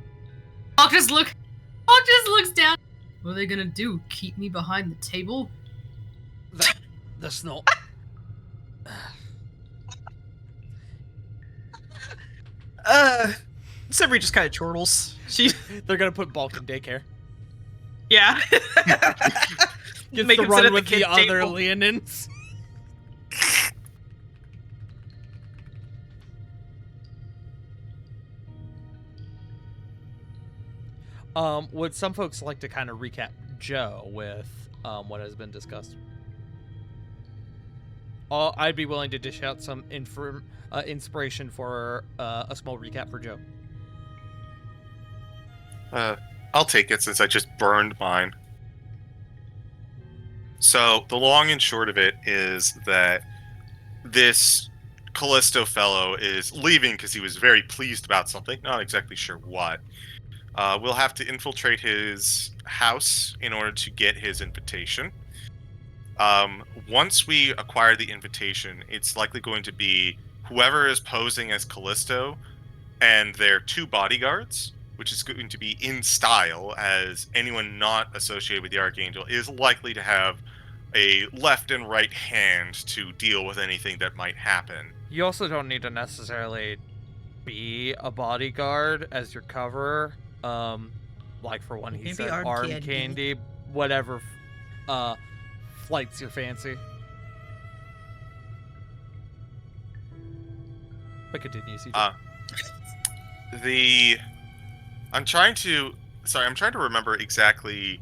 Bulk just looks down. What are they gonna do? Keep me behind the table? That's not. Simri just kind of chortles. She, They're gonna put Bulk in daycare. yeah. Gets Make to him sit run at with the the kid other table. Leonins. Would some folks like to kind of recap Joe with what has been discussed? I'd be willing to dish out some inspiration for a small recap for Joe. I'll take it since I just burned mine. So the long and short of it is that this Callisto fellow is leaving because he was very pleased about something, not exactly sure what. We'll have to infiltrate his house in order to get his invitation. Once we acquire the invitation, it's likely going to be whoever is posing as Callisto and their 2 bodyguards, which is going to be in style, as anyone not associated with the Archangel is likely to have a left and right hand to deal with anything that might happen. You also don't need to necessarily be a bodyguard as your cover. Like for one, he Maybe said arm arm candy. candy, whatever flights your fancy. But continue, CJ. I'm trying to remember exactly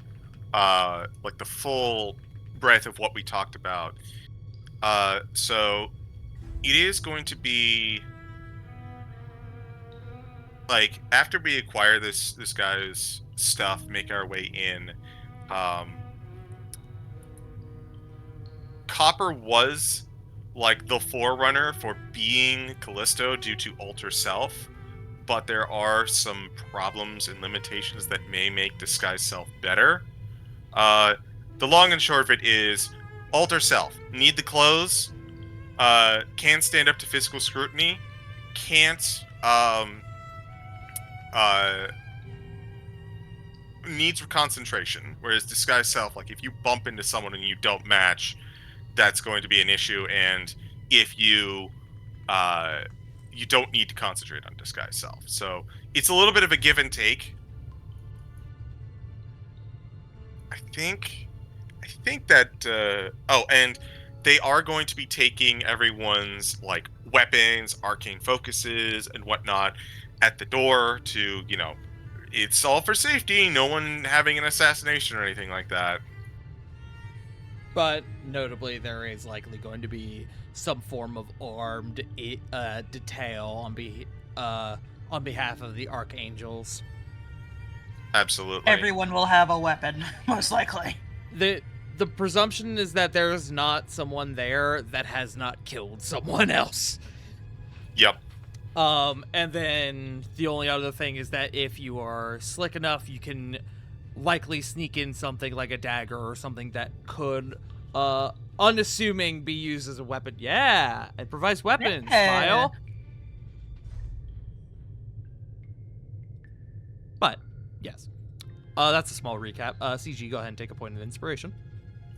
like the full breadth of what we talked about. So it is going to be like after we acquire this guy's stuff, make our way in. Copper was like the forerunner for being Callisto due to Alter Self, but there are some problems and limitations that may make Disguise Self better. The long and short of it is Alter Self, need the clothes, can stand up to physical scrutiny, can't, needs concentration, whereas Disguise Self, like if you bump into someone and you don't match, that's going to be an issue, and if you you don't need to concentrate on Disguise Self. So it's a little bit of a give and take. I think that and they are going to be taking everyone's like weapons, arcane focuses, and whatnot at the door to, you know, it's all for safety, no one having an assassination or anything like that. But notably, there is likely going to be some form of armed detail on behalf of the Archangels. Absolutely. Everyone will have a weapon, most likely. The presumption is that there is not someone there that has not killed someone else. Yep. And then the only other thing is that if you are slick enough, you can likely sneak in something like a dagger or something that could, unassuming, be used as a weapon. Yeah, it provides weapons, Smile. But, yes. That's a small recap. CG, go ahead and take a point of inspiration.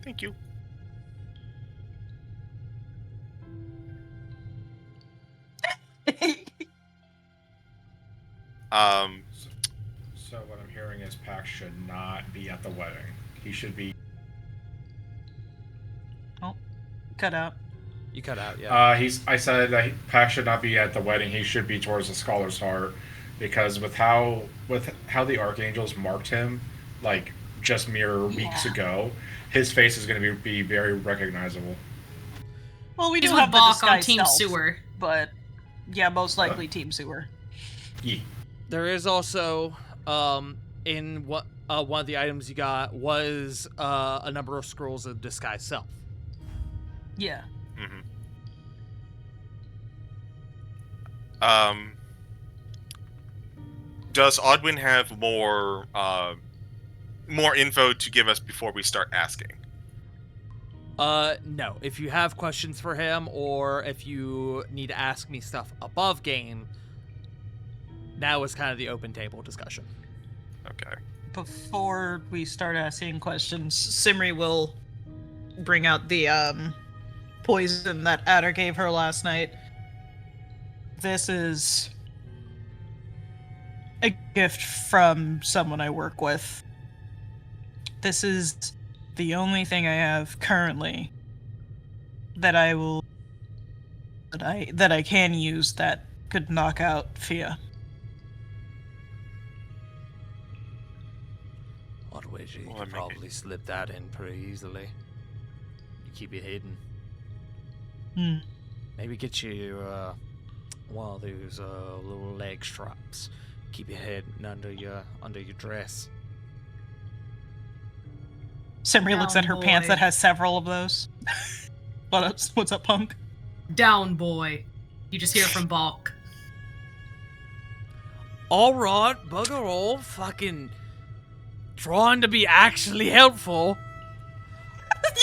Thank you. So what I'm hearing is Pax should not be at the wedding. He should be. Oh, cut out. You cut out, yeah. I said that Pax should not be at the wedding. He should be towards the Scholar's Heart, because with how the Archangels marked him, like just mere weeks ago, his face is going to be very recognizable. Well, we He's do with have the Bach on disguise Team stealth, Sewer. but yeah, most likely Team Sewer. Yeah. There is also, in what one of the items you got was a number of scrolls of Disguise Self. Yeah. does Odwin have more info to give us before we start asking? No. If you have questions for him, or if you need to ask me stuff above game, now is kind of the open table discussion. Okay. Before we start asking questions, Simri will bring out the poison that Adder gave her last night. This is a gift from someone I work with. This is the only thing I have currently that I can use that could knock out fear. I'd wager you Well, could I mean- probably slip that in pretty easily. You keep it hidden. Maybe get you one of those little leg straps. Keep it hidden under your dress. Simri looks at her Down, pants boy. that has several of those. What's up, punk? Down, boy. You just hear it from Balk. Alright, bugger all. Fucking trying to be actually helpful.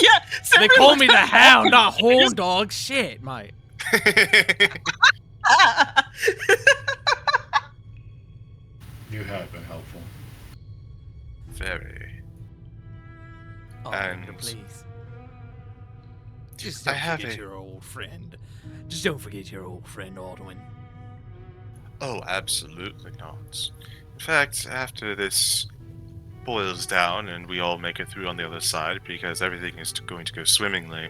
Yeah, They Simri call looks me the at her Hound, pants. not Horn Dog. Shit, mate. You have been helpful. Very. Oh, And- please. Just I don't have forget a- your old friend. Just don't forget your old friend, Aldwin. Oh, absolutely not. In fact, after this boils down and we all make it through on the other side, because everything is going to go swimmingly,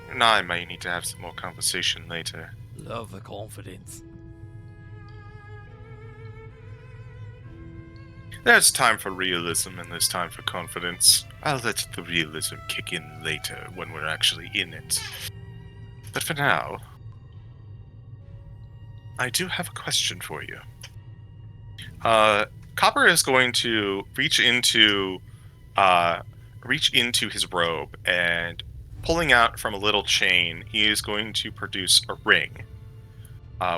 and I might need to have some more conversation later. Love the confidence. There's time for realism and there's time for confidence. I'll let the realism kick in later when we're actually in it. But for now, I do have a question for you. Copper is going to reach into his robe, and pulling out from a little chain, he is going to produce a ring.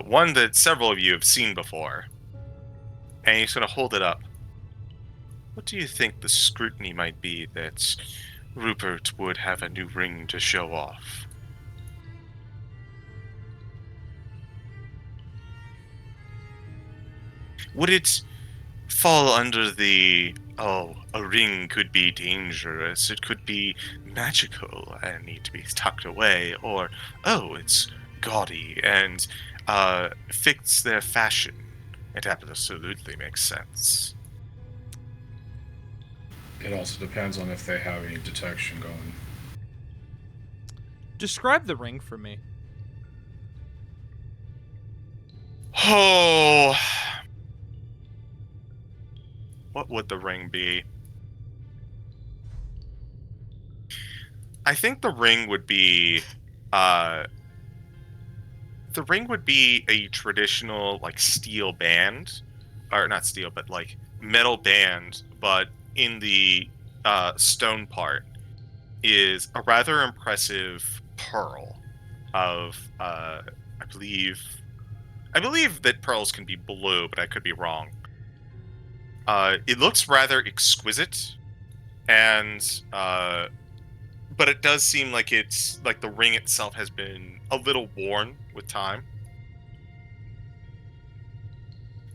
One that several of you have seen before. And he's going to hold it up. What do you think the scrutiny might be that Rupert would have a new ring to show off? Would it fall under the, oh, a ring could be dangerous, it could be magical and need to be tucked away, or, oh, it's gaudy and fits their fashion? It absolutely makes sense. It also depends on if they have any detection going. Describe the ring for me. Oh, what would the ring be? I think the ring would be, a traditional like steel band, or not steel, but like metal band. But in the stone part is a rather impressive pearl of, I believe that pearls can be blue, but I could be wrong. It looks rather exquisite, and but it does seem like it's like the ring itself has been a little worn with time.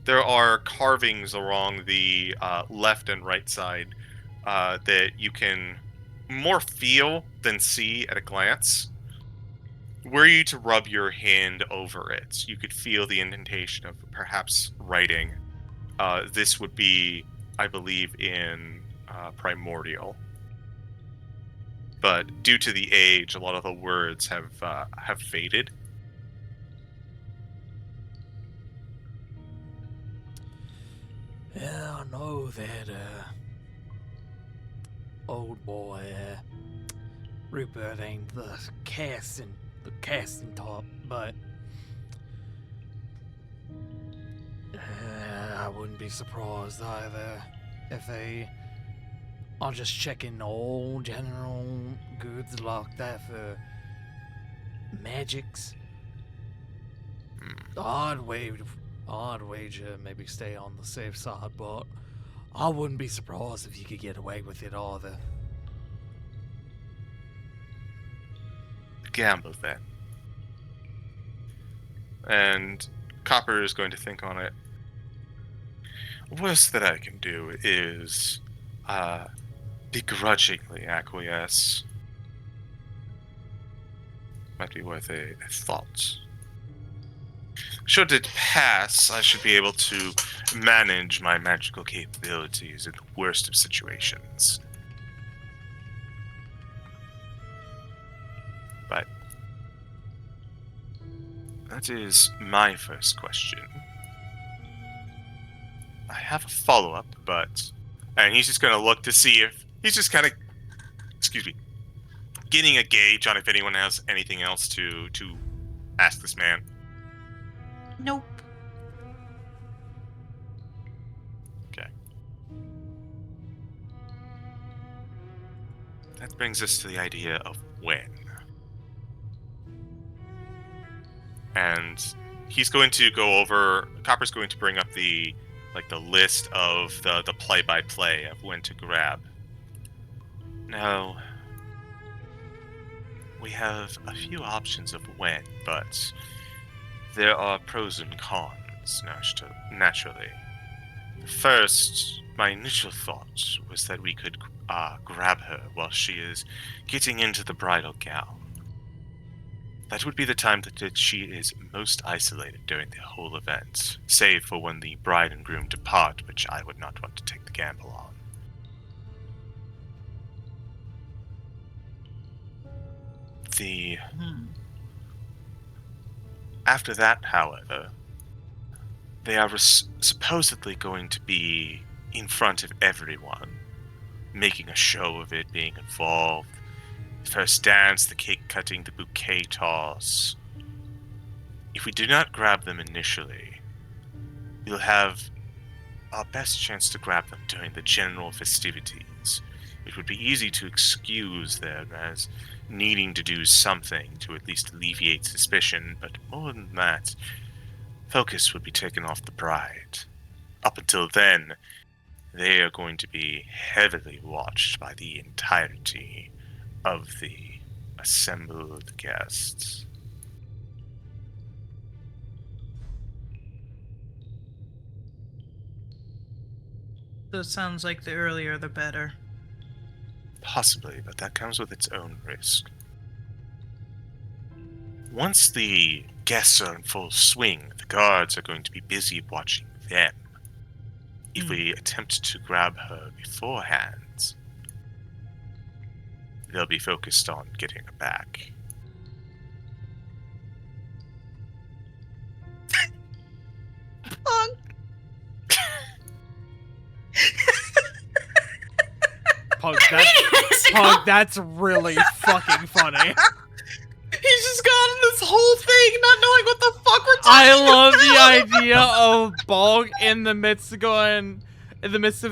There are carvings along the left and right side that you can more feel than see at a glance. Were you to rub your hand over it, you could feel the indentation of perhaps writing. This would be, I believe, in Primordial. But due to the age, a lot of the words have faded. Yeah, I know that, old boy, Rupert ain't the casting top, but I wouldn't be surprised either if they are just checking all general goods like that for magics. The odd way I'd wager maybe stay on the safe side, but I wouldn't be surprised if you could get away with it either. Gamble then. And Copper is going to think on it. Worst that I can do is begrudgingly acquiesce. Might be worth a thought. Should it pass, I should be able to manage my magical capabilities in the worst of situations. But that is my first question. I have a follow-up, but... And he's just going to look to see if... He's just kind of... Excuse me. Getting a gauge on if anyone has anything else to ask this man. Nope. Okay. That brings us to the idea of when. And he's going to go over... Copper's going to bring up the list of the play-by-play of when to grab. Now, we have a few options of when, but there are pros and cons, naturally. First, my initial thought was that we could grab her while she is getting into the bridal gown. That would be the time that she is most isolated during the whole event, save for when the bride and groom depart, which I would not want to take the gamble on. After that, however, they are supposedly going to be in front of everyone, making a show of it, being involved. First dance, the cake cutting, the bouquet toss. If we do not grab them initially, we'll have our best chance to grab them during the general festivities. It would be easy to excuse them as needing to do something to at least alleviate suspicion, but more than that, focus would be taken off the bride. Up until then, they are going to be heavily watched by the entirety of the assembled guests. So it sounds like the earlier the better. Possibly, but that comes with its own risk. Once the guests are in full swing, the guards are going to be busy watching them. If we attempt to grab her beforehand, they'll be focused on getting her back. Pug, that's really fucking funny. He's just got in this whole thing, not knowing what the fuck we're talking I love about. the idea of Bog in the midst of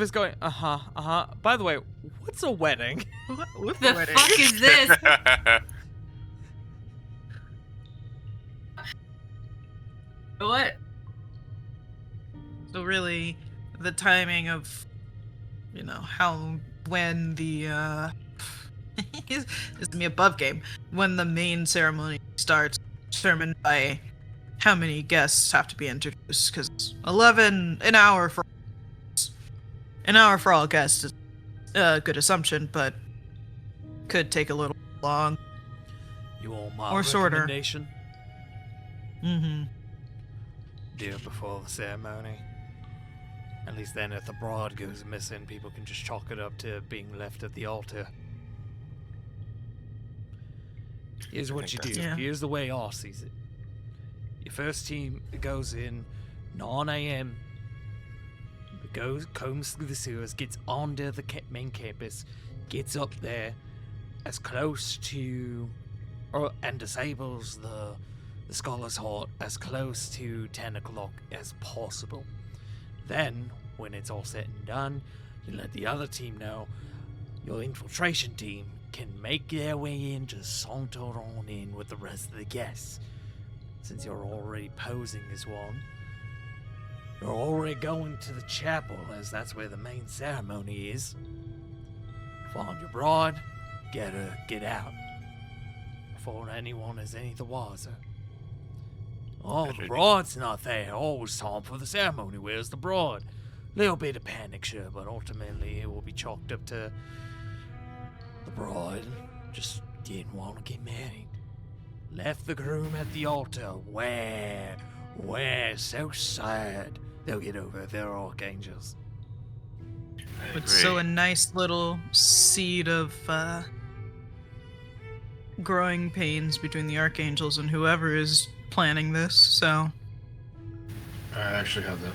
us going, By the way, what's a wedding? What The fuck is this? What? So really, the timing of, when the this is me above game, when the main ceremony starts, determined by how many guests have to be introduced. Because an hour for all guests is a good assumption, but could take a little long. You want my Or shorter. recommendation? Mm-hmm. Do it before the ceremony. At least then if the bride goes missing, people can just chalk it up to being left at the altar. Here's what you do. Yeah. Here's the way I sees it. Your first team goes in 9 a.m. Combs through the sewers, gets onto the main campus, gets up there as close to, and disables the Scholar's Hall as close to 10 o'clock as possible. Then, when it's all said and done, you let the other team know your infiltration team can make their way in, just saunter on in with the rest of the guests. Since you're already posing as one, We're already going to the chapel, as that's where the main ceremony is. Find your bride, get her, get out. Before anyone is any the wiser. Oh, the bride's not there. Oh, it's time for the ceremony. Where's the bride? Little bit of panic, sure, but ultimately it will be chalked up to the bride just didn't want to get married. Left the groom at the altar. Where? So sad. They'll get over it. They're archangels. But sow a nice little seed of growing pains between the archangels and whoever is planning this, so. I actually have that.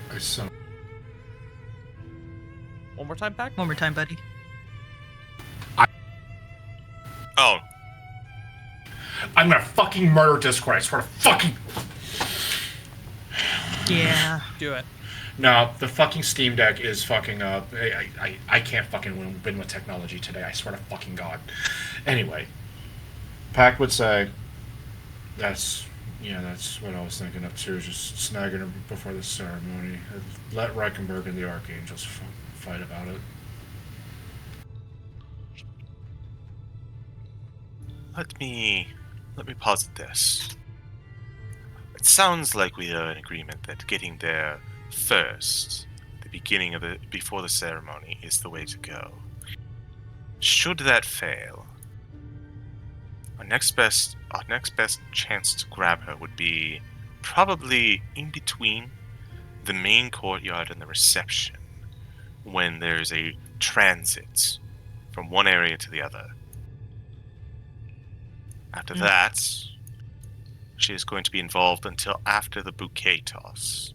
One more time, Pack? One more time, buddy. Oh, I'm gonna fucking murder Discord. I swear to fucking. Yeah. Do it. No, the fucking Steam Deck is fucking up. I can't fucking win with technology today. I swear to fucking God. Anyway, Pac would say, that's what I was thinking of too. Just snagging her before the ceremony. Let Reichenberg and the Archangels fight about it. let me posit this. It sounds like we are in agreement that getting there first, the beginning of before the ceremony, is the way to go. Should that fail, our next best chance to grab her would be probably in between the main courtyard and the reception, when there's a transit from one area to the other. After that, she is going to be involved until after the bouquet toss.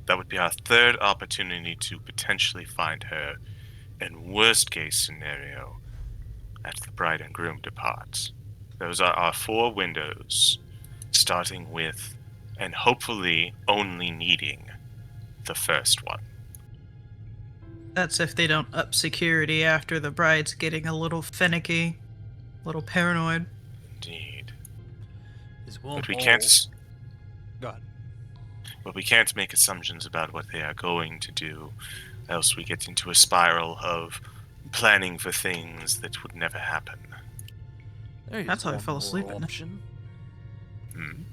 That would be our third opportunity to potentially find her, in worst case scenario, at the bride and groom depart. Those are our 4 windows, starting with, and hopefully only needing, the first one. That's if they don't up security after the bride's getting a little finicky, a little paranoid. Indeed. But But we can't. Go ahead. But we can't make assumptions about what they are going to do, else we get into a spiral of planning for things that would never happen. That's how I fell asleep at night. Option. Hmm?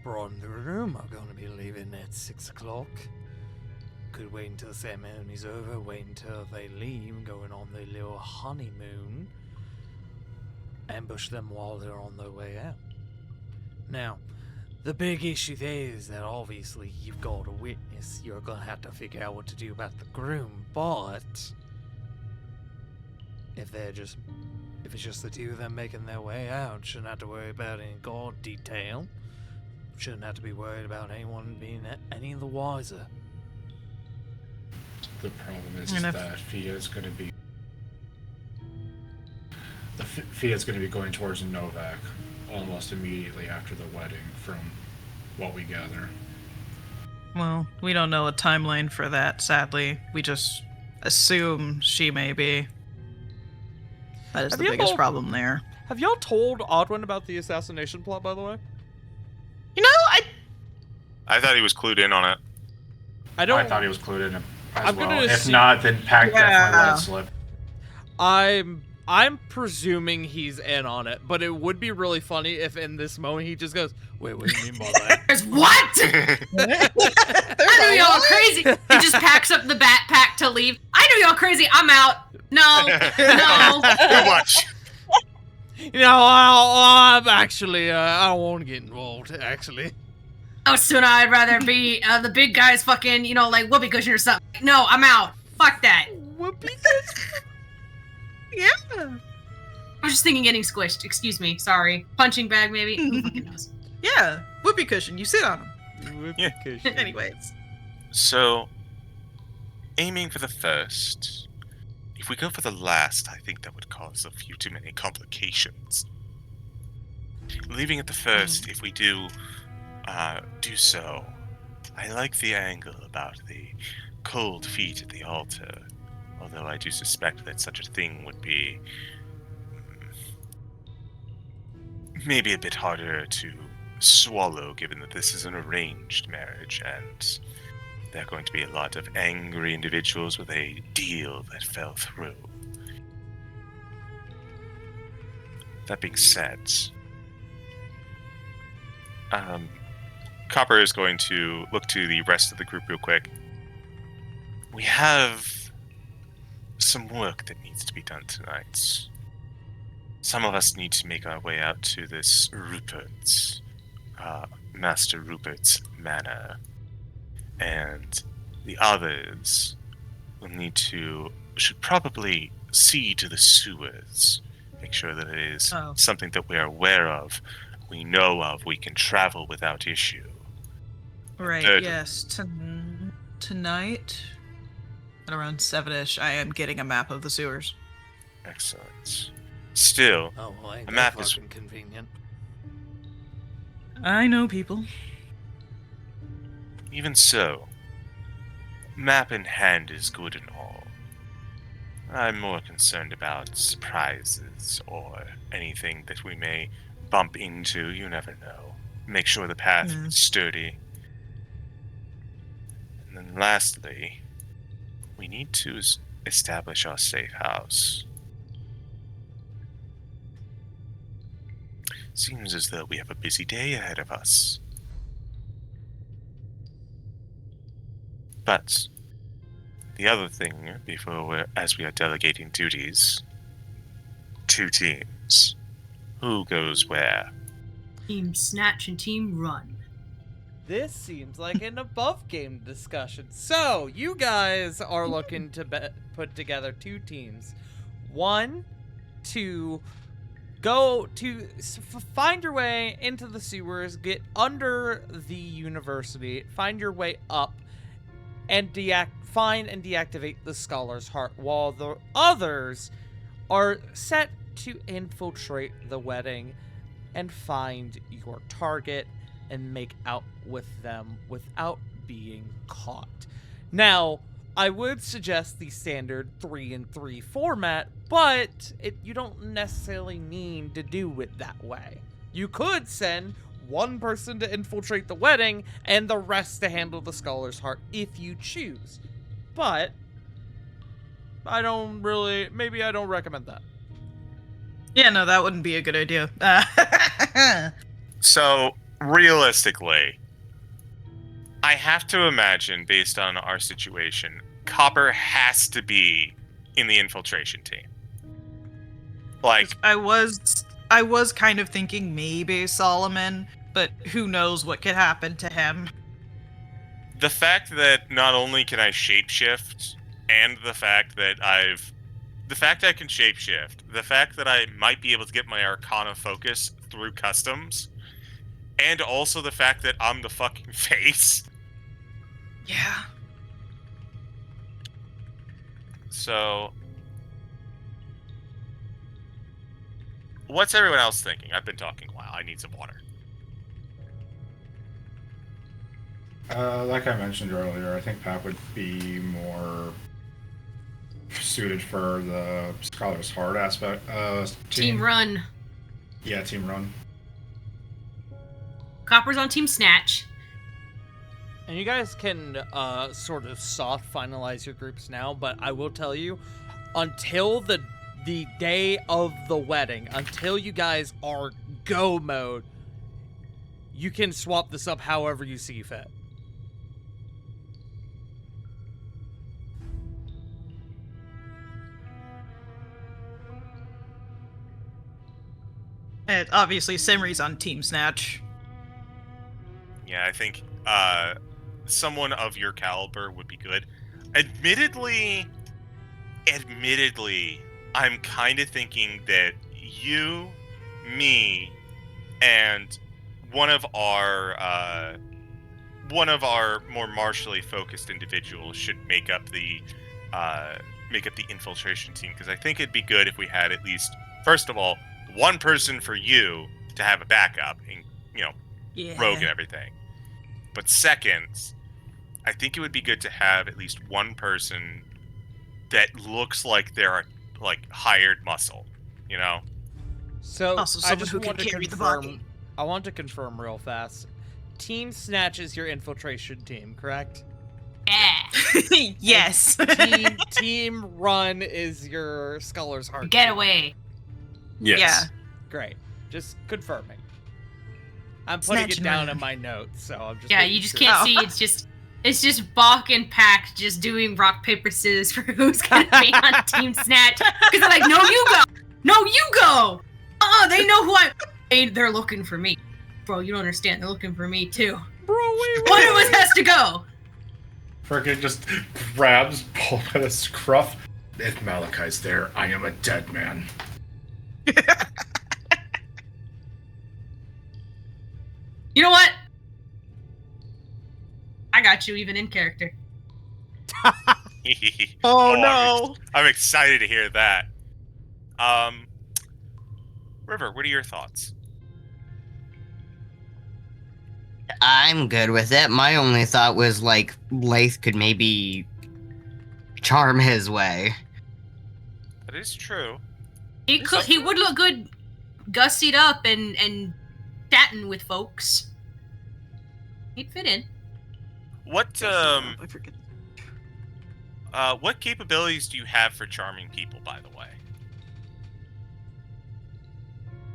Bride and the groom are going to be leaving at 6 o'clock. Could wait until the ceremony's over, wait until they leave, going on their little honeymoon. Ambush them while they're on their way out. Now, the big issue there is that obviously you've got a witness. You're going to have to figure out what to do about the groom, but if it's just the two of them making their way out, shouldn't have to worry about any guard detail. Shouldn't have to be worried about anyone being any the wiser. The problem is that Fia's going to be... Fia's going to be going towards Novak almost immediately after the wedding, from what we gather. Well, we don't know a timeline for that, sadly. We just assume she may be. That is the biggest problem there. Have y'all told Odwin about the assassination plot, by the way? You know, I thought he was clued in on it. I thought he was clued in I'm well. gonna If assume- not, then Pac definitely let it slip. I'm presuming he's in on it, but it would be really funny if in this moment he just goes, "Wait, what do you mean by that?" What? I knew y'all were crazy. He just packs up the backpack to leave. I knew y'all crazy. I'm out. No. Too much. You know, I'm actually, I don't want to get involved, actually. Oh, soon I'd rather be the big guy's fucking, like whoopee cushion or something. No, I'm out. Fuck that. Whoopee cushion? yeah. I was just thinking getting squished. Excuse me. Sorry. Punching bag, maybe? Who fucking knows? Yeah, whoopee cushion. You sit on them. Whoopee Yeah. cushion. Anyways. So, aiming for the first. If we go for the last, I think that would cause a few too many complications. Leaving at the first, if we do so, I like the angle about the cold feet at the altar, although I do suspect that such a thing would be maybe a bit harder to swallow, given that this is an arranged marriage, and there are going to be a lot of angry individuals with a deal that fell through. That being said, Copper is going to look to the rest of the group real quick. We have some work that needs to be done tonight. Some of us need to make our way out to this Rupert's, Master Rupert's manor. And the others should probably see to the sewers. Make sure that it is something that we are aware of, we know of, we can travel without issue. Right, Third- yes. Tonight, at around 7-ish, I am getting a map of the sewers. Excellent. Still, Oh, well, ain't A that map is- fucking convenient. I know people. even so, map in hand is good and all. I'm more concerned about surprises or anything that we may bump into. You never know. Make sure the path is sturdy. And then lastly, we need to establish our safe house. Seems as though we have a busy day ahead of us. But the other thing, as we are delegating duties, 2 teams. Who goes where? Team Snatch and Team Run. This seems like an above game discussion. So, you guys are looking to put together 2 teams. One to go to find your way into the sewers, get under the university, find your way up, and find and deactivate the Scholar's Heart, while the others are set to infiltrate the wedding and find your target and make out with them without being caught. Now, I would suggest the standard 3-3 format, but you don't necessarily need to do it that way. You could send one person to infiltrate the wedding and the rest to handle the Scholar's Heart if you choose. But maybe I don't recommend that. Yeah, no, that wouldn't be a good idea. So, realistically, I have to imagine, based on our situation, Copper has to be in the infiltration team. Like, I was kind of thinking maybe Solomon, but who knows what could happen to him. the fact that not only can I shapeshift, and the fact that I can shapeshift, the fact that I might be able to get my Arcana focus through customs, and also the fact that I'm the fucking face. Yeah. So, what's everyone else thinking? I've been talking a while. I need some water. Like I mentioned earlier, I think Pat would be more suited for the Scholar's Heart aspect. Team Run. Yeah, Team Run. Copper's on Team Snatch. And you guys can sort of soft finalize your groups now, but I will tell you, until the day of the wedding, until you guys are go mode, you can swap this up however you see fit. And obviously, Simri's on Team Snatch. Yeah, I think someone of your caliber would be good. Admittedly, I'm kind of thinking that you, me, and one of our more martially focused individuals should make up the infiltration team, because I think it'd be good if we had at least, first of all, one person for you to have a backup, and rogue and everything. But second, I think it would be good to have at least one person that looks like they're like hired muscle, So Also, I someone just who can want to carry the confirm, body. I want to confirm real fast. Team Snatch is your infiltration team, correct? Yeah. Yes. Team Run is your Scholar's Heart. Get team. away. Yes. Yeah. Great. Just confirming. I'm putting Snatch it down murder. in my notes, so I'm just. Yeah, making you just sure. can't Oh. see. It's just Bach and Pact just doing rock paper scissors for who's gonna be on Team Snatch. Because they're like, no, you go. No, you go. They know who they're looking for me, bro. You don't understand. They're looking for me too. Bro, wait. One of us has to go. Frickin' just grabs Paul by the scruff. If Malachi's there, I am a dead man. You know what? I got you, even in character. Oh I'm no. I'm excited to hear that. River, what are your thoughts? I'm good with it. My only thought was like Lath could maybe charm his way. That is true. He would look good, gussied up and chatting with folks. He'd fit in. What I forget. what capabilities do you have for charming people, by the way?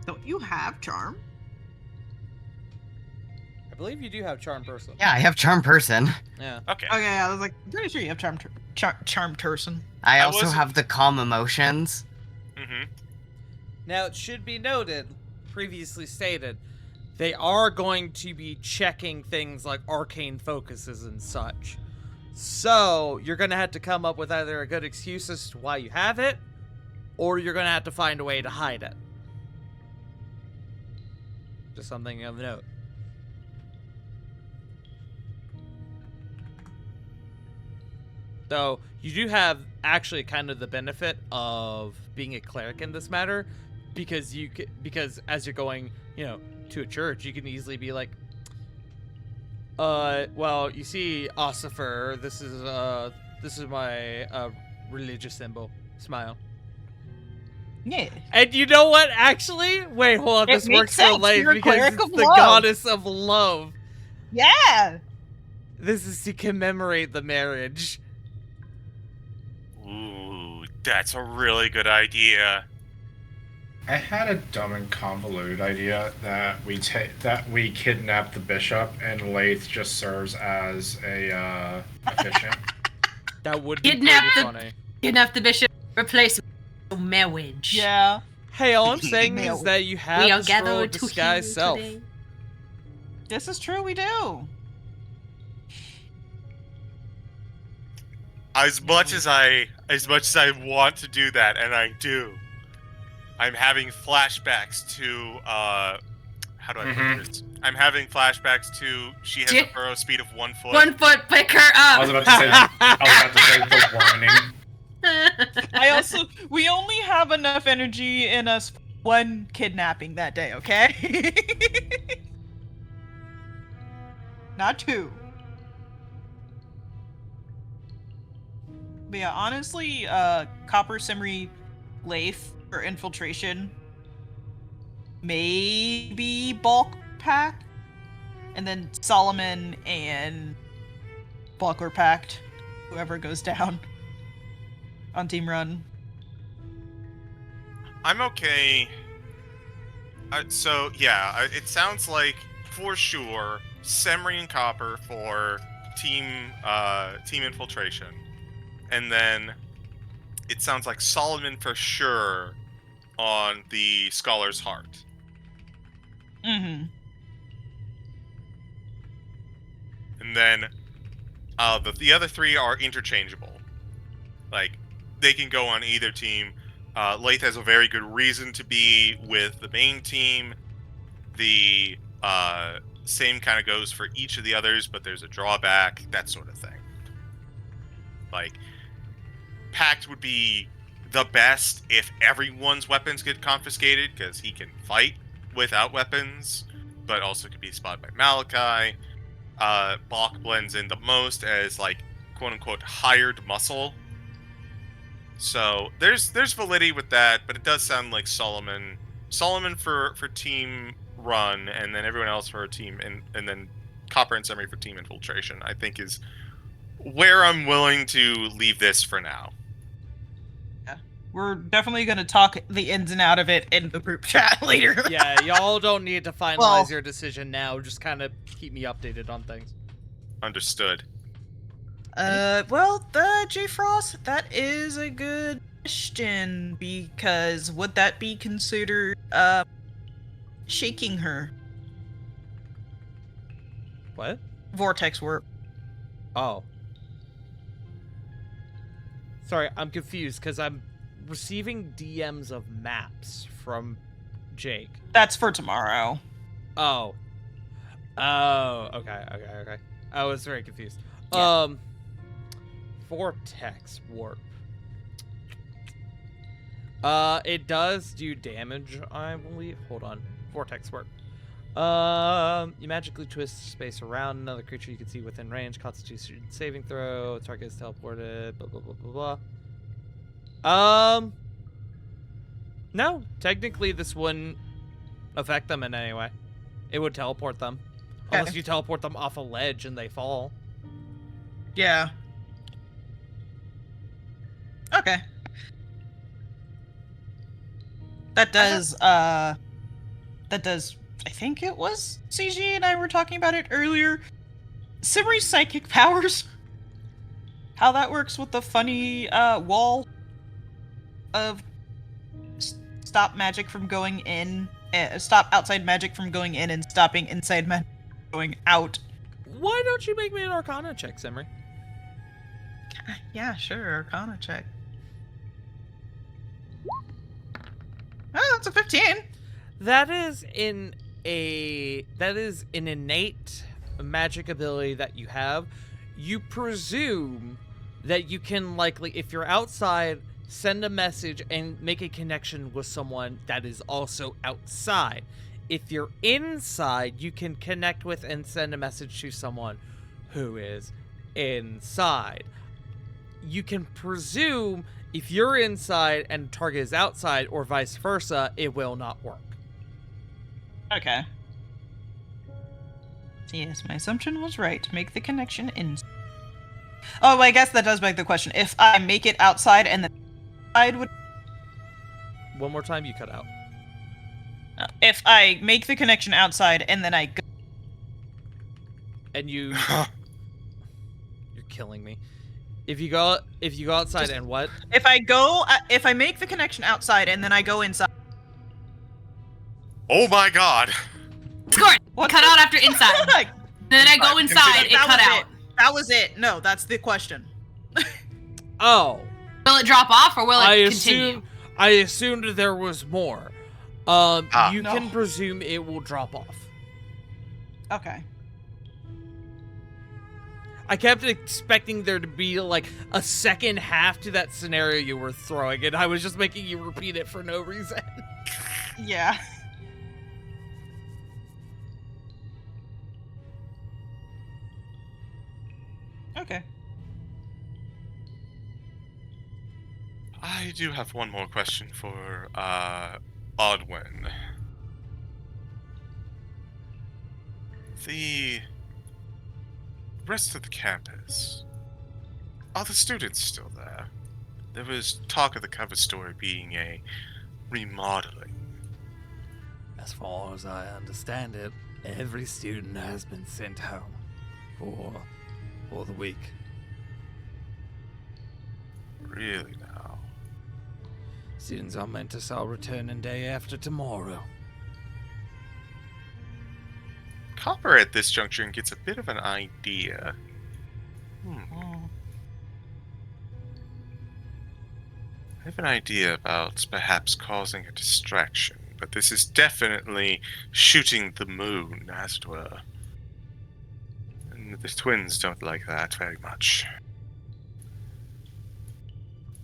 Don't you have charm? I believe you do have Charm Person. Yeah, I have charm person. Yeah. Okay. Okay, I was like, I'm pretty sure you have charm person. I I also wasn't- have the calm emotions. Mm-hmm. Now, it should be noted, previously stated, they are going to be checking things like arcane focuses and such. So, you're going to have to come up with either a good excuse as to why you have it, or you're going to have to find a way to hide it. Just something of note. Though, you do have actually kind of the benefit of being a cleric in this matter, because because as you're going, to a church, you can easily be like, well, you see, Ossifer, this is my religious symbol. Smile. Yeah. And you know what? Actually, wait, hold on. It This makes works for sense. Laith You're a because cleric it's of the love. goddess of love. Yeah. This is to commemorate the marriage. Ooh, that's a really good idea. I had a dumb and convoluted idea that we kidnap the bishop and Lath just serves as a officiant. That would be Kidnap pretty the- funny. Enough the bishop, replace marriage. Yeah. Hey, all I'm saying is that you have We are the scroll of gathered to disguise heal self. today. This is true, we do. As much as I want to do that, and I do, I'm having flashbacks to how do I put this? I'm having flashbacks to she has a J- burrow speed of 1 foot. 1 foot, pick her I was up. about to say the warning. We only have enough energy in us for one kidnapping that day, okay? Not 2. But yeah, honestly, Copper, Simri, Lath for infiltration. Maybe Bulk Pact. And then Solomon and Bulkler Pact. Whoever goes down on Team Run. I'm okay. So yeah, it sounds like for sure Semri and Copper for team infiltration, and then it sounds like Solomon for sure on the Scholar's Heart. Mm-hmm. And then the other 3 are interchangeable. Like, they can go on either team. Lath has a very good reason to be with the main team. The same kind of goes for each of the others, but there's a drawback, that sort of thing. Like, Pact would be the best if everyone's weapons get confiscated, because he can fight without weapons, but also could be spotted by Malachi. Bach blends in the most as, like, quote-unquote hired muscle. So there's validity with that, but it does sound like Solomon for Team run, and then everyone else for a team, and then Copper and Semery for team infiltration, I think is where I'm willing to leave this for now. We're definitely going to talk the ins and out of it in the group chat later. Yeah, y'all don't need to finalize Well- your decision now. Just kind of keep me updated on things. Understood. Well, J. Frost, that is a good question, because would that be considered, shaking her? What? Vortex warp. Oh. Sorry, I'm confused because I'm receiving DMs of maps from Jake. That's for tomorrow. Oh. Oh, okay. I was very confused. Yeah. Vortex warp. It does do damage, I believe. Hold on. Vortex warp. You magically twist space around another creature you can see within range. Constitution saving throw. Target is teleported. Blah blah blah blah blah. No, technically this wouldn't affect them in any way. It would teleport them, unless you teleport them off a ledge and they fall. Yeah. Okay. That does, I think it was CG and I were talking about it earlier. Simri's psychic powers. How that works with the funny, wall of stop magic from going in, stop outside magic from going in and stopping inside magic from going out. Why don't you make me an Arcana check, Simri? Yeah, sure, Arcana check. Oh, that's a 15. That is an innate magic ability that you have. You presume that you can likely, if you're outside, send a message and make a connection with someone that is also outside. If you're inside, you can connect with and send a message to someone who is inside. You can presume if you're inside and target is outside, or vice versa, it will not work. Okay. Yes, my assumption was right. Make the connection in. Oh, well, I guess that does beg the question. If I make it outside and then inside would. One more time, you cut out. If I make the connection outside and then I go. And you. You're killing me. If you go outside and what? If I make the connection outside and then I go inside. Oh my god! Score! What Cut the- out after inside. Then I go inside, it cut out. That was it. No, that's the question. Oh. Will it drop off or will it continue? I assumed there was more. You No. can presume it will drop off. Okay. I kept expecting there to be like a second half to that scenario you were throwing, and I was just making you repeat it for no reason. Yeah. Okay. I do have one more question for Odwin. The rest of the campus, are the students still there? There was talk of the cover story being a remodeling. As far as I understand it, every student has been sent home for the week. Really now? Students are meant to start returning day after tomorrow. Copper at this juncture gets a bit of an idea. I have an idea about perhaps causing a distraction, but this is definitely shooting the moon, as it were. And the twins don't like that very much.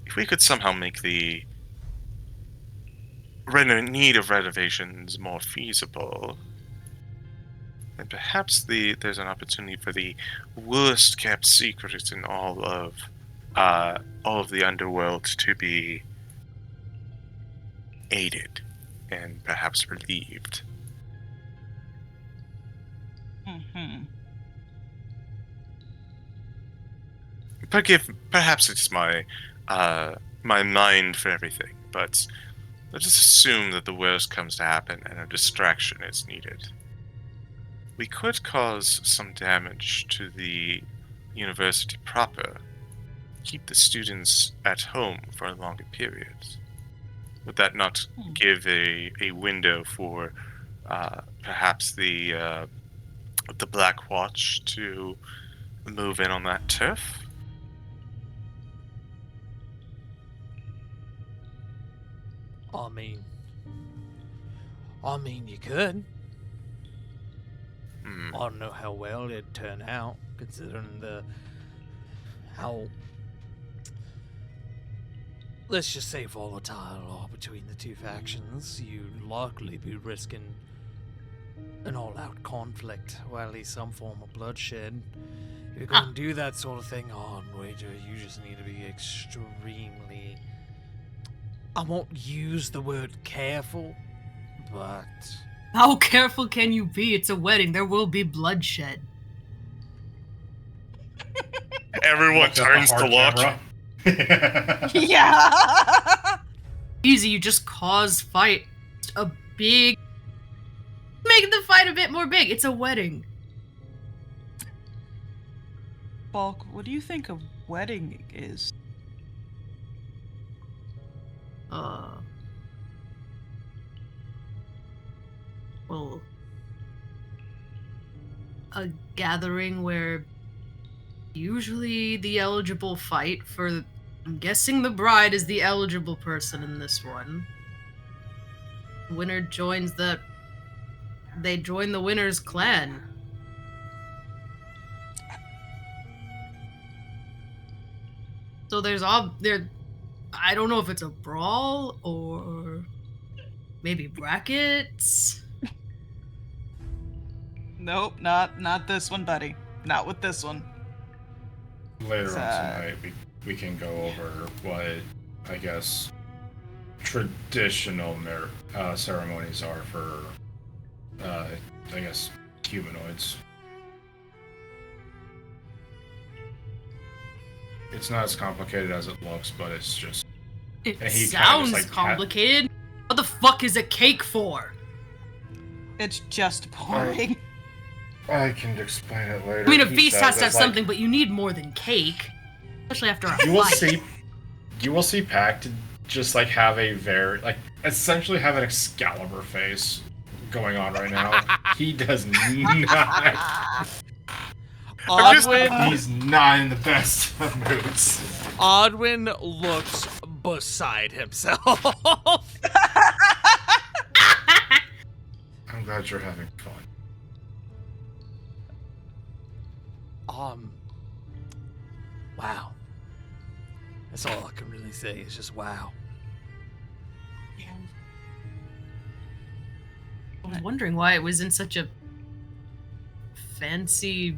If we could somehow make the need of renovations more feasible, then perhaps there's an opportunity for the worst kept secret in all of the underworld to be aided and perhaps relieved. Mhm. Perhaps it's my my mind for everything, but let us assume that the worst comes to happen and a distraction is needed. We could cause some damage to the university proper, keep the students at home for a longer period. Would that not give a window for perhaps the Black Watch to move in on that turf? I mean, you could. Hmm. I don't know how well it'd turn out, considering how, let's just say, volatile are between the two factions. You'd likely be risking an all-out conflict, or at least some form of bloodshed. If you're going to do that sort of thing, wager, you just need to be extremely, I won't use the word careful, but... How careful can you be? It's a wedding. There will be bloodshed. Everyone Look at the turns to hard look. camera. Yeah. Easy, you just cause fight. A big... Make the fight a bit more big. It's a wedding. Bulk, what do you think a wedding is? Well, a gathering where usually the eligible fight for, I'm guessing the bride is the eligible person in this one. Winner joins they join the winner's clan. So I don't know if it's a brawl or maybe brackets. Nope, not this one, buddy. Not with this one. Later on tonight, we can go over what, I guess, traditional ceremonies are for, I guess, humanoids. It's not as complicated as it looks, but it's just... It And he kinda sounds just, like, complicated. What the fuck is a cake for? It's just boring. I can explain it later. I mean, a He feast says has to have it's like- something, but you need more than cake. Especially after a You will fight. see Pact just like have a very essentially have an Excalibur face going on right now. He does not. Odwin, He's not in the best of moods. Odwin looks beside himself. I'm glad you're having fun. Wow. That's all I can really say. It's just wow. I was wondering why it was in such a fancy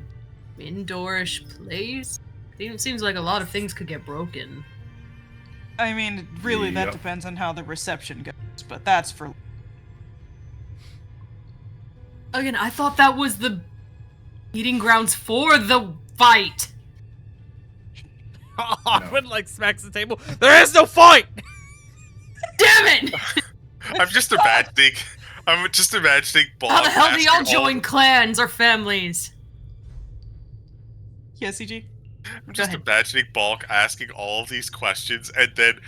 indoorish place. It seems like a lot of things could get broken. I mean, really, that Yep. depends on how the reception goes, but that's for... Again, I thought that was the meeting grounds for the fight. Odwin smacks the table. There is no fight. Damn it! I'm just imagining Bob. How the hell do y'all asking all- join clans or families? Yeah, CG? I'm just ahead. imagining Bulk asking all of these questions and then,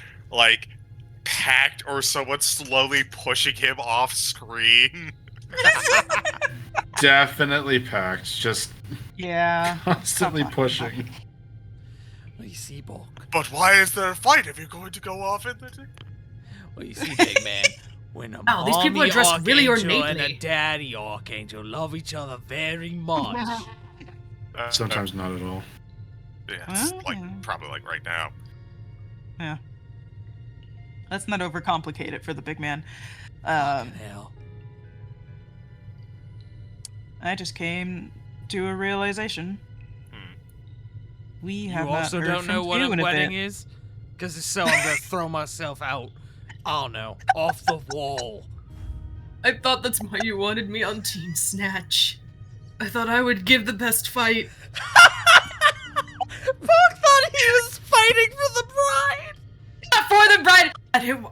Pact or someone slowly pushing him off screen. Definitely Pact, just Yeah. constantly Come on. pushing. Well, you see, Bulk. But why is there a fight if you're going to go off in the... Well, you see, big man. When a Wow, these people mommy are dressed really archangel and a ornately. daddy archangel love each other very much. Sometimes not at all. Yeah, it's Well, probably right now. Yeah. Let's not overcomplicate it for the big man. Fucking hell. I just came to a realization. We have You also not heard don't know from what you a in a wedding bit. is? Because if so, I'm going to throw myself out. I don't know. Off the wall. I thought that's why you wanted me on Team Snatch. I thought I would give the best fight. Poke thought he was fighting for the bride. Not for the bride.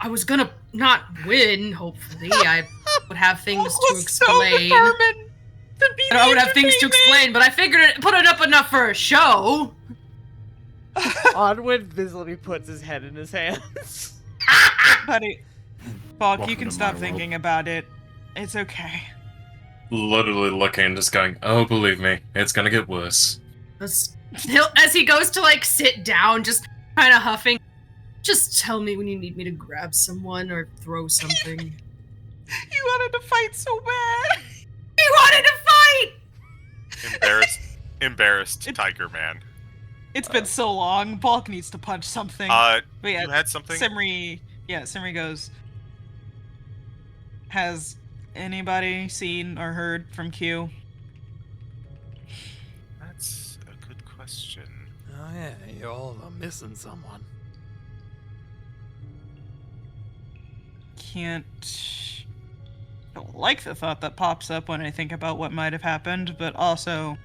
I was gonna not win. Hopefully, I would have things to explain. I would have things to explain, but I figured put it up enough for a show. Onward visibly puts his head in his hands. Buddy, Falk, you Welcome can to stop my thinking about it. It's okay. Literally looking and just going, oh, believe me, it's gonna get worse. As he goes to like sit down, just kind of huffing. Just tell me when you need me to grab someone or throw something. You wanted to fight so bad. He wanted to fight. Embarrassed Tiger Man. It's been so long. Balk needs to punch something. But yeah, You had something? Simri goes, has anybody seen or heard from Q? That's a good question. Oh yeah, you all are missing someone. Don't like the thought that pops up when I think about what might have happened, but also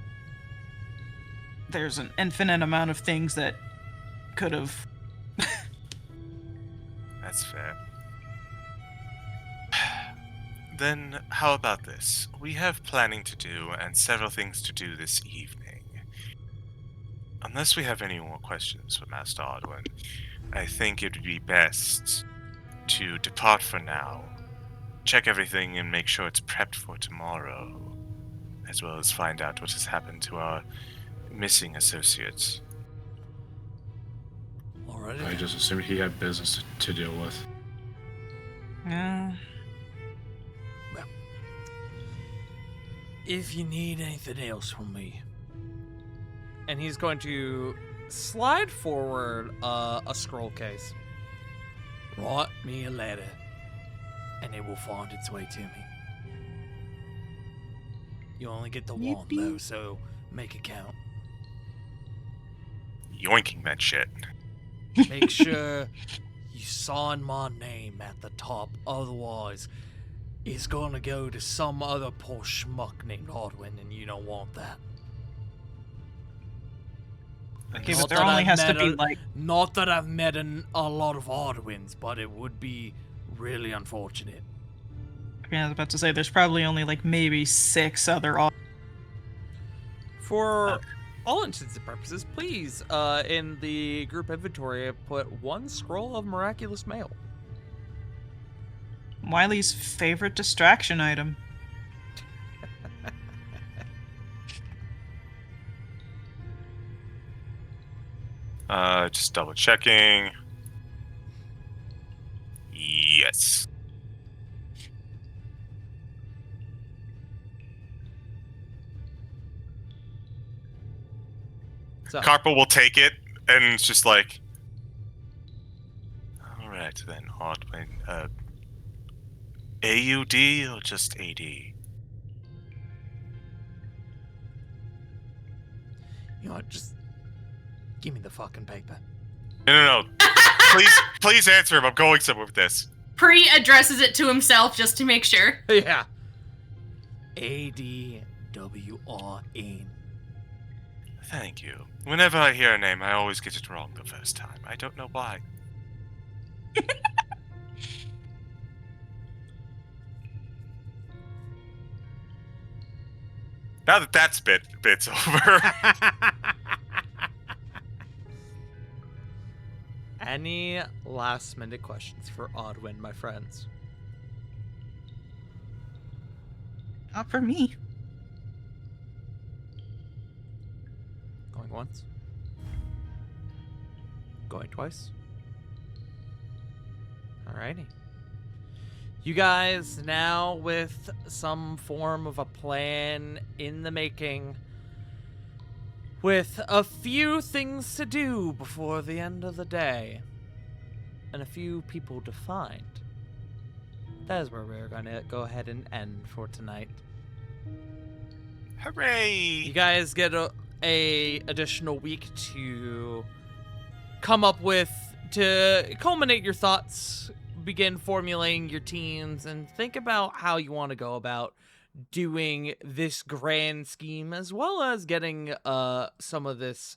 there's an infinite amount of things that could have. That's fair. Then, how about this? We have planning to do and several things to do this evening. Unless we have any more questions for Master Odwin, I think it would be best to depart for now, check everything and make sure it's prepped for tomorrow, as well as find out what has happened to our missing associates. Alrighty. I just assumed he had business to deal with. Yeah. If you need anything else from me, And he's going to slide forward a scroll case. write me a letter, and it will find its way to me. You only get the one, though, so make it count. Yoinking that shit. Make sure you sign my name at the top, otherwise it's gonna go to some other poor schmuck named Odwin, and you don't want that. Okay, Not but there that only I've has to met be a- like. Not that I've met a lot of Odwins, but it would be really unfortunate. Yeah, I was about to say there's probably only like maybe 6 other. For all intents and purposes, please, in the group inventory, put 1 scroll of miraculous mail. Wiley's favorite distraction item. Just double checking. Yes. So, Carpa will take it, and it's just like, all right then, Odwin. AUD or just AD? You know what, just give me the fucking paper. No. Please answer him. I'm going somewhere with this. Pre addresses it to himself just to make sure. yeah. ADWRN. Thank you. Whenever I hear a name, I always get it wrong the first time. I don't know why. Now that that's bit's over. Any last minute questions for Odwin, my friends? Not for me. Going once. Going twice. Alrighty. You guys now with some form of a plan in the making, with a few things to do before the end of the day, and a few people to find. That is where we're going to go ahead and end for tonight. Hooray! You guys get a additional week to come up with, to culminate your thoughts, begin formulating your teams, and think about how you want to go about doing this grand scheme, as well as getting some of these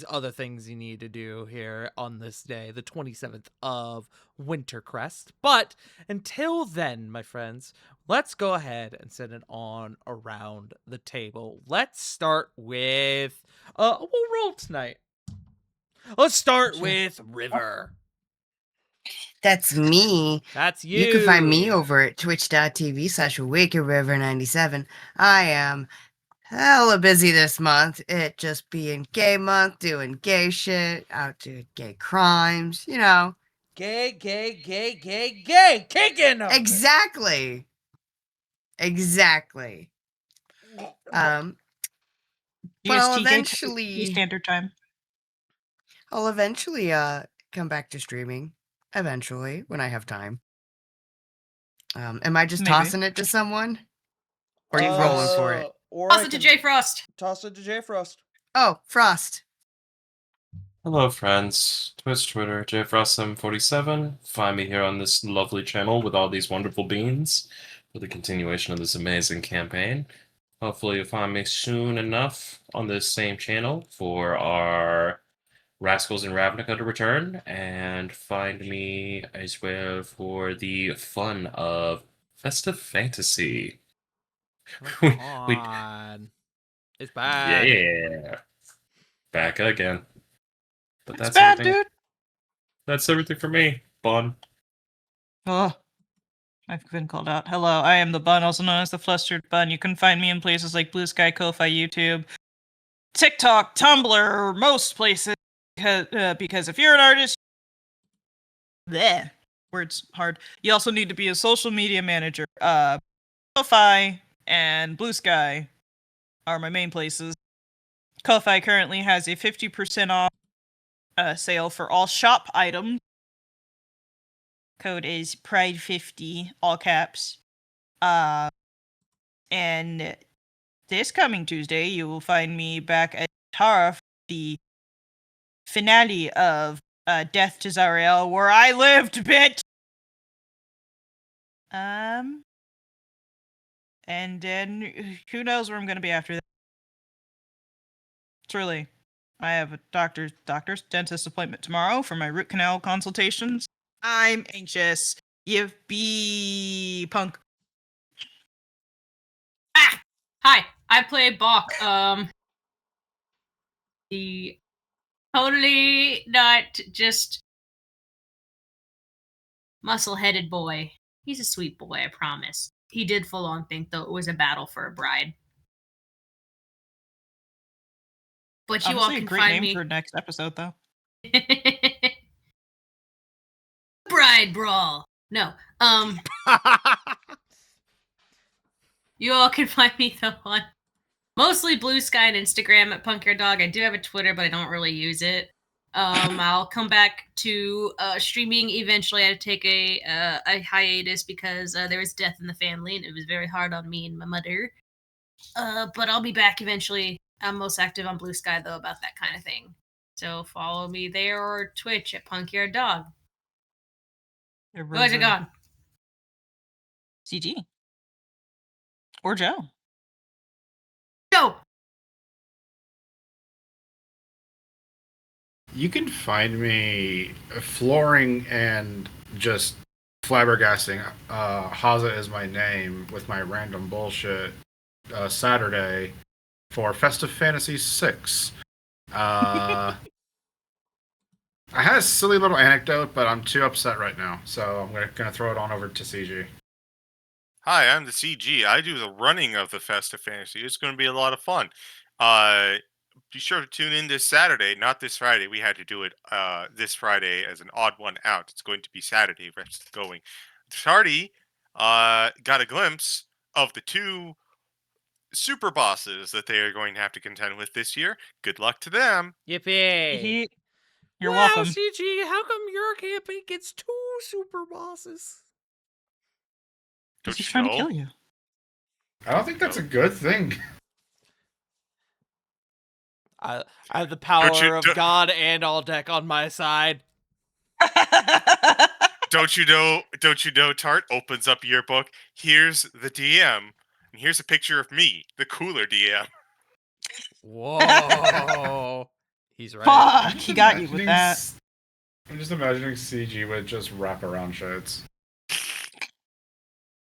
other things you need to do here on this day, the 27th of Wintercrest. But until then, my friends, let's go ahead and send it on around the table. Let's start with we'll roll tonight. Let's start with River. That's me. That's you. You can find me over at twitch.tv/WickedRiver97. I am hella busy this month. It just being gay month, doing gay shit, out doing gay crimes, you know. Gay, kicking them. Exactly. But I'll eventually Standard Time. I'll eventually come back to streaming. Eventually, when I have time. Am I just Maybe. tossing it to someone? Or are you rolling for it? Or Toss it to J Frost. Toss it to J Frost. Oh, Frost. Hello, friends. Twitch, Twitter, JFrost747. Find me here on this lovely channel with all these wonderful beans for the continuation of this amazing campaign. Hopefully you'll find me soon enough on this same channel for our Rascals and Ravnica to return, and find me as well for the fun of Festive Fantasy. Come on. It's bad. Yeah. Back again. But It's that's bad, everything. dude. That's everything for me. Bun. Oh, I've been called out. Hello, I am the Bun, also known as the Flustered Bun. You can find me in places like Blue Sky, Ko-Fi, YouTube, TikTok, Tumblr, most places. Because if you're an artist, bleh, words hard. You also need to be a social media manager. Ko-Fi and Blue Sky are my main places. Ko-Fi currently has a 50% off sale for all shop items. Code is Pride50, all caps. And this coming Tuesday, you will find me back at Tara for the finale of Death to Zariel, where I lived, bitch! And then who knows where I'm gonna be after that. Truly. I have a doctor's dentist appointment tomorrow for my root canal consultations. I'm anxious. You be punk. Ah! Hi, I play Bach. The totally not just muscle-headed boy. He's a sweet boy, I promise. He did full on think, though, it was a battle for a bride. But you all Honestly, can a great find name me. for next episode, though. Bride brawl. No. You all can find me though on mostly Blue Sky and Instagram at Punk Your Dog. I do have a Twitter, but I don't really use it. I'll come back to streaming eventually. I had to take a hiatus because there was death in the family, and it was very hard on me and my mother. But I'll be back eventually. I'm most active on Blue Sky though about that kind of thing. So follow me there or Twitch at Punk Your Dog. Who has it gone? CG. Or Joe. Go! You can find me flooring and just flabbergasting. Haza is my name with my random bullshit Saturday for Festive Fantasy 6. I had a silly little anecdote, but I'm too upset right now, so I'm gonna throw it on over to CG. Hi, I'm the CG. I do the running of the Festive Fantasy. It's going to be a lot of fun. Be sure to tune in this Saturday, not this Friday. We had to do it this Friday as an odd one out. It's going to be Saturday. Rest going. Tardy got a glimpse of the two super bosses that they are going to have to contend with this year. Good luck to them. Yippee! You're wow, welcome. CG, how come your campaign gets 2 super bosses? Don't He's you trying know? to kill you. I don't think that's a good thing. I have the power of God and all deck on my side. Don't you know, Tart opens up your book. Here's the DM. And here's a picture of me, the cooler DM. Whoa. He's right. Fuck, he got you with that. I'm just imagining CG with just wraparound shirts.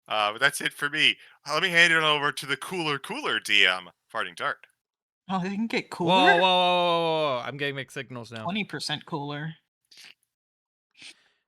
But that's it for me. Let me hand it over to the cooler DM, Farting Dart. Oh, they can get Whoa, whoa, cooler? whoa. I'm getting mixed signals now. 20% cooler.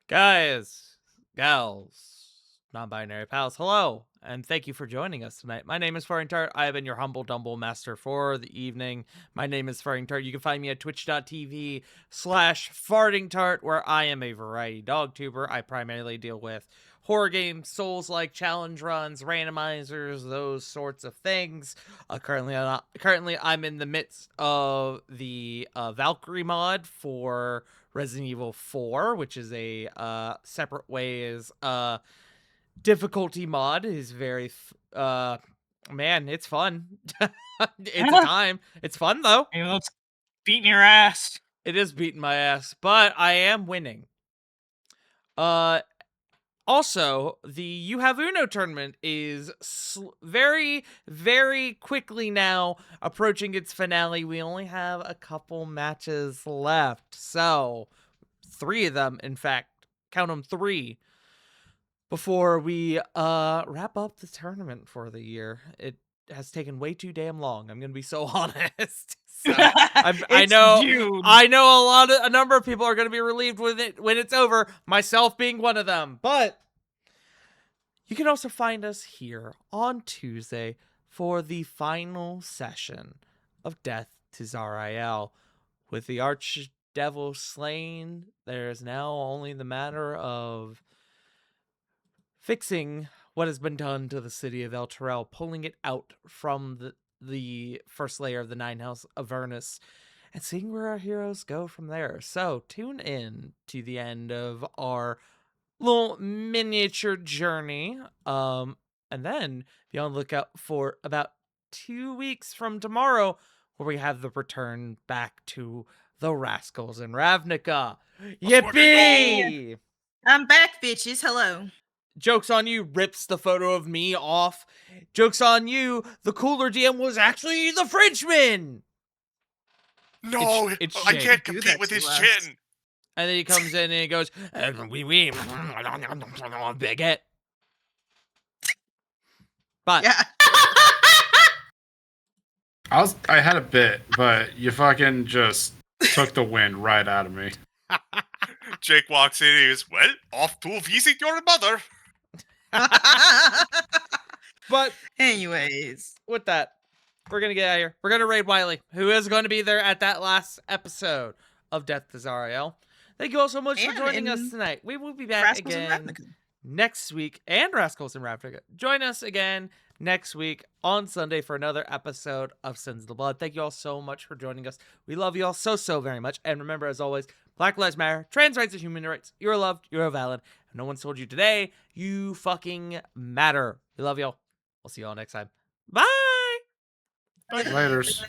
Guys, gals, non-binary pals, hello, and thank you for joining us tonight. My name is Farting Tart. I have been your humble dumble master for the evening. My name is Farting Tart. You can find me at twitch.tv/Farting Tart, where I am a variety dog tuber. I primarily deal with horror games, Souls-like challenge runs, randomizers, those sorts of things. Currently, I'm in the midst of the Valkyrie mod for Resident Evil 4, which is a separate ways difficulty mod. Is very man, it's fun. It's a time. It's fun though. Hey, let's beating your ass. It is beating my ass, but I am winning. Also, the You Have Uno tournament is very, very quickly now approaching its finale. We only have a couple matches left. So, 3 of them, in fact. Count them 3. Before we wrap up the tournament for the year. It has taken way too damn long. I'm going to be so honest. So, I know June. I know a number of people are going to be relieved with it when it's over, myself being one of them. But you can also find us here on Tuesday for the final session of Death to Zariel. With the Archdevil slain, there is now only the matter of fixing what has been done to the city of El Terrell, pulling it out from the first layer of the Nine Hells of Avernus, and seeing where our heroes go from there. So tune in to the end of our little miniature journey. And then be on the lookout for about 2 weeks from tomorrow, where we have the return back to the Rascals in Ravnica. Yippee! I'm back, bitches. Hello. Joke's on you, rips the photo of me off. Joke's on you, the cooler DM was actually the Frenchman! No, It's I Shane. can't Do compete that with to his us. chin. And then he comes in and he goes, oui, baguette. But Yeah. I had a bit, but you fucking just took the wind right out of me. Jake walks in and he goes, well, off to visit your mother. but Anyways. with that, we're going to get out of here. We're going to raid Wiley, who is going to be there at that last episode of Death to Zariel. Thank you all so much for And joining us in tonight. We will be back Rascals and again Ravnica. next week, and Rascals and Ravnica. Join us again next week on Sunday for another episode of Sins of the Blood. Thank you all so much for joining us. We love you all so, so very much. And remember, as always, Black Lives Matter, trans rights are human rights. You're loved, you're valid. And no one's told you today, you fucking matter. We love y'all. We'll see you all next time. Bye! Laters.